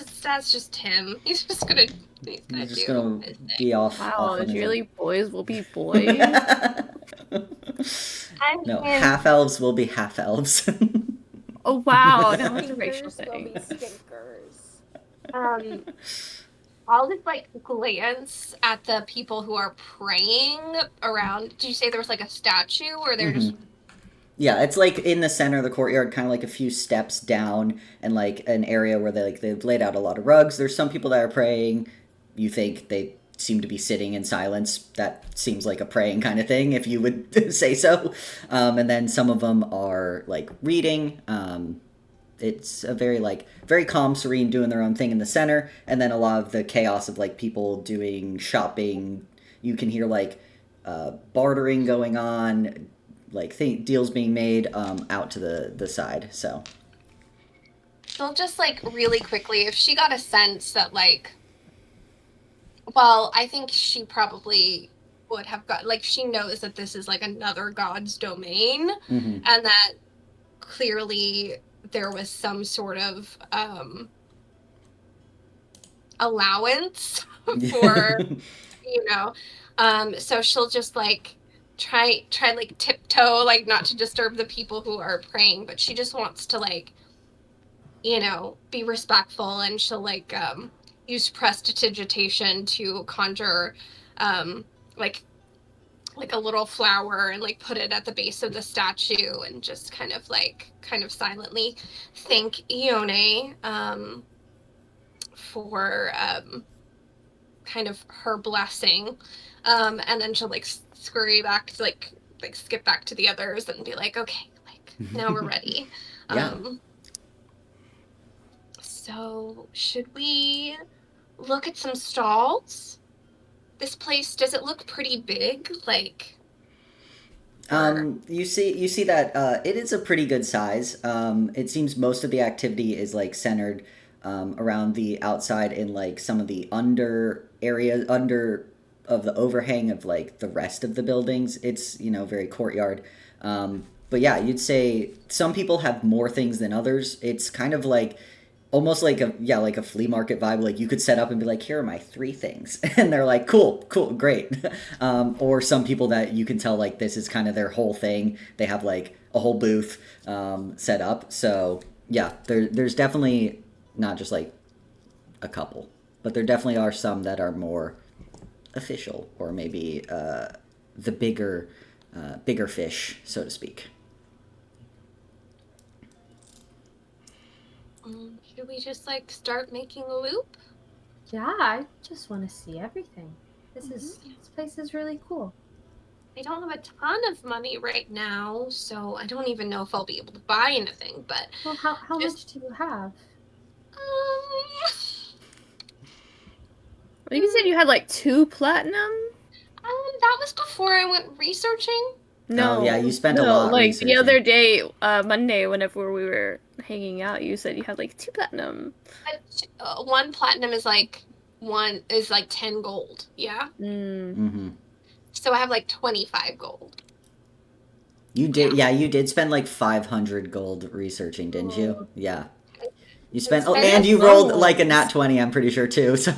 just him. He's just gonna He's do just gonna his thing. be off. Wow, off on his really own. boys will be boys? No, mean- half elves will be half elves. Oh wow, now it's a racial Stinkers will be thing. stinkers. I'll just like glance at the people who are praying around. Did you say there was like a statue, or they're just? Yeah, it's like in the center of the courtyard, kind of like a few steps down, and like an area where they've laid out a lot of rugs. There's some people that are praying. You think they seem to be sitting in silence. That seems like a praying kind of thing, if you would say so. And then some of them are like reading. It's a very calm, serene, doing their own thing in the center, and then a lot of the chaos of like people doing shopping. You can hear like bartering going on, like deals being made out to the side. So just like really quickly, if she got a sense that like, well, I think she probably would have got like, she knows that this is like another god's domain, and that clearly there was some sort of allowance for, so she'll just like try like tiptoe, like not to disturb the people who are praying, but she just wants to like, be respectful, and she'll like use prestidigitation to conjure like a little flower and like put it at the base of the statue, and just kind of silently thank Ione for kind of her blessing, and then she'll like scurry back to like skip back to the others and be like, okay, like now we're ready. Yeah. So should we look at some stalls? This place, does it look pretty big? Like, you see that it is a pretty good size. It seems most of the activity is like centered around the outside in like some of the under of the overhang of like the rest of the buildings. It's very courtyard. But yeah, you'd say some people have more things than others. It's kind of like almost like a flea market vibe. Like you could set up and be like, here are my 3 things. And they're like, cool, great. Or some people that you can tell like this is kind of their whole thing. They have like a whole booth set up. So yeah, there's definitely not just like a couple, but there definitely are some that are more official, or maybe the bigger fish, so to speak. Should we just like start making a loop? Yeah, I just want to see everything. This place is really cool. I don't have a ton of money right now, so I don't even know if I'll be able to buy anything, but Well, how much do you have? Well, you said you had like 2 platinum? That was before I went researching. No. Oh, yeah, you spent a lot like researching. the other day, Monday, whenever we were hanging out, you said you had like 2 platinum. 1 platinum is like 10 gold. Yeah. So I have like 25 gold. You did, yeah. You did spend like 500 gold researching, didn't you? Yeah. You spent, and you rolled like a nat 20, I'm pretty sure too. So.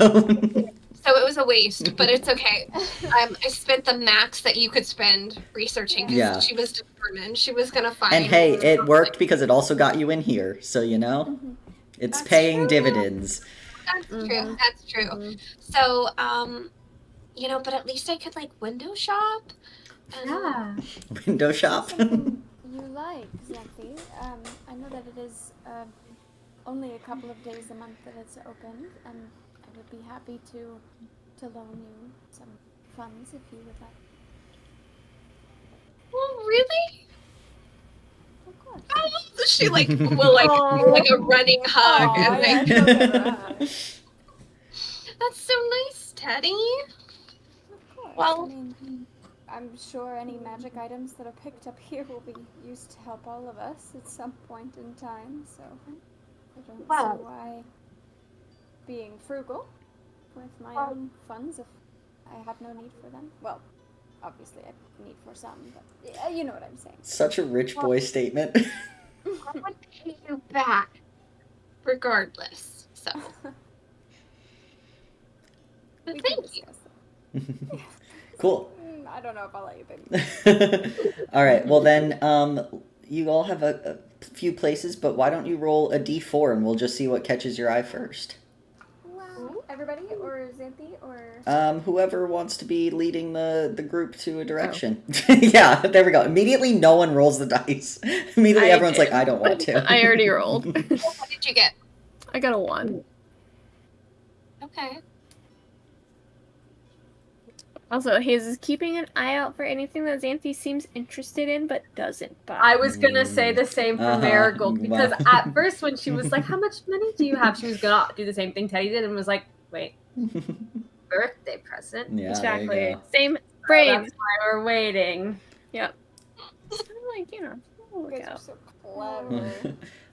So it was a waste, but it's okay. I spent the max that you could spend researching, because she was determined. She was gonna find. And hey, it worked because it also got you in here, so it's That's paying true. dividends. That's true. That's true. So, but at least I could like window shop. Yeah. Window shop. Something you like, Xanthi. I know that it is only a couple of days a month that it's open, and I would be happy to loan you some funds if you would like. Well, really? Of course. Oh, she like will like a running hug, Aw, and yeah, like, she'll give her a hug. that's so nice, Teddy. Of course. Well- I mean, I'm sure any magic items that are picked up here will be used to help all of us at some point in time, so I don't Well- see why being frugal with my Well- own funds if I have no need for them. Well, obviously I need for some, but yeah, you know what I'm saying. Such a rich boy statement. I would pay you back, regardless. So, but We can thank you. discuss that. Cool. I don't know if I'll let you, baby. All right. Well, then, you all have a few places, but why don't you roll a d4 and we'll just see what catches your eye first. Wow. Everybody, or Xanthi, or Whoever wants to be leading the group to a direction. Yeah, there we go. Immediately, no one rolls the dice. Immediately, everyone's like, I don't want to. I already rolled. What did you get? I got a 1. Okay. Also, Hayes is keeping an eye out for anything that Xanthi seems interested in but doesn't buy. I was gonna say the same for Marigold, because Wow. at first when she was like, "How much money do you have?" she was gonna do the same thing Teddy did and was like, "Wait, birthday present." Yeah, Exactly. there you go. Same brain. That's why we're waiting. Yep. So, like, you know, we'll you look guys are out. so clever.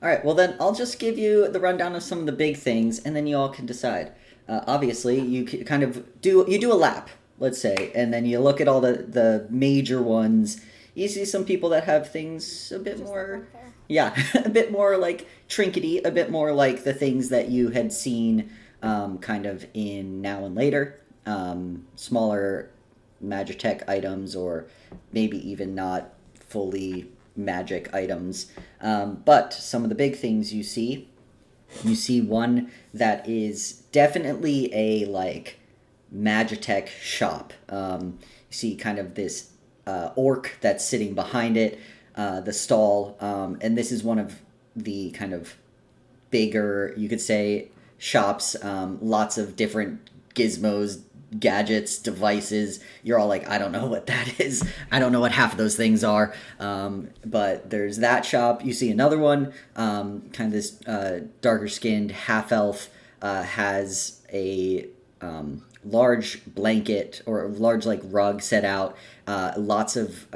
All right, well then I'll just give you the rundown of some of the big things, and then you all can decide. Obviously, you kind of do a lap, let's say, and then you look at all the major ones. You see some people that have things a bit Just more, like there. yeah, a bit more like trinkety, a bit more like the things that you had seen kind of in Now and Later, smaller Magitech items, or maybe even not fully magic items. But some of the big things you see one that is definitely a like Magitech shop. You see kind of this orc that's sitting behind it, the stall, and this is one of the kind of bigger, you could say, shops. Lots of different gizmos, gadgets, devices. You're all like, I don't know what that is. I don't know what half of those things are. But there's that shop. You see another one, kind of this darker skinned half elf, has a large blanket or a large like rug set out. Lots of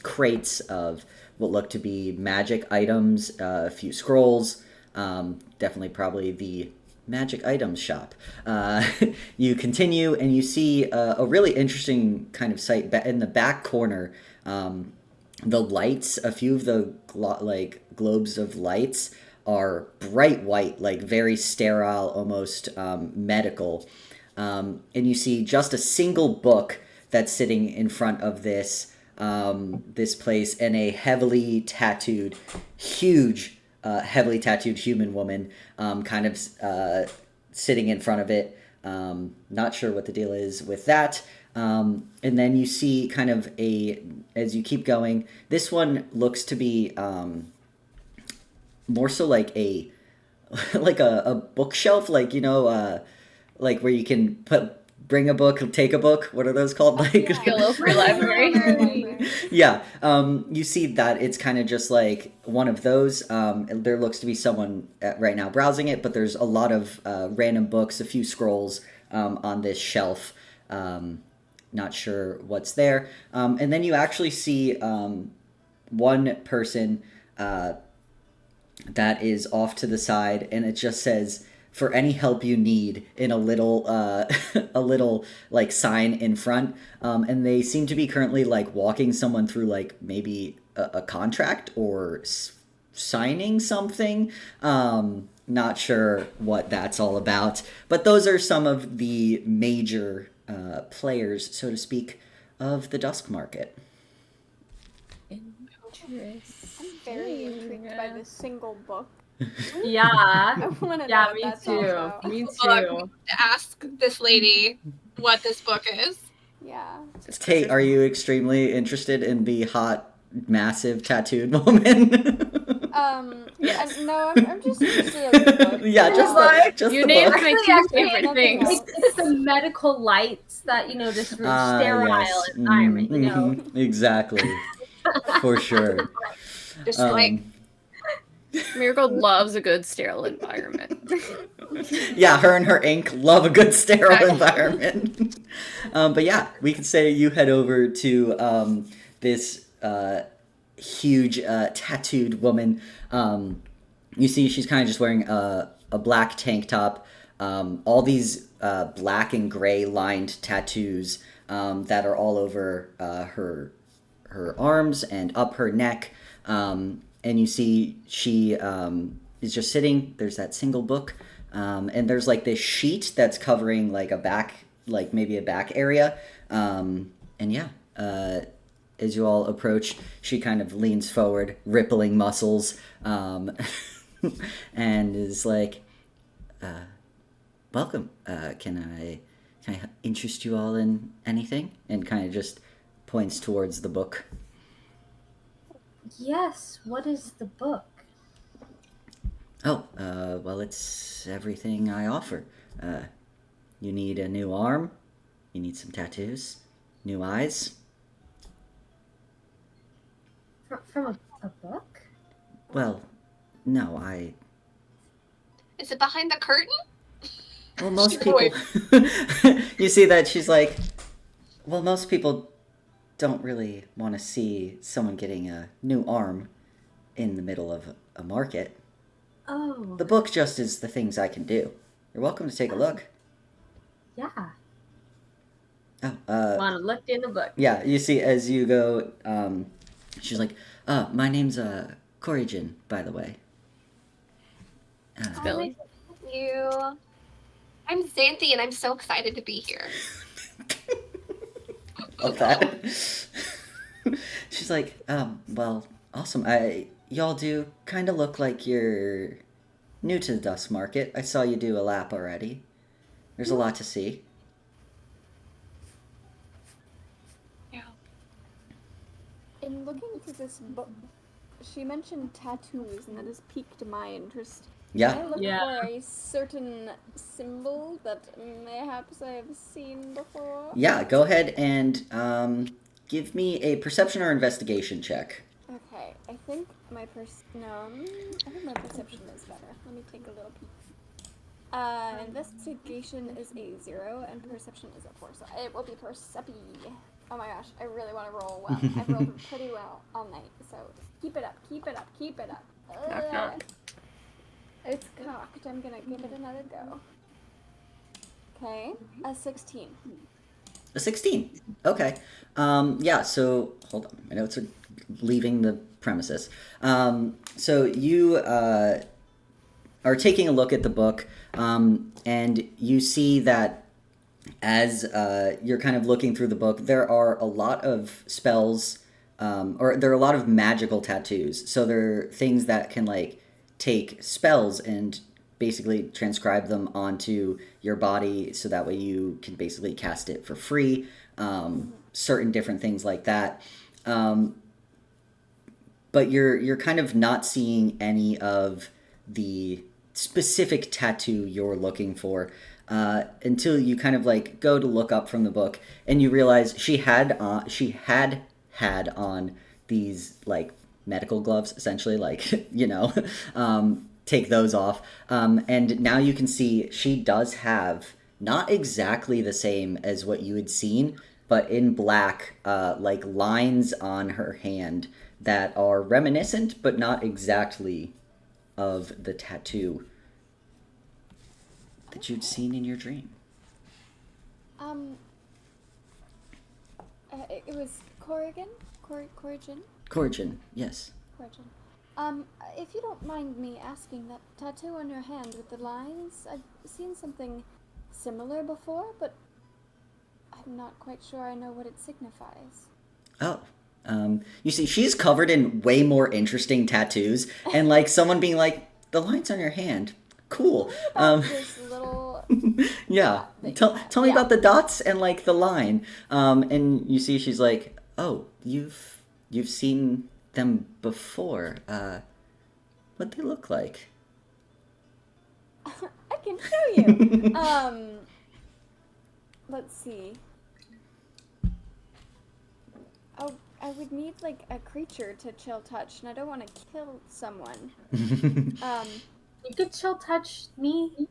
crates of what look to be magic items, a few scrolls, definitely probably the magic items shop. You continue and you see a really interesting kind of site in the back corner. The lights, a few of the globes of lights are bright white, like very sterile, almost medical. And you see just a single book that's sitting in front of this place, and a heavily tattooed human woman kind of sitting in front of it. Not sure what the deal is with that. And then you see kind of as you keep going, this one looks to be more so like a bookshelf, like, you know, like where you can bring a book, take a book. What are those called? Like, Yeah. Go low for library. yeah. You see that it's kind of just like one of those. And there looks to be someone right now browsing it, but there's a lot of random books, a few scrolls on this shelf. Not sure what's there. And then you actually see one person that is off to the side, and it just says, "For any help you need," in a little like sign in front. And they seem to be currently like walking someone through like maybe a contract or signing something. Not sure what that's all about, but those are some of the major players, so to speak, of the Dusk Market. I'm very intrigued by this single book. Yeah. I want to know Yeah, what me that's all too. about. Me Look. too. To ask this lady what this book is. Yeah. Tate, are you extremely interested in the hot, massive tattooed woman? Yes. No, I'm just interested in the book. Yeah, just Like, just You the named book. my Actually, two actually, favorite nothing things. else. It's the medical lights that, you know, this sterile Yes. environment, you know. Exactly. For sure. Just like Marigold loves a good sterile environment. Yeah, her and her ink love a good sterile environment. But yeah, we could say you head over to this huge tattooed woman. You see she's kind of just wearing a black tank top, all these black and gray lined tattoos that are all over her arms and up her neck. And you see she is just sitting. There's that single book, and there's like this sheet that's covering like a back, like maybe a back area. And yeah, as you all approach, she kind of leans forward, rippling muscles, and is like, welcome. Can I interest you all in anything? And kind of just points towards the book. Yes, what is the book? Oh, well, it's everything I offer. You need a new arm, you need some tattoos, new eyes. From a book? Well, no, Is it behind the curtain? well, most She's people... You see that she's like, well, most people don't really want to see someone getting a new arm in the middle of a market. Oh. The book just is the things I can do. You're welcome to take a look. Yeah. Oh, Want to look in the book. yeah, you see as you go, she's like, my name's Koryn, by the way. Billy. Thank you. I'm Xanthi, and I'm so excited to be here. Love that. She's like, well, awesome. Y'all do kind of look like you're new to the Dusk Market. I saw you do a lap already. There's a lot to see. Yeah. In looking through this book, she mentioned tattoos, and that has piqued my interest. Can I Yeah. look Yeah. for a certain symbol that mayhaps I have seen before? Yeah, go ahead and give me a perception or investigation check. Okay, I think my I think my perception is better. Let me take a little peek. Investigation is a 0 and perception is a 4, so it will be percepi. Oh my gosh, I really want to roll well. I've rolled pretty well all night, so keep it up, keep it up, keep it up. Knock, knock. It's cocked. I'm gonna give it another go. Okay, a 16. A 16. Okay. Yeah, so hold on. My notes are leaving the premises. So you are taking a look at the book, and you see that as you're kind of looking through the book, there are a lot of spells, or there are a lot of magical tattoos. So there are things that can, like, take spells and basically transcribe them onto your body so that way you can basically cast it for free, certain different things like that. But you're kind of not seeing any of the specific tattoo you're looking for until you kind of like go to look up from the book and you realize she had on these like medical gloves, essentially, like, you know, take those off. And now you can see she does have not exactly the same as what you had seen, but in black, like lines on her hand that are reminiscent, but not exactly of the tattoo that you'd seen in your dream. It was Corrigan? Corrigan? Koryn, yes. Corrigan. If you don't mind me asking, that tattoo on your hand with the lines, I've seen something similar before, but I'm not quite sure I know what it signifies. Oh. You see, she's covered in way more interesting tattoos, and like someone being like, the lines on your hand, cool. This little... Yeah. Tell me about the dots and like the line. And you see she's like, oh, you've seen them before. What'd they look like? I can show you. Let's see. Oh, I would need like a creature to chill touch, and I don't want to kill someone. You could chill touch me.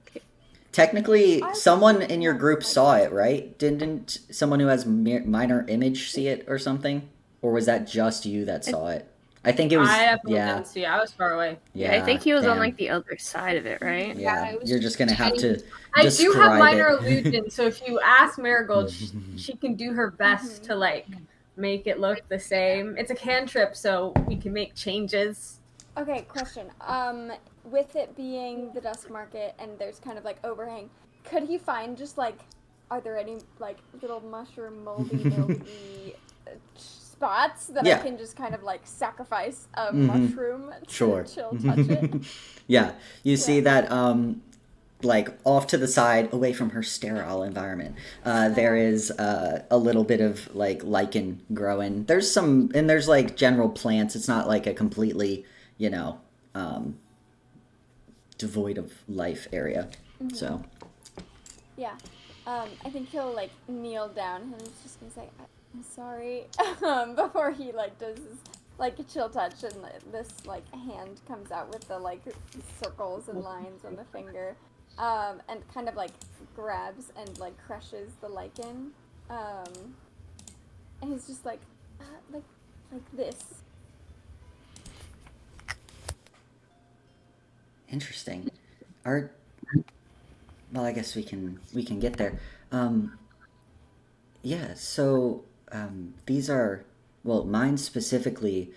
Technically, someone in your group saw it, right? Didn't someone who has minor image see it or something? Or was that just you that saw it? I think it was. I definitely Yeah. didn't see. I was far away. Yeah. I think he was on damn. like the other side of it, right? Yeah. Yeah, it was You're just gonna have to. I do have describe minor it. illusion, so if you ask Marigold, she can do her best to like make it look the same. It's a cantrip, so we can make changes. Okay, question. With it being the Dusk Market and there's kind of like overhang, could he find just like, are there any like little mushroom mildewy spots that I can just kind of like sacrifice a mushroom to chill touch it? Yeah, you see that like off to the side, away from her sterile environment, there is a little bit of like lichen growing. There's some, and there's like general plants. It's not like a completely, devoid of life area. So. Yeah. I think he'll like kneel down and he's just gonna say, "I'm sorry," before he like does his like chill touch, and this like hand comes out with the like circles and lines on the finger. And kind of like grabs and like crushes the lichen, and he's just like this. Interesting. Well, I guess we can get there. Yeah. So these are, well, mine specifically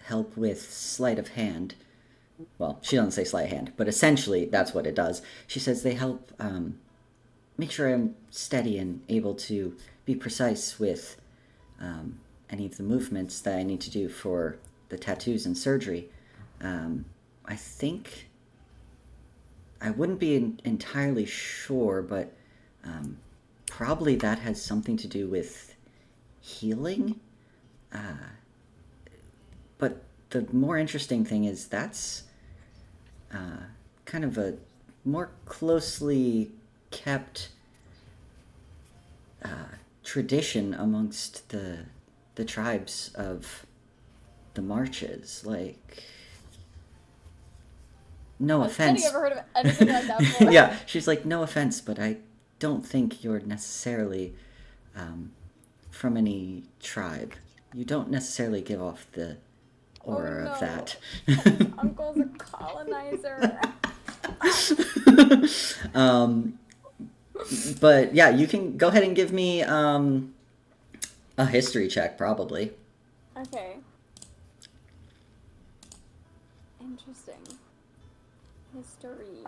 help with sleight of hand. Well, she doesn't say sleight of hand, but essentially that's what it does. She says they help make sure I'm steady and able to be precise with any of the movements that I need to do for the tattoos and surgery. I think I wouldn't be entirely sure, but probably that has something to do with healing. But the more interesting thing is that's kind of a more closely kept tradition amongst the tribes of the marches. Like, no offense. I've never heard of anything like that before. Yeah, she's like, no offense, but I don't think you're necessarily from any tribe. You don't necessarily give off the aura of that. His uncle's a colonizer. But yeah, you can go ahead and give me a history check, probably. Okay. Interesting. History.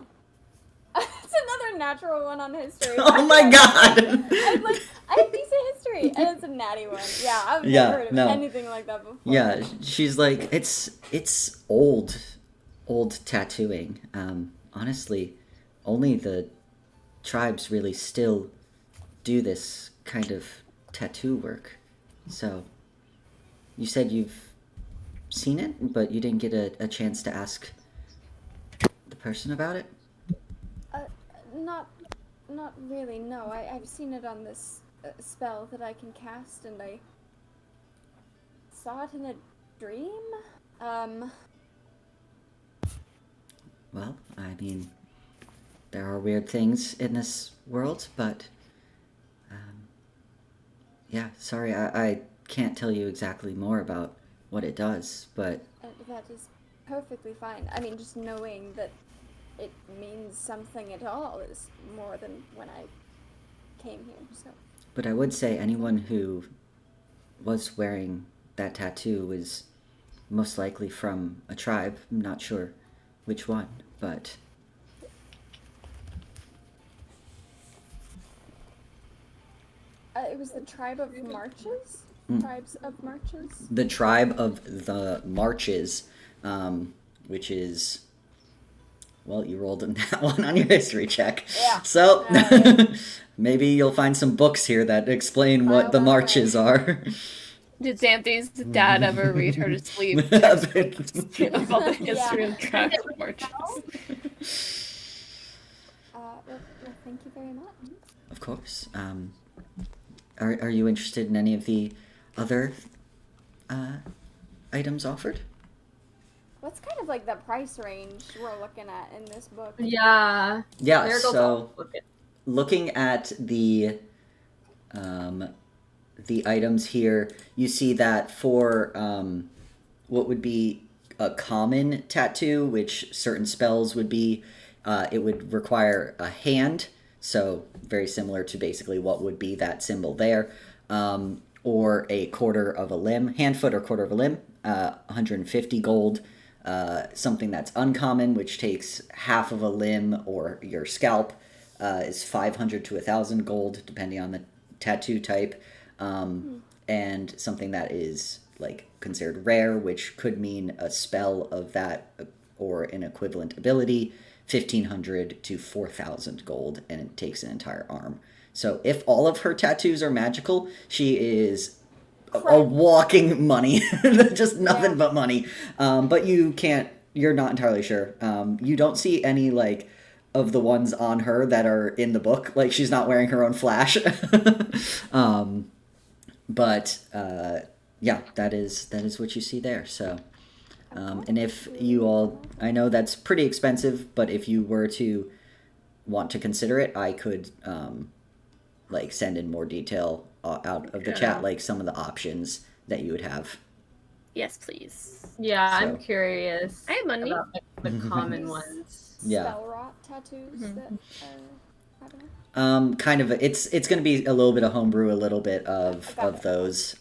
It's another natural one on history. Oh my god! I have decent history, and it's a natty one. Yeah, I've never heard of anything like that before. Yeah, she's like, it's old tattooing. Honestly, only the tribes really still do this kind of tattoo work. So, you said you've seen it, but you didn't get a chance to ask the person about it? Not really, no. I've seen it on this spell that I can cast, and I saw it in a dream. Well, I mean, there are weird things in this world, but yeah, sorry, I can't tell you exactly more about what it does, but that is perfectly fine. I mean, just knowing that it means something at all is more than when I came here, so. But I would say anyone who was wearing that tattoo is most likely from a tribe. I'm not sure which one, but... It was the tribe of marches? Tribes of marches? The tribe of the marches, which is... Well, you rolled that one on your history check. Yeah. So, maybe you'll find some books here that explain what the marches are. Did Xanthi's dad ever read her to sleep about the history of tribes and marches? Well, thank you very much. Of course. Are you interested in any of the other items offered? What's kind of like the price range we're looking at in this book? Yeah. Yeah, so looking at the items here, you see that for what would be a common tattoo, which certain spells would be, it would require a hand, so very similar to basically what would be that symbol there. or a quarter of a limb. Hand, foot, or quarter of a limb, 150 gold. Something that's uncommon, which takes half of a limb or your scalp, is 500 to 1,000 gold, depending on the tattoo type. And something that is like considered rare, which could mean a spell of that or an equivalent ability, 1,500 to 4,000 gold, and it takes an entire arm. So if all of her tattoos are magical, she is a walking money, just nothing but money. But you're not entirely sure. You don't see any like of the ones on her that are in the book. Like she's not wearing her own flash. But yeah, that is what you see there. So, and if you all, I know that's pretty expensive, but if you were to want to consider it, I could like send in more detail out of the chat, like some of the options that you would have. Yes, please. Yeah, So- I'm curious. I have money. about the common ones. Yeah. Spell rot tattoos that are happening. Kind of. It's going to be a little bit of homebrew, a little bit of those.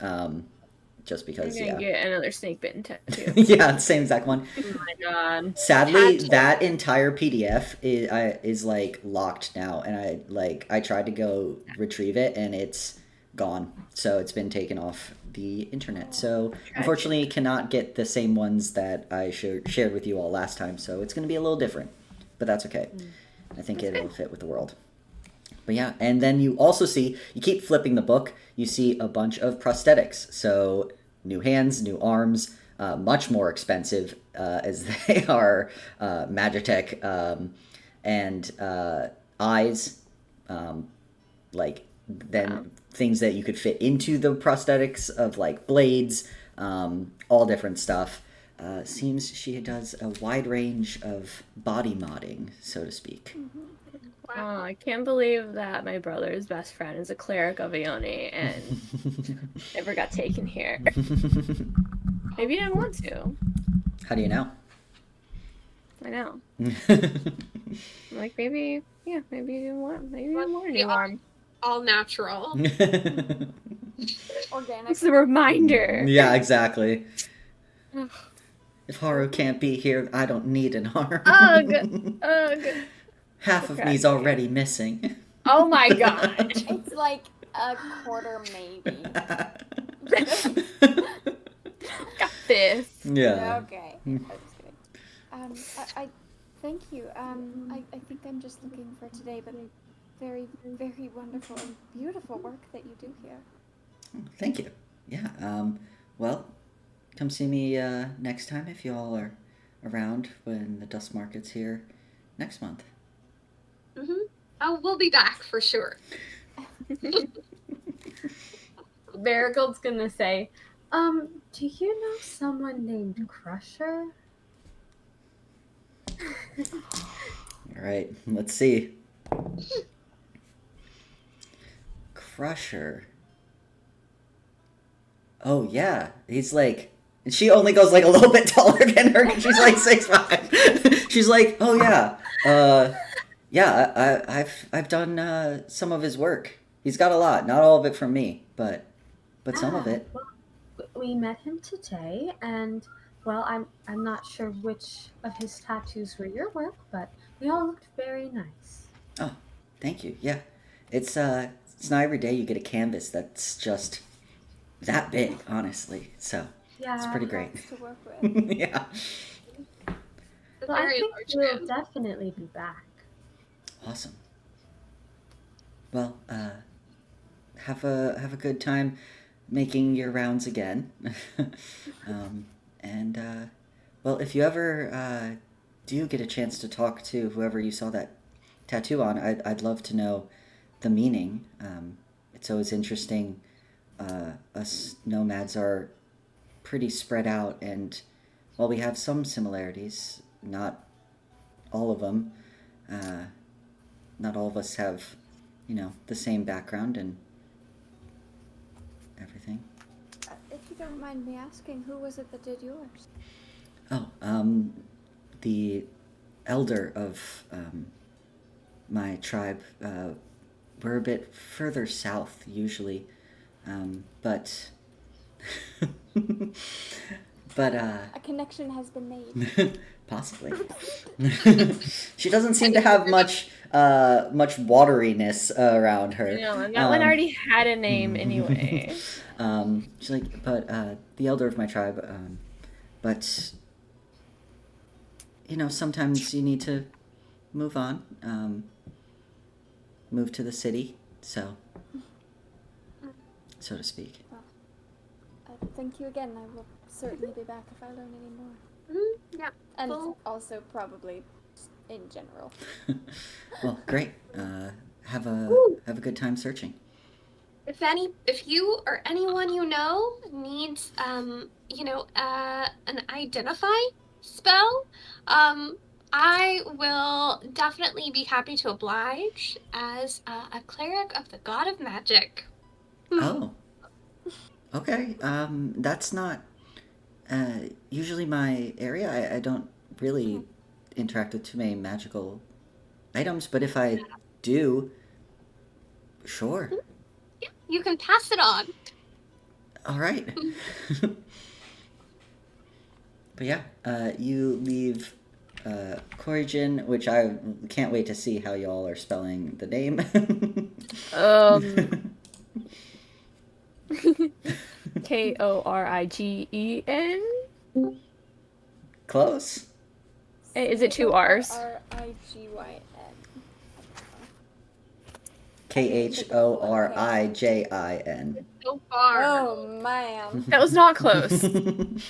Just I'm because, gonna yeah. get another snake bitten tattoo. Yeah, same exact one. Oh my god. Sadly, Tattoo. that entire PDF is like locked now, and I tried to go retrieve it, and it's gone. So it's been taken off the internet. So unfortunately, cannot get the same ones that I shared with you all last time. So it's going to be a little different, but that's okay. I think it'll fit with the world. But yeah, and then you also see, you keep flipping the book, you see a bunch of prosthetics. So new hands, new arms, much more expensive as they are Magitech, and eyes, like then things that you could fit into the prosthetics of like blades, all different stuff. Seems she does a wide range of body modding, so to speak. Oh, I can't believe that my brother's best friend is a cleric of Ione and never got taken here. Maybe he didn't want to. How do you know? I know. I'm like, maybe he didn't want a new arm. All natural. Organic. It's a reminder. Yeah, exactly. If Haru can't be here, I don't need an arm. Ugh. Half of me's already missing. Oh my god. It's like a quarter maybe. Got this. Yeah. Okay. I'm just kidding. I thank you. I think I'm just looking for today, but very, very wonderful and beautiful work that you do here. Thank you. Yeah. Well, come see me next time if you all are around when the Dusk Market's here next month. Oh, we'll be back for sure. Marigold's gonna say, do you know someone named Crusher? All right. Let's see. Crusher. Oh yeah, he's like. She only goes like a little bit taller than her. 'Cause she's like 6'5". She's like, oh yeah, yeah. I've done some of his work. He's got a lot, not all of it from me, but some of it. Well, we met him today, and well, I'm not sure which of his tattoos were your work, but they all looked very nice. Oh, thank you. Yeah, it's not every day you get a canvas that's just that big, honestly. So Yeah, it's pretty great. Lots to work with. Yeah. A Well, I very think large we'll man. definitely be back. Awesome. Well, have a good time making your rounds again. And well, if you ever do get a chance to talk to whoever you saw that tattoo on, I'd love to know the meaning. It's always interesting. Us nomads are pretty spread out, and while we have some similarities, not all of them. Not all of us have, the same background and everything. If you don't mind me asking, who was it that did yours? Oh, the elder of my tribe. We're a bit further south usually. But but A connection has been made. possibly. She doesn't seem to have much wateryness around her. And that one already had a name anyway. She's like, but the elder of my tribe. But sometimes you need to move on. Move to the city, so to speak. Thank you again. I will certainly be back if I learn any more. Yeah. And Well- also probably in general. Well, great. Have a good time searching. If you or anyone you know needs, an identify spell, I will definitely be happy to oblige as a cleric of the god of magic. Oh. Okay. That's not usually my area. I don't really interact with too many magical items, but if I do, sure. Yeah, you can pass it on. All right. But yeah, you leave Koryn, which I can't wait to see how y'all are spelling the name. Korigen? Close. Is it 2 R's? Rigyn. Khorijin. So far. Oh, man. That was not close. Mine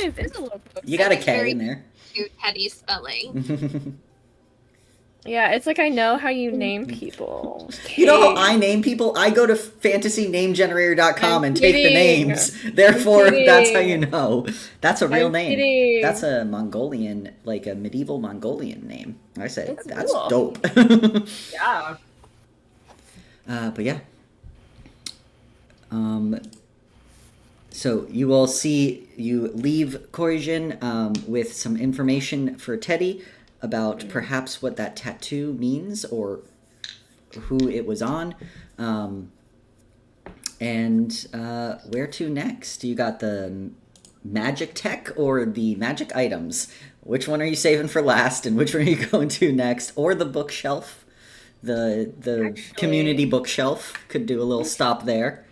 is a little close. You got a That was K very in there. cute Teddy spelling. Yeah, it's like I know how you name people. You know how I name people? I go to fantasynamegenerator.com and take the kidding. names. Therefore, that's how you kidding. know. That's a real I'm name. kidding. That's a Mongolian, like a medieval Mongolian name. I said, It's that's cool. dope. Yeah. But yeah. So you all you leave Koryn with some information for Teddy about perhaps what that tattoo means or who it was on. And where to next? You got the magic tech or the magic items? Which one are you saving for last and which one are you going to next? Or the bookshelf? The community bookshelf. Could do a little stop there.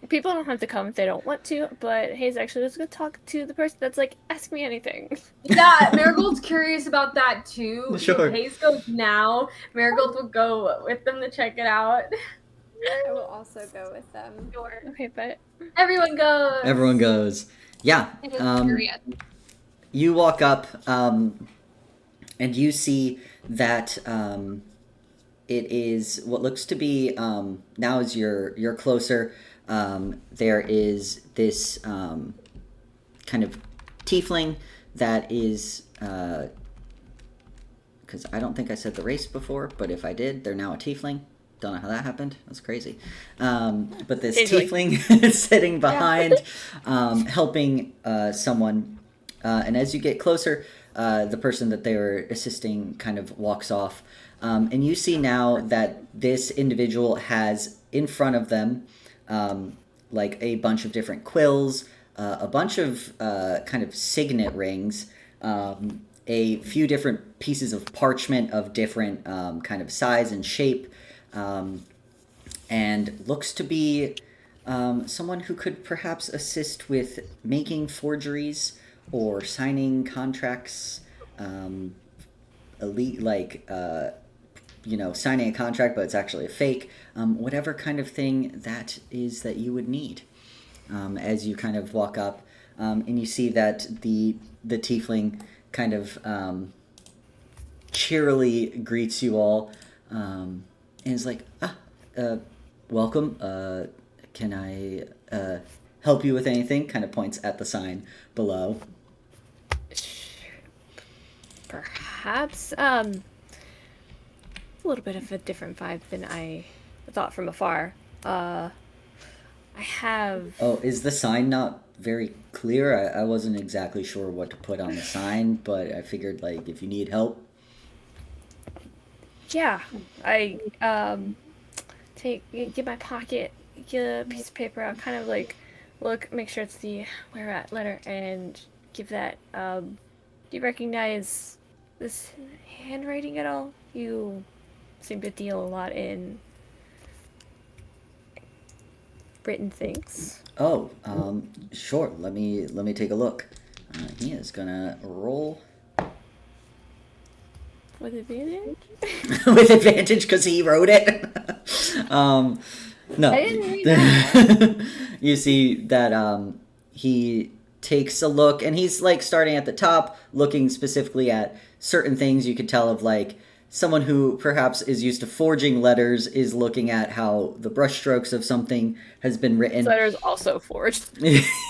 People don't have to come if they don't want to, but Hayes, actually, let's go talk to the person that's like, ask me anything. Yeah, Marigold's curious about that too. Sure. If Hayes goes now, Marigold will go with them to check it out. I will also go with them. Sure. Okay, but Everyone goes. Everyone goes. Yeah. It is curious. You walk up and you see that it is what looks to be now as you're closer, there is this kind of tiefling that is because I don't think I said the race before, but if I did, they're now a tiefling. Don't know how that happened. That's crazy. But this tiefling is sitting behind, helping someone. And as you get closer, the person that they were assisting kind of walks off. And you see now that this individual has in front of them like a bunch of different quills, a bunch of kind of signet rings, a few different pieces of parchment of different kind of size and shape, and looks to be someone who could perhaps assist with making forgeries or signing contracts, signing a contract but it's actually a fake, whatever kind of thing that is that you would need. As you kind of walk up, and you see that the tiefling kind of cheerily greets you all, and is like, welcome, can I help you with anything? Kind of points at the sign below. perhaps a little bit of a different vibe than I thought from afar. I have... Oh, is the sign not very clear? I wasn't exactly sure what to put on the sign, but I figured, like, if you need help. Yeah, get my pocket, get a piece of paper out, kind of like look, make sure it's the where at letter, and give that. Do you recognize this handwriting at all? You seem to deal a lot in written things. Oh, sure. Let me take a look. He is gonna roll With advantage? with advantage because he wrote it. No. I didn't read that. You see that he takes a look, and he's like starting at the top, looking specifically at certain things. You could tell of like someone who perhaps is used to forging letters is looking at how the brushstrokes of something has been written. This letter is also forged.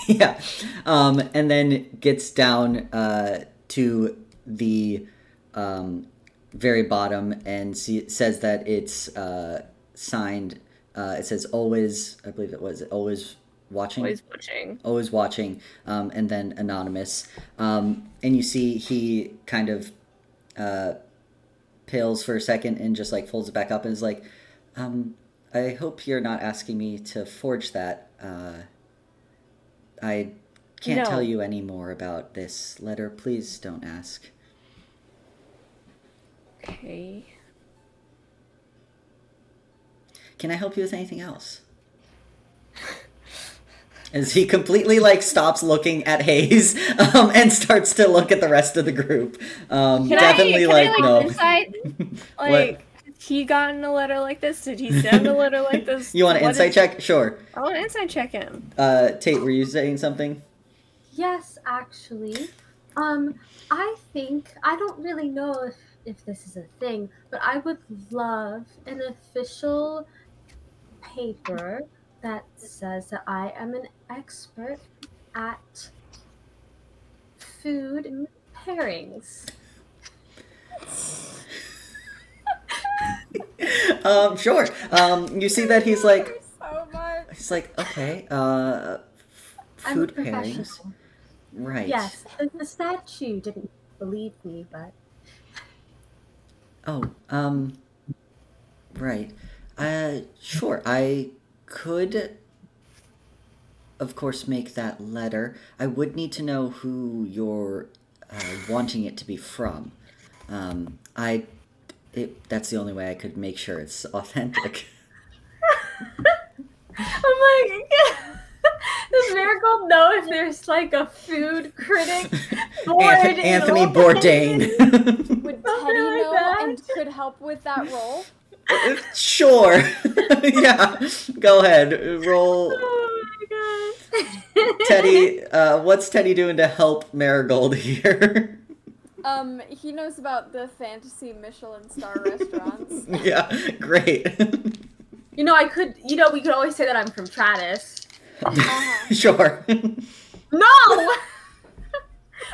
Yeah. And then gets down to the very bottom and says that it's signed. It says always, I believe it was always watching. Always watching. And then anonymous. And you see he kind of pales for a second and just like folds it back up and is like, I hope you're not asking me to forge that. I can't tell you any more about this letter. Please don't ask. Okay. Can I help you with anything else? As he completely like stops looking at Hayes and starts to look at the rest of the group. Definitely no. Insight? Like, has he gotten a letter like this? Did he send a letter like this? You want an insight check? Sure. I want to insight check him. Tate, were you saying something? Yes, actually. I think I don't really know if this is a thing, but I would love an official paper that says that I am an expert at food pairings. Sure. You see that he's like, So much. he's like, okay, I'm a food pairings. professional. Right. Yes, the statue didn't believe me, but Oh, right. Sure, I could, of course, make that letter. I would need to know who you're wanting it to be from. That's the only way I could make sure it's authentic. I'm like, does Marigold know if there's like a food critic board? Anthony Bourdain. Would Teddy like know that. and could help with that role? Sure. Yeah. Go ahead. Roll. Oh my god. Teddy, what's Teddy doing to help Marigold here? He knows about the fantasy Michelin star restaurants. Yeah, great. we could always say that I'm from Travis. Sure. No!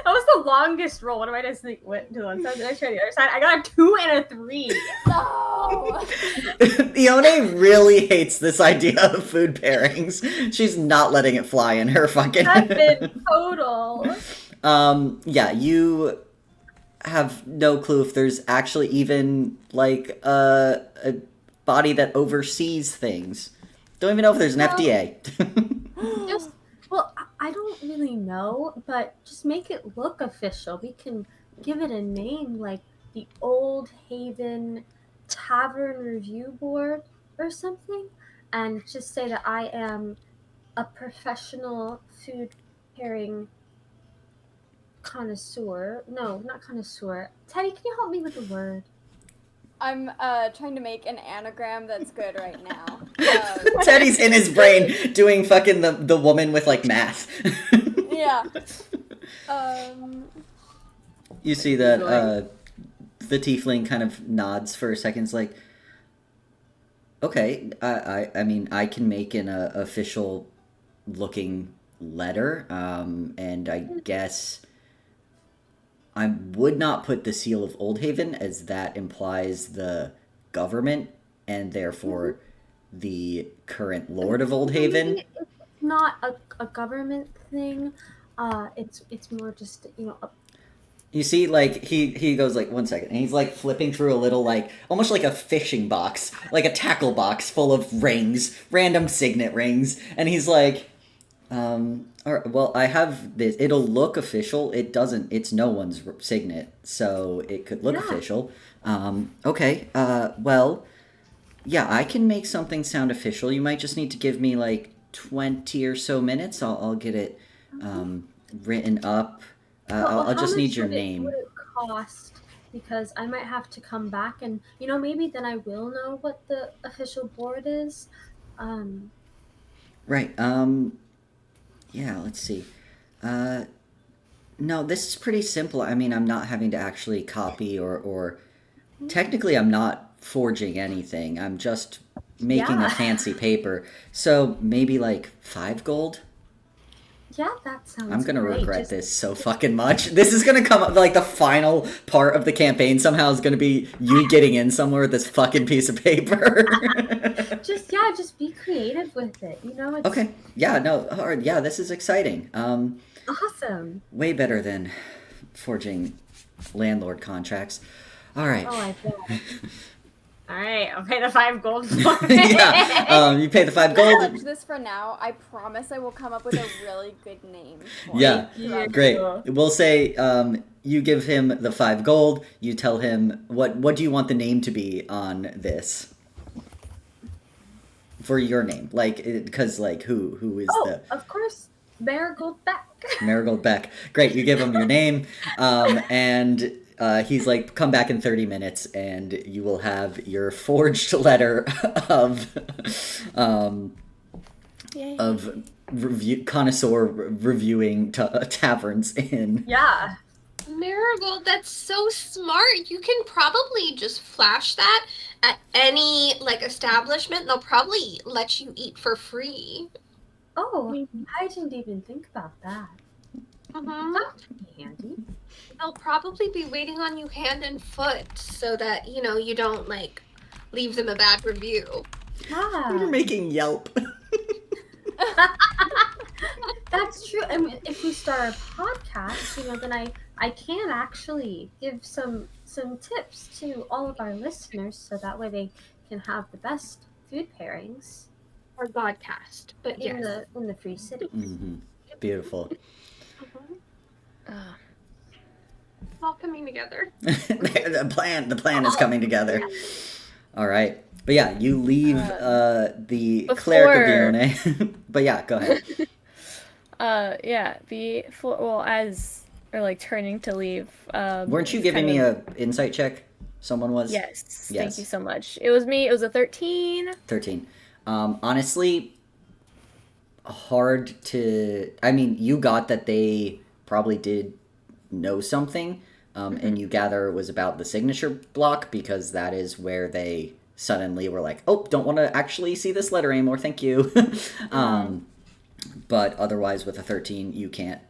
That was the longest roll. What am I just think? Went to one side, then I tried the other side. I got a 2 and a 3. No! Ione really hates this idea of food pairings. She's not letting it fly in her fucking... That's it, total. Yeah, you have no clue if there's actually even, like, a body that oversees things. Don't even know if there's an FDA. I don't really know, but just make it look official. We can give it a name like the Old Haven Tavern Review Board or something, and just say that I am a professional food pairing connoisseur. No, not connoisseur. Teddy, can you help me with the word? I'm trying to make an anagram that's good right now. Teddy's in his brain doing fucking the woman with, like, math. Yeah. You see that the tiefling kind of nods for a second. It's like, okay, I mean, I can make an official looking letter, and I guess I would not put the seal of Old Haven, as that implies the government and therefore the current lord of Old Haven. It's not a government thing. It's more just You see, like, he goes, like, 1 second, and he's, like, flipping through a little, like, almost like a fishing box, like a tackle box full of rings, random signet rings, and he's like, all right, well, I have this, it'll look official, it doesn't, it's no one's signet, so it could look official. Okay, well, yeah, I can make something sound official. You might just need to give me, like, 20 or so minutes, I'll get it, written up. I'll just need your name. Would it cost? Because I might have to come back and, maybe then I will know what the official board is. Right, yeah, let's see. No, this is pretty simple. I mean, I'm not having to actually copy or technically I'm not forging anything. I'm just making a fancy paper. So maybe like 5 gold? Yeah, that sounds I'm gonna great. regret this so fucking much. This is gonna come up, like, the final part of the campaign somehow is gonna be you getting in somewhere with this fucking piece of paper. Just be creative with it. It's Okay. Yeah, no, hard. Yeah, this is exciting. awesome. Way better than forging landlord contracts. All right. Oh, I bet. All right, I'll pay the 5 gold for it. Yeah, you pay the 5 Pledge gold. this for now. I promise I will come up with a really good name. For Yeah, it. great. We'll say you give him the 5 gold. You tell him what do you want the name to be on this for your name, like, because like who is the Of course, Marigold Beck. Marigold Beck. Great, you give him your name, and he's like, come back in 30 minutes, and you will have your forged letter of connoisseur reviewing taverns in. Yeah. Marigold, that's so smart. You can probably just flash that at any establishment. They'll probably let you eat for free. Oh, I didn't even think about that. That would be handy. They'll probably be waiting on you hand and foot so that you don't leave them a bad review. Yeah. You're making Yelp. That's true. I mean, if we start a podcast, then I can actually give some tips to all of our listeners so that way they can have the best food pairings. Or podcast, but in the free city. Mm-hmm. Beautiful. All coming together. The plan is coming together. All right. But yeah, you leave the cleric of Vione. But yeah, go ahead. As we're turning to leave. Weren't you giving me a insight check? Someone was? Yes. Thank you so much. It was me. It was a 13. 13. Honestly, hard to... I mean, you got that they probably did know something, and you gather it was about the signature block, because that is where they suddenly were like, oh, don't want to actually see this letter anymore, thank you. But otherwise, with a 13, you can't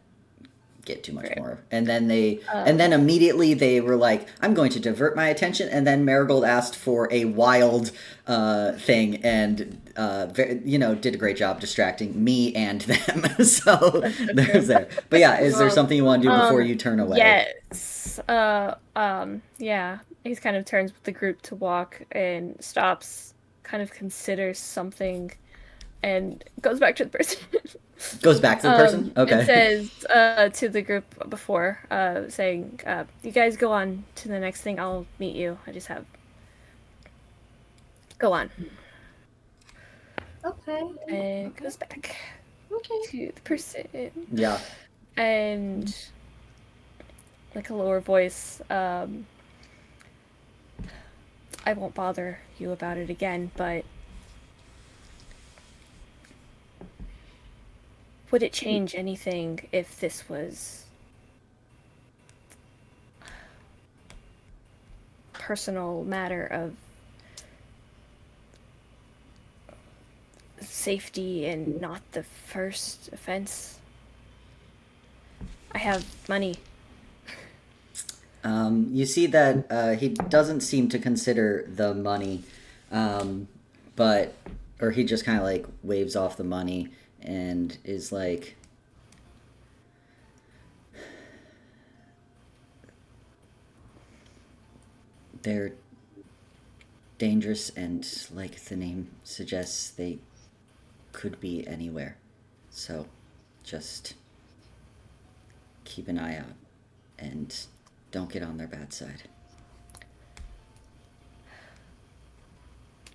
get too much more. And then and then immediately they were like, I'm going to divert my attention, and then Marigold asked for a wild thing, and did a great job distracting me and them. So there's there. But yeah, is there something you want to do before you turn away? Yes. Yeah. He kind of turns with the group to walk and stops, kind of considers something, and goes back to the person. Goes back to the person? Okay. And says to the group before, saying, you guys go on to the next thing, I'll meet you. I just have... Go on. Okay. And goes back to the person. Yeah. And, a lower voice, I won't bother you about it again, but would it change anything if this was a personal matter of safety and not the first offense? I have money. You see that he doesn't seem to consider the money, or he just kind of waves off the money and is like, They're dangerous, and like the name suggests, they could be anywhere. So just keep an eye out and don't get on their bad side.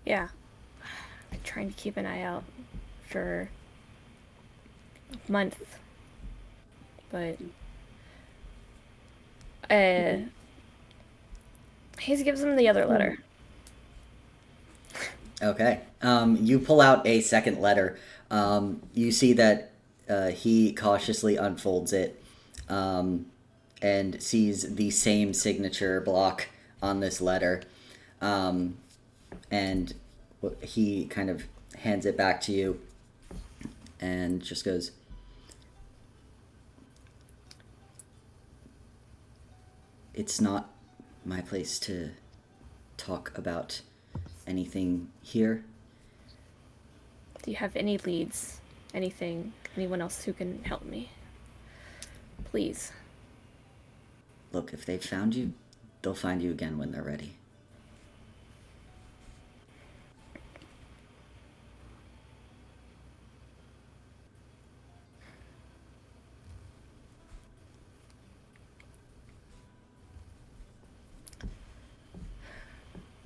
Yeah. I've been trying to keep an eye out for a month. But Hayes gives him the other letter. Okay. You pull out a second letter. You see that he cautiously unfolds it and sees the same signature block on this letter. And he kind of hands it back to you and just goes, "It's not my place to talk about anything here." Do you have any leads? Anything? Anyone else who can help me? Please. Look, if they've found you, they'll find you again when they're ready.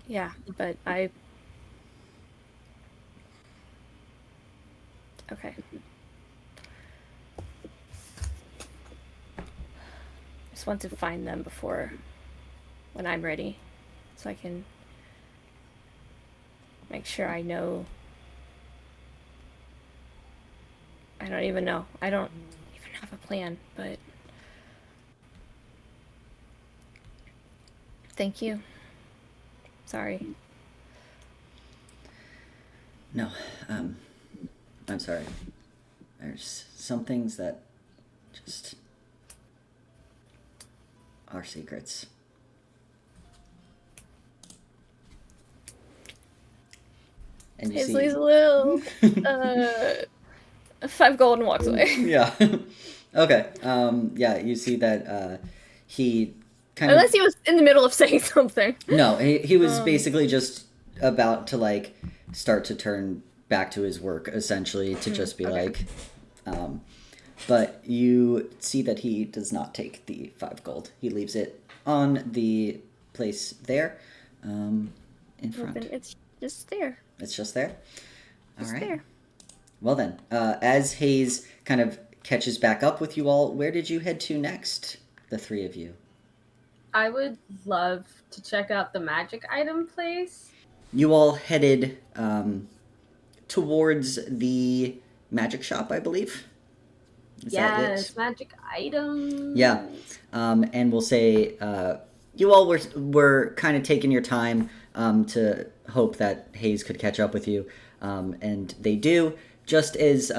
Yeah, but Okay. Just want to find them when I'm ready, so I can make sure I know. I don't even know. I don't even have a plan, but thank you. Sorry. No, I'm sorry. There's some things that just are secrets. And you Paisley's see... a little 5 gold and walks away. Yeah. Okay. Yeah, you see that he kind Unless of... he was in the middle of saying something. No, he was basically just about to, like, start to turn back to his work, essentially, to just be okay. like... but you see that he does not take the 5 gold. He leaves it on the place there, in front. Well, then it's just there. It's just there? All Just right. there. Well then, as Hayes kind of catches back up with you all, where did you head to next, the three of you? I would love to check out the magic item place. You all headed towards the magic shop, I believe. Is that it? Yes, magic items. Yeah, and we'll say you all were kind of taking your time to hope that Hayes could catch up with you, and they do. Just as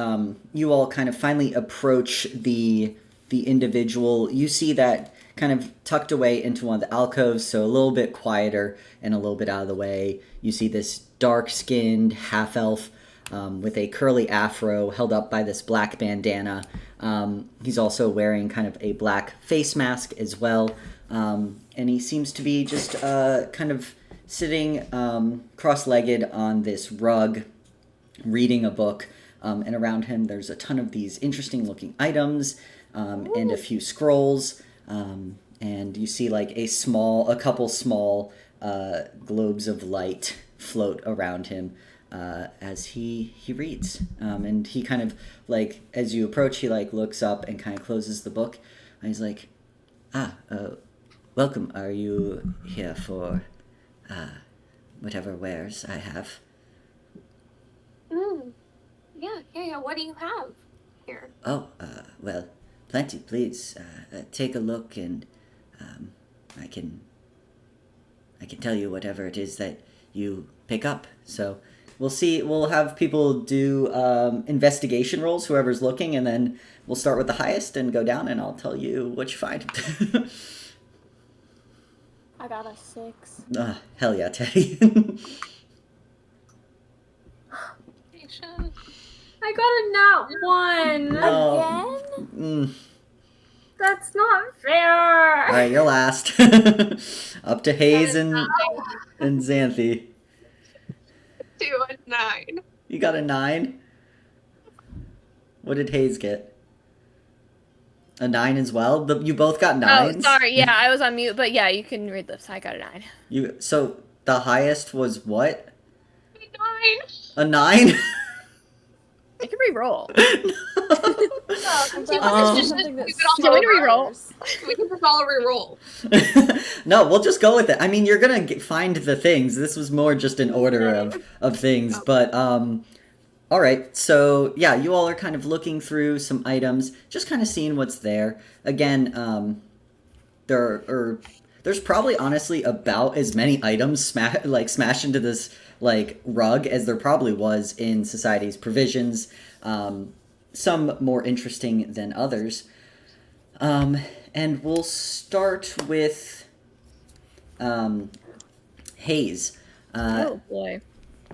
you all kind of finally approach the individual, you see that kind of tucked away into one of the alcoves, so a little bit quieter and a little bit out of the way. You see this dark-skinned half-elf with a curly afro held up by this black bandana. He's also wearing kind of a black face mask as well, and he seems to be just kind of sitting cross-legged on this rug, reading a book, and around him there's a ton of these interesting-looking items and a few scrolls, and you see like a couple small globes of light float around him as he reads, and he kind of like, as you approach, he like looks up and kind of closes the book, and he's like, welcome. Are you here for whatever wares I have? Yeah. What do you have here? Oh, well, plenty, please. Take a look, and I can tell you whatever it is that you pick up. So we'll see. We'll have people do investigation rolls, whoever's looking, and then we'll start with the highest and go down, and I'll tell you what you find. I got a 6. Hell yeah, Teddy. I got a nat 1. No. Again? That's not fair. All right, you're last. Up to Hayes and Xanthi. 2 and 9. You got a 9? What did Hayes get? A 9 as well? You both got 9s? Oh, sorry. Yeah, I was on mute, but yeah, you can read this. I got a 9. So the highest was what? 9. A 9? I can re-roll. We Do we re-roll? can just all re-roll. No, we'll just go with it. I mean, you're gonna find the things. This was more just an order of things, but all right. So yeah, you all are kind of looking through some items, just kind of seeing what's there. Again, there's probably honestly about as many items smashed into this rug as there probably was in Society's provisions. Some more interesting than others. And we'll start with Hayes. Oh boy.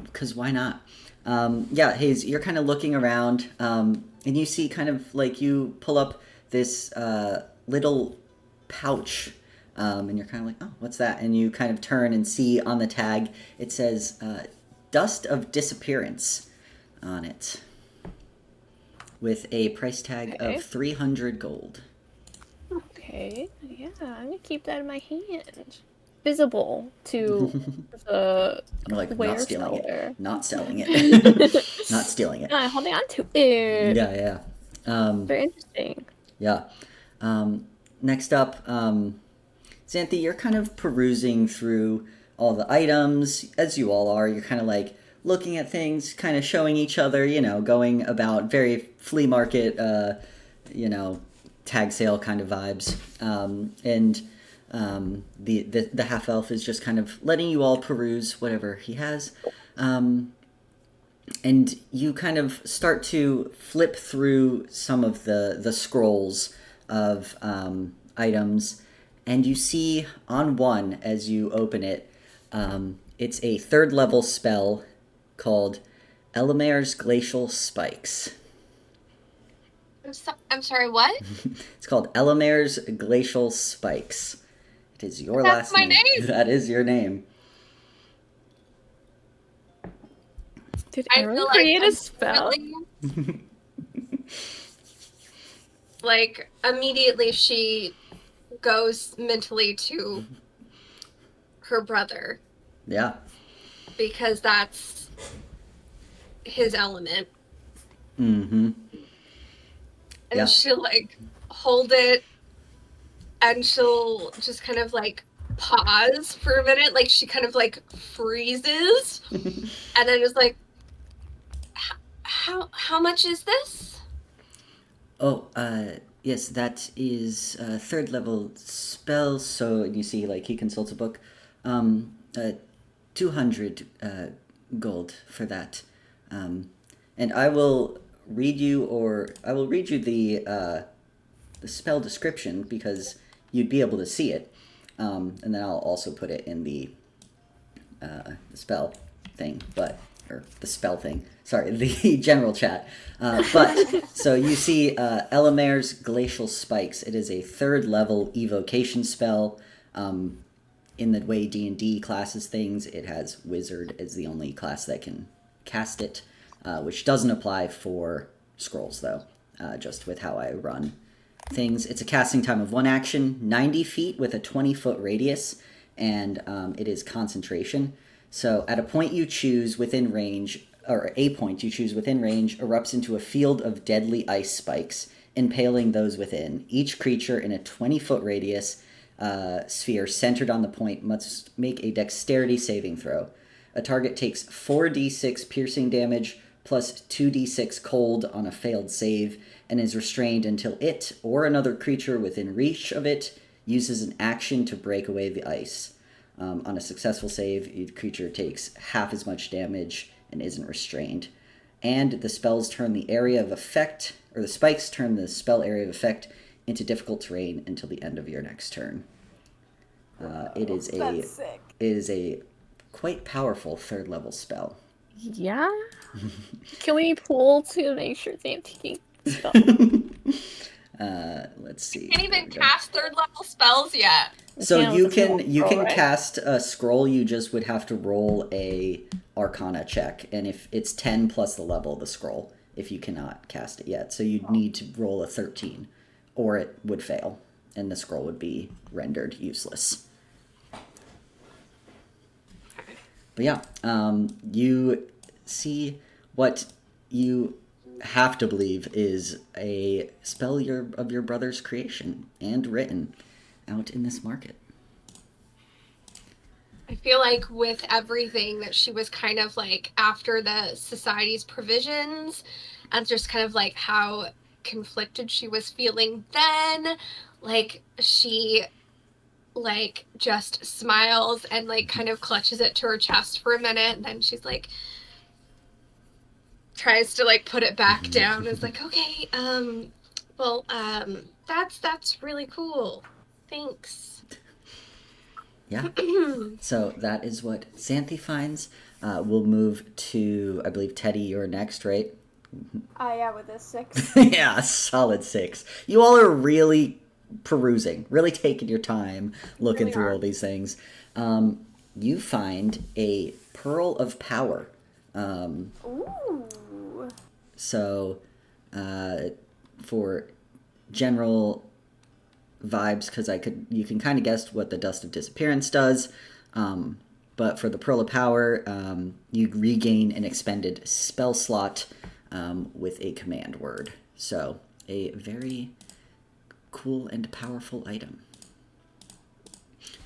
Because why not? Yeah, Hayes, you're kind of looking around, and you see kind of you pull up this little pouch, and you're kind of like, oh, what's that? And you kind of turn and see on the tag, it says Dust of Disappearance on it, with a price tag of 300 gold. Okay, yeah, I'm gonna keep that in my hand. Visible to the not stealing it. Not selling it. Not stealing it. Holding on to it. Yeah. Very interesting. Yeah. Next up, Xanthi, you're kind of perusing through all the items, as you all are. You're kind of looking at things, kind of showing each other, going about very flea market, tag sale kind of vibes. And the half elf is just kind of letting you all peruse whatever he has. And you kind of start to flip through some of the scrolls of items, and you see on one, as you open it, it's a 3rd level spell called Elamer's Glacial Spikes. I'm sorry, what? It's called Elamer's Glacial Spikes. It is your last name. That's my name. That is your name. Did Aaron create a spell? Immediately she goes mentally to her brother. Yeah. Because that's his element. Mm-hmm. And she'll hold it, and she'll just kind of pause for a minute, she kind of freezes, and then is how much is this? Oh, yes, that is a 3rd level spell. So you see, he consults a book. 200 gold for that. And I will read you the spell description, because you'd be able to see it. And then I'll also put it in the spell thing, the general chat. So you see Elamer's Glacial Spikes. It is a 3rd level evocation spell. In the way D&D classes things, it has Wizard as the only class that can cast it, which doesn't apply for scrolls, though, just with how I run things. It's a casting time of 1 action, 90 feet with a 20-foot radius, and it is concentration. So at a point you choose within range, erupts into a field of deadly ice spikes, impaling those within. Each creature in a 20-foot radius sphere centered on the point must make a dexterity saving throw. A target takes 4d6 piercing damage plus 2d6 cold on a failed save, and is restrained until it or another creature within reach of it uses an action to break away the ice. On a successful save, each creature takes half as much damage and isn't restrained. And the spikes turn the spell area of effect into difficult terrain until the end of your next turn. It is a quite powerful 3rd level spell. Yeah. Can we pull to make sure Xanthi spell? Let's see. Can't There even we go. cast third level spells yet. So can't you with a can scroll, you can right? cast a scroll. You just would have to roll a Arcana check, and if it's 10 plus the level of the scroll, if you cannot cast it yet, so you'd need to roll a 13, or it would fail, and the scroll would be rendered useless. But yeah, you see what you have to believe is a spell of your brother's creation and written out in this market. I feel like with everything that she was kind of like after the society's provisions and just kind of like how conflicted she was feeling then, like she like just smiles and like kind of clutches it to her chest for a minute, and then she's like tries to like put it back down. It's like, okay, well, that's really cool. Thanks. Yeah. So that is what Xanthi finds. We'll move to, I believe, Teddy, you're next, right? Yeah, with a 6. Yeah, solid 6. You all are really perusing, really taking your time looking Really through are. all these things. You find a Pearl of Power. Ooh. So, for general vibes, because you can kind of guess what the Dust of Disappearance does. But for the Pearl of Power, you regain an expended spell slot with a command word. So, a very cool and powerful item.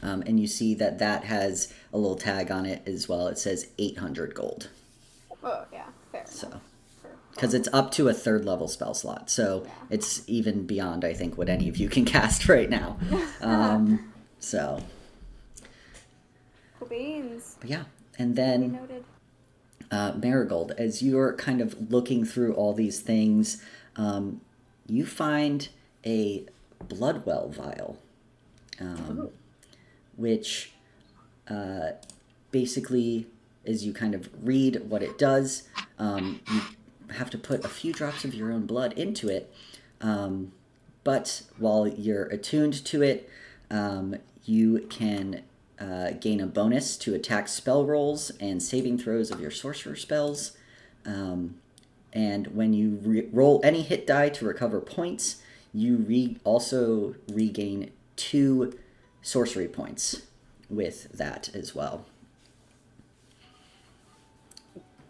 And you see that has a little tag on it as well. It says 800 gold. Oh, yeah, fair. So, because it's up to a 3rd level spell slot. So, it's even beyond, I think, what any of you can cast right now. So, Cool beans. but yeah. And We then noted. Marigold, as you're kind of looking through all these things, you find a Bloodwell vial, which basically, as you kind of read what it does, you have to put a few drops of your own blood into it. But while you're attuned to it, you can gain a bonus to attack spell rolls and saving throws of your sorcerer spells. And when you roll any hit die to recover points, you also regain 2 sorcery points with that as well.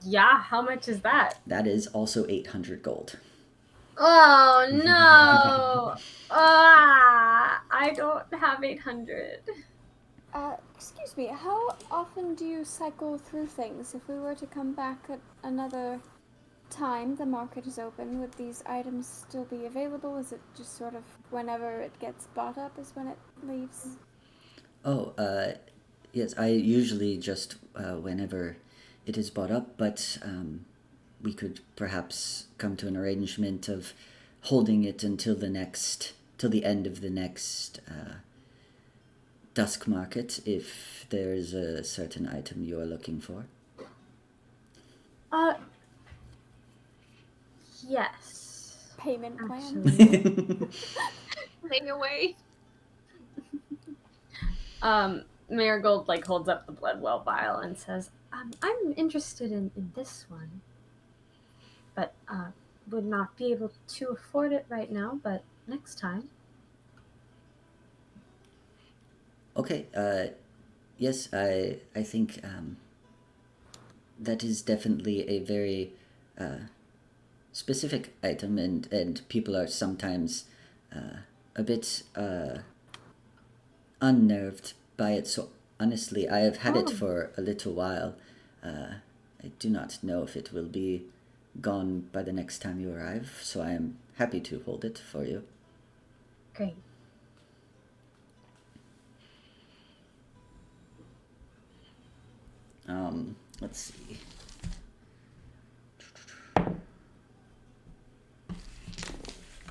Yeah, how much is that? That is also 800 gold. Oh no! I don't have 800. Excuse me, how often do you cycle through things? If we were to come back at another time the market is open, would these items still be available? Is it just sort of whenever it gets bought up is when it leaves? Oh, yes, I usually just whenever it is bought up, but we could perhaps come to an arrangement of holding it until the end of the next Dusk Market, if there's a certain item you are looking for. Yes. Payment plan? Actually. Hang away. Marigold like holds up the Bloodwell vial and says, I'm interested in this one. But would not be able to afford it right now, but next time. Okay, yes, I think that is definitely a very specific item, and people are sometimes a bit unnerved by it. So honestly, I have had it for a little while. I do not know if it will be gone by the next time you arrive, so I am happy to hold it for you. Great. Let's see.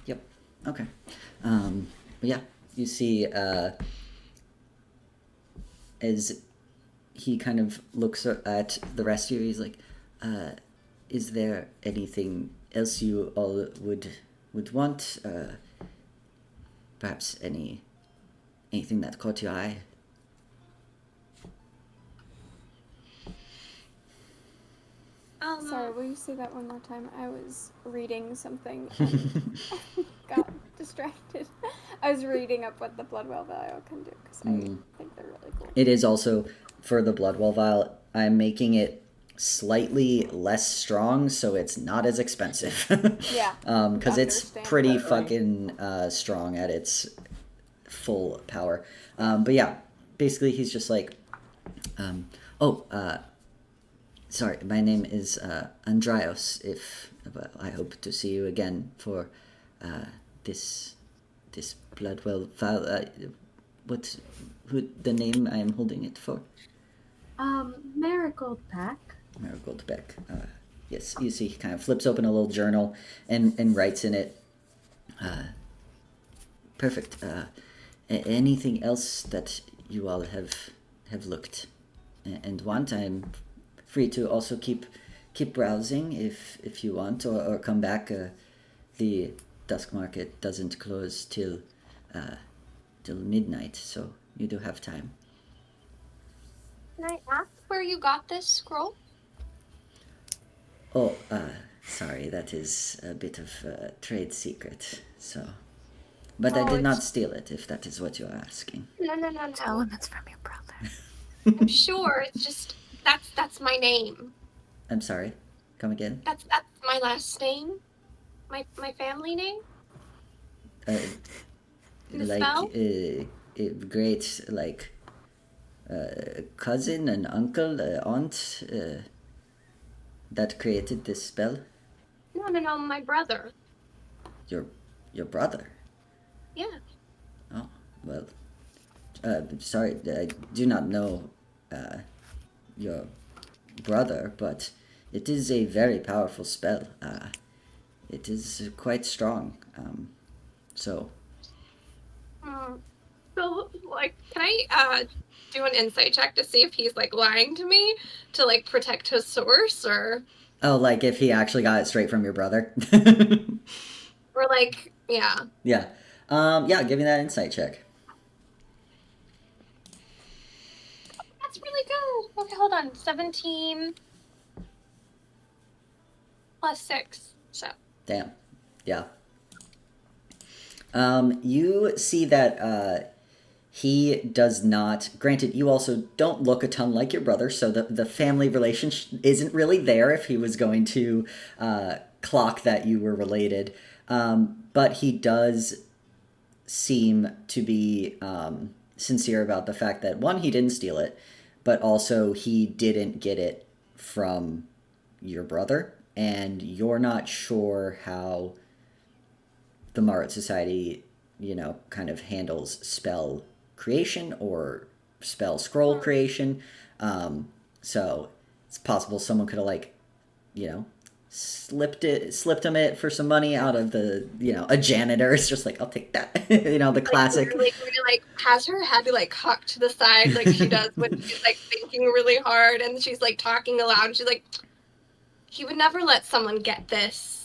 Yep. Okay. But yeah, you see, as he kind of looks at the rest of you, he's like, is there anything else you all would want? perhaps anything that caught your eye? Sorry, will you say that one more time? I was reading something and got distracted. I was reading up what the Bloodwell Vial can do because I think they're really cool. It is also, for the Bloodwell Vial, I'm making it slightly less strong so it's not as expensive. Yeah. Because it's Understand. pretty fucking strong at its full power. But yeah, basically he's just like, sorry, my name is Andrios. I hope to see you again for this Bloodwell Vial. Who the name I am holding it for? Marigold Pack. Marigold Beck. Yes, you see, he kind of flips open a little journal and writes in it. Perfect. Anything else that you all have looked and want? I'm free to also keep browsing if you want, or come back. The Dusk Market doesn't close till midnight, so you do have time. Can I ask where you got this scroll? Oh, sorry, that is a bit of a trade secret, so... But I did not steal it, if that is what you're asking. No. Tell him it's from your brother. I'm sure. It's just that's my name. I'm sorry. Come again? That's my last name. My family name. The spell? Great, like, cousin, an uncle, aunt, that created this spell? No, my brother. Your brother? Yeah. Oh, well, sorry, I do not know your brother, but it is a very powerful spell. It is quite strong, so... So, like, can I do an insight check to see if he's, like, lying to me to, like, protect his source, or... Oh, like if he actually got it straight from your brother? Or, like, yeah. Yeah. Yeah, give me that insight check. That's really good. Okay, hold on. 17 plus 6, so... Damn. Yeah. You see that he does not... Granted, you also don't look a ton like your brother, so the family relationship isn't really there if he was going to clock that you were related. But he does seem to be sincere about the fact that, one, he didn't steal it, but also he didn't get it from your brother, and you're not sure how the Marat Society, kind of handles spell creation or spell scroll creation. So it's possible someone could have, slipped him it for some money out of the, a janitor. It's just like, I'll take that. The classic. Really, has her head, cocked to the side like she does when she's, thinking really hard, and she's, talking aloud, and she's like, he would never let someone get this.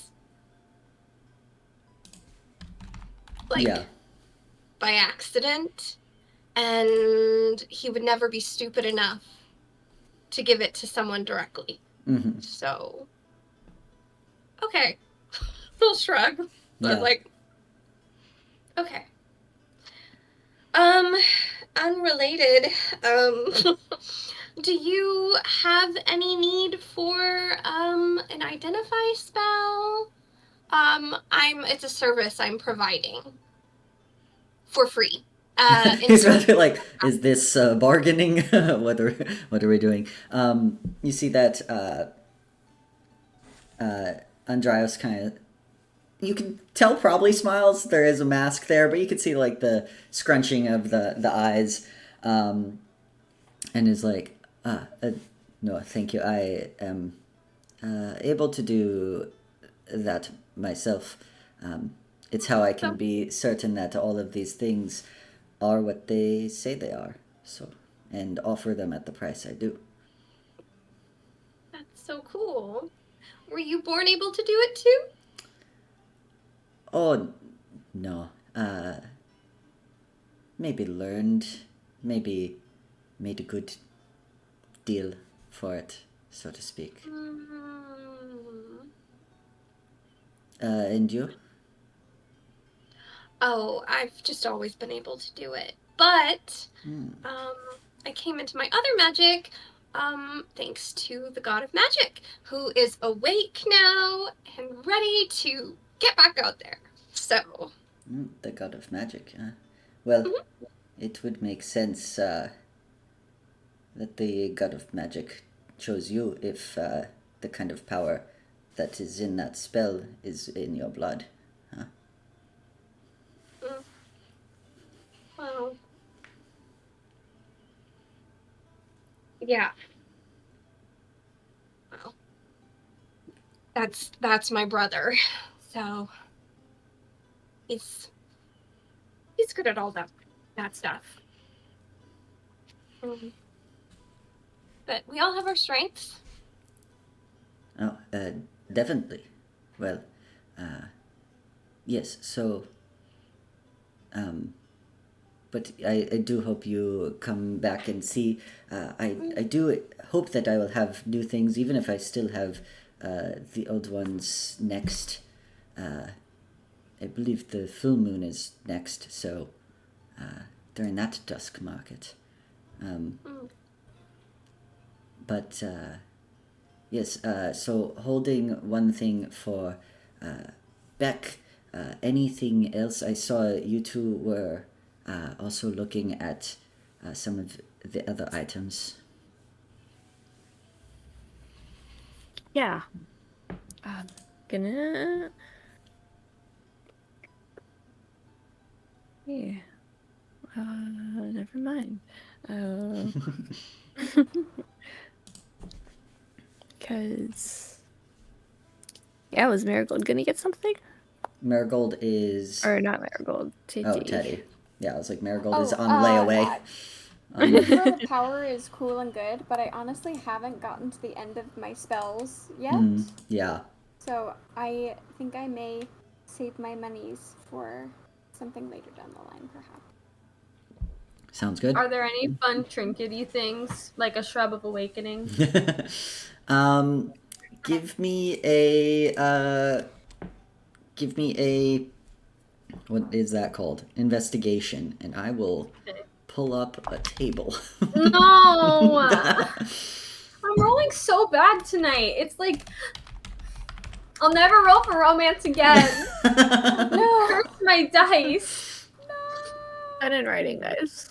By accident, and he would never be stupid enough to give it to someone directly. Mm-hmm. So, okay. Full shrug. But, okay. Unrelated, do you have any need for, an identify spell? It's a service I'm providing. For free. He's rather like, is this bargaining? What are we doing? You see that Andrios kind of, you can tell probably smiles. There is a mask there, but you can see the scrunching of the eyes, and is like, no, thank you. I am able to do that myself. It's how I can be certain that all of these things are what they say they are. So, and offer them at the price I do. That's so cool. Were you born able to do it too? Oh, no. maybe learned, maybe made a good deal for it, so to speak. And you? Oh, I've just always been able to do it. But I came into my other magic thanks to the god of magic, who is awake now and ready to get back out there. So... The god of magic, huh? Well, it would make sense that the god of magic chose you if the kind of power that is in that spell is in your blood, huh? Well... Yeah. Well, that's my brother. So he's good at all that stuff. But we all have our strengths. Oh, definitely. Well, yes, so, but I do hope you come back and see. I do hope that I will have new things, even if I still have the old ones next. I believe the full moon is next, so during that Dusk Market. But yes, so holding one thing for Beck. Anything else? I saw you two were also looking at some of the other items. Yeah. Gonna... Yeah. Never mind. Because... Yeah, was Marigold gonna get something? Marigold is... Or not Marigold, Teddy. Oh, Teddy. Yeah, I was like, Marigold is on layaway. The power is cool and good, but I honestly haven't gotten to the end of my spells yet. Yeah. So I think I may save my monies for something later down the line, perhaps. Sounds good. Are there any fun trinkety things, like a Shrub of Awakening? Give me a what is that called? Investigation, and I will pull up a table. No! I'm rolling so bad tonight. It's like, I'll never roll for romance again. No, curse my dice. Bad in writing, guys.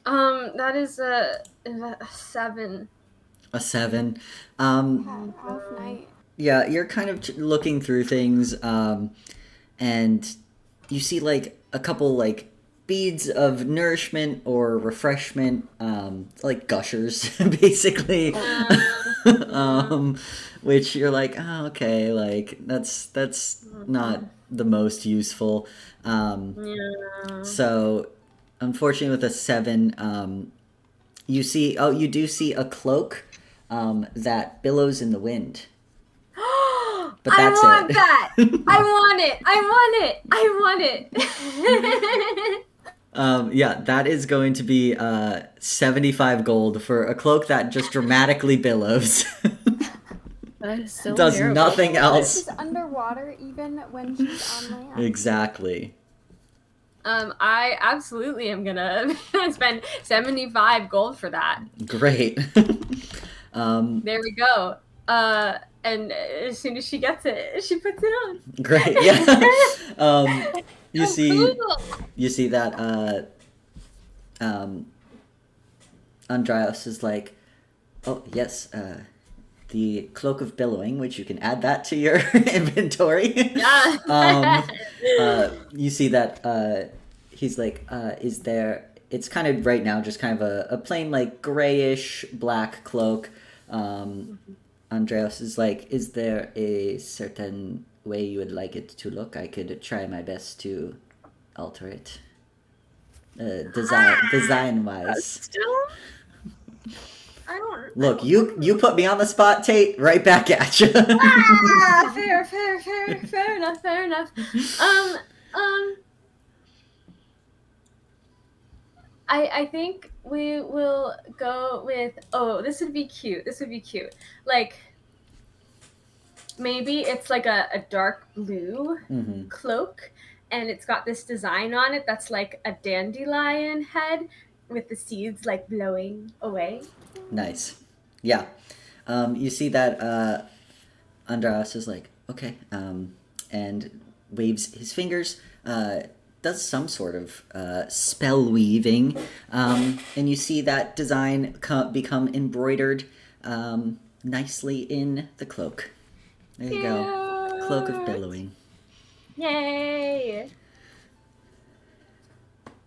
That is a 7. A 7. Off night. Yeah, you're kind of looking through things, and you see like a couple like beads of nourishment or refreshment, like gushers, basically. Which you're like, oh, okay, like that's not the most useful. So, unfortunately, with a 7, you do see a cloak that billows in the wind. But that's I want it. that! I want it! I want it! Yeah, that is going to be 75 gold for a cloak that just dramatically billows. That is so Does terrible. nothing else. She's underwater even when she's on land. Exactly. I absolutely am gonna spend 75 gold for that. Great. There we go. And as soon as she gets it, she puts it on. Great, yeah. You see that Andrios is like, oh yes, the Cloak of Billowing, which you can add that to your inventory. Yeah. You see that he's like, is there... It's kind of right now just kind of a plain like grayish black cloak. Andreas is like, is there a certain way you would like it to look? I could try my best to alter it. Design wise. Still? I don't... Look, you put me on the spot, Tate. Right back at you. Fair enough. I think we will go with, this would be cute. Like, maybe it's like a dark blue cloak, and it's got this design on it that's like a dandelion head with the seeds like blowing away. Nice. Yeah. You see that Andras is like, okay, and waves his fingers, does some sort of spell weaving, and you see that design become embroidered nicely in the cloak. There you go. Cloak of Billowing. Yay!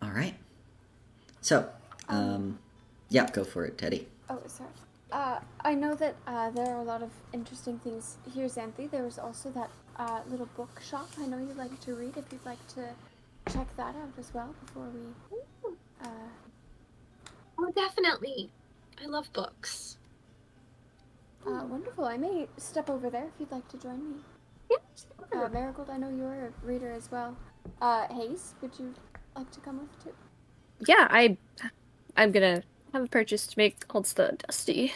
All right. So, yeah, go for it, Teddy. Oh, sorry. I know that there are a lot of interesting things here, Xanthi. There was also that little bookshop. I know you like to read. If you'd like to check that out as well before we... Oh, definitely. I love books. Wonderful. I may step over there if you'd like to join me. Yes. Marigold, I know you're a reader as well. Hayes, would you like to come with too? Yeah, I'm gonna have a purchase to make holds the dusty.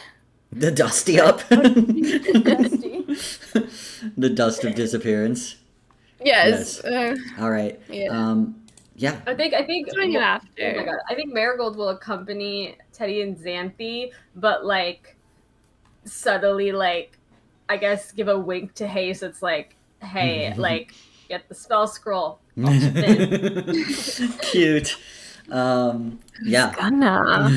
The dusty up. Dusty. The dust of disappearance. Yes. All right. Yeah. Yeah. I think Doing it after. Oh my god! I think Marigold will accompany Teddy and Xanthi, but like subtly, like I guess give a wink to Hayes. It's like, hey, like get the spell scroll. Cute. Yeah. Gonna.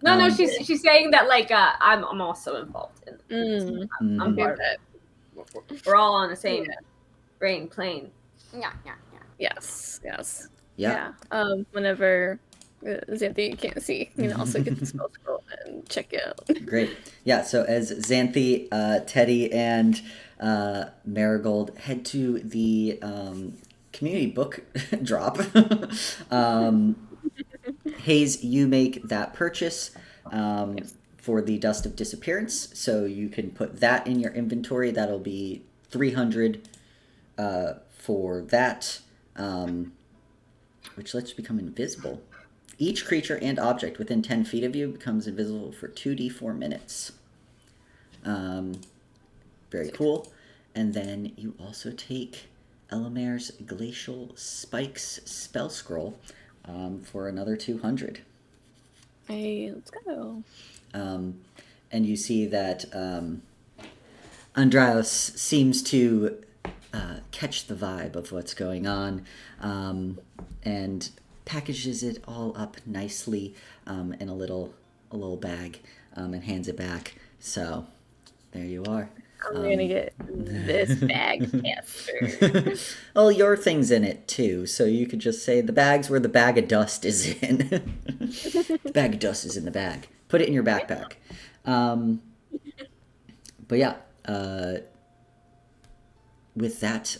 No, she's saying that like I'm also involved in it. I'm part of it. We're all on the same brain plane. Yeah. Yes. Yeah. Whenever Xanthi can't see, you can also get the spell scroll and check it out. Great. Yeah, so as Xanthi, Teddy, and Marigold head to the community book drop, Hayes, you make that purchase for the Dust of Disappearance, so you can put that in your inventory. That'll be 300 for that, which lets you become invisible. Each creature and object within 10 feet of you becomes invisible for 2d4 minutes. Very cool. And then you also take Elamer's Glacial Spikes spell scroll for another 200. Hey, let's go. And you see that Andros seems to catch the vibe of what's going on, and packages it all up nicely in a little bag, and hands it back. So there you are. I'm gonna get this bag faster. Well, your thing's in it too, so you could just say the bag's where the bag of dust is in. The bag of dust is in the bag. Put it in your backpack. But yeah, with that,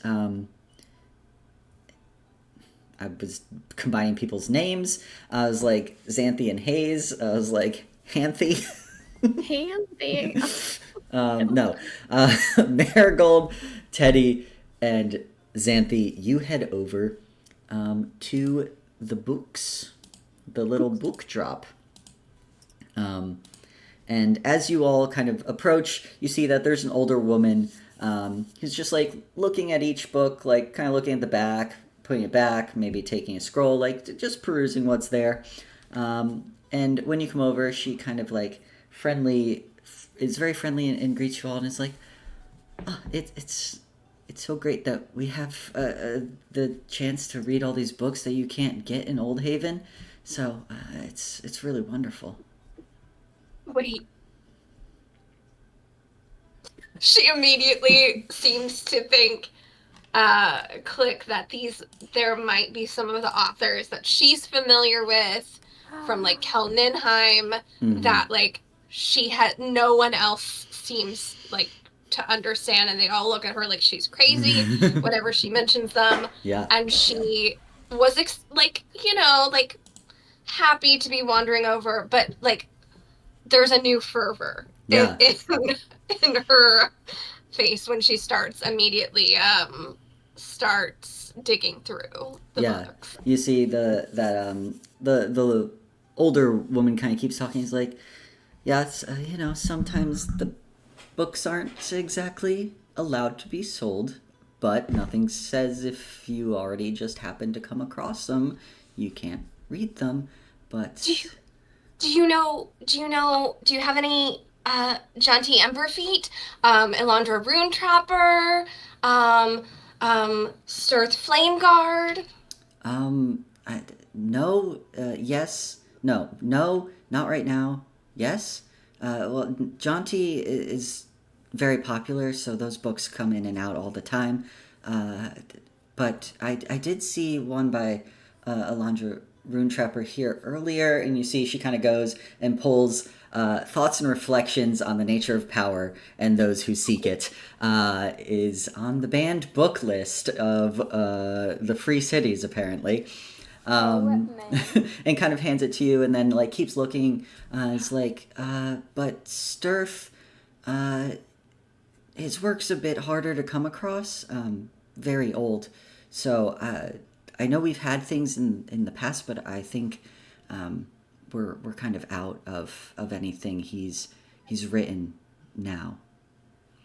I was combining people's names. I was like Xanthi and Hayes. I was like Hanthy. Handy. No. Marigold, Teddy, and Xanthi, you head over to the books, the little book drop. And as you all kind of approach, you see that there's an older woman who's just like looking at each book, like kind of looking at the back, putting it back, maybe taking a scroll, like just perusing what's there. And when you come over, she kind of like is very friendly and greets you all, and is like, oh, it's so great that we have the chance to read all these books that you can't get in Old Haven. So it's really wonderful. Wait. She immediately seems to think, click that there might be some of the authors that she's familiar with from like Kelninheim that like she had no one else seems like to understand, and they all look at her like she's crazy whenever she mentions them. Yeah. And she was like happy to be wandering over, but like there's a new fervor in her face when she starts immediately starts digging through the books. You see the older woman kind of keeps talking. He's like, yeah, it's, sometimes the books aren't exactly allowed to be sold, but nothing says if you already just happen to come across them, you can't read them. But do you have any Jaunty Emberfeet, Elandra Rune Trapper, Stirth Flame Guard? No, yes, no, not right now. Yes, well, Jaunty is very popular, so those books come in and out all the time. But I did see one by Elandra Rune Trapper here earlier, and you see she kind of goes and pulls Thoughts and Reflections on the Nature of Power and Those Who Seek It is on the banned book list of the Free Cities, apparently. And kind of hands it to you, and then like keeps looking. It's like, but Sturf, his work's a bit harder to come across. Very old, so I know we've had things in the past, but I think we're kind of out of anything he's written now.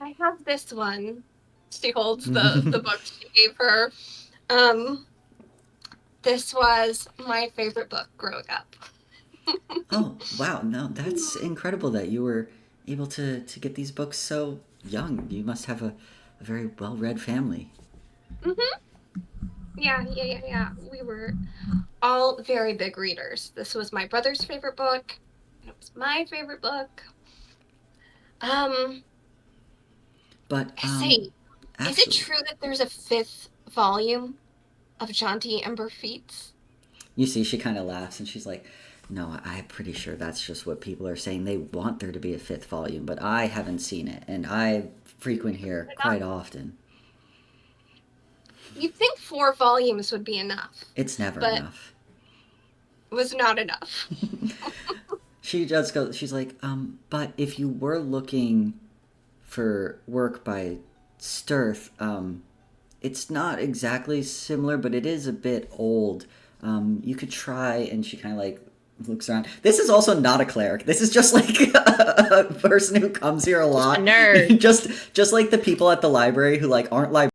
I have this one. She holds the book she gave her. This was my favorite book growing up. Oh, wow. No, that's incredible that you were able to get these books so young. You must have a very well-read family. Yeah. We were all very big readers. This was my brother's favorite book. It was my favorite book. But, say, actually, is it true that there's a 5th volume of Jaunty Emberfeet? You see, she kind of laughs, and she's like, no, I'm pretty sure that's just what people are saying. They want there to be a 5th volume, but I haven't seen it, and I frequent here quite often. You'd think 4 volumes would be enough. It's never enough. It was not enough. She just goes, she's like, but if you were looking for work by Stirth, it's not exactly similar, but it is a bit old. You could try, and she kind of like looks around. This is also not a cleric. This is just like a person who comes here a lot. Just a nerd. just like the people at the library who like aren't librarians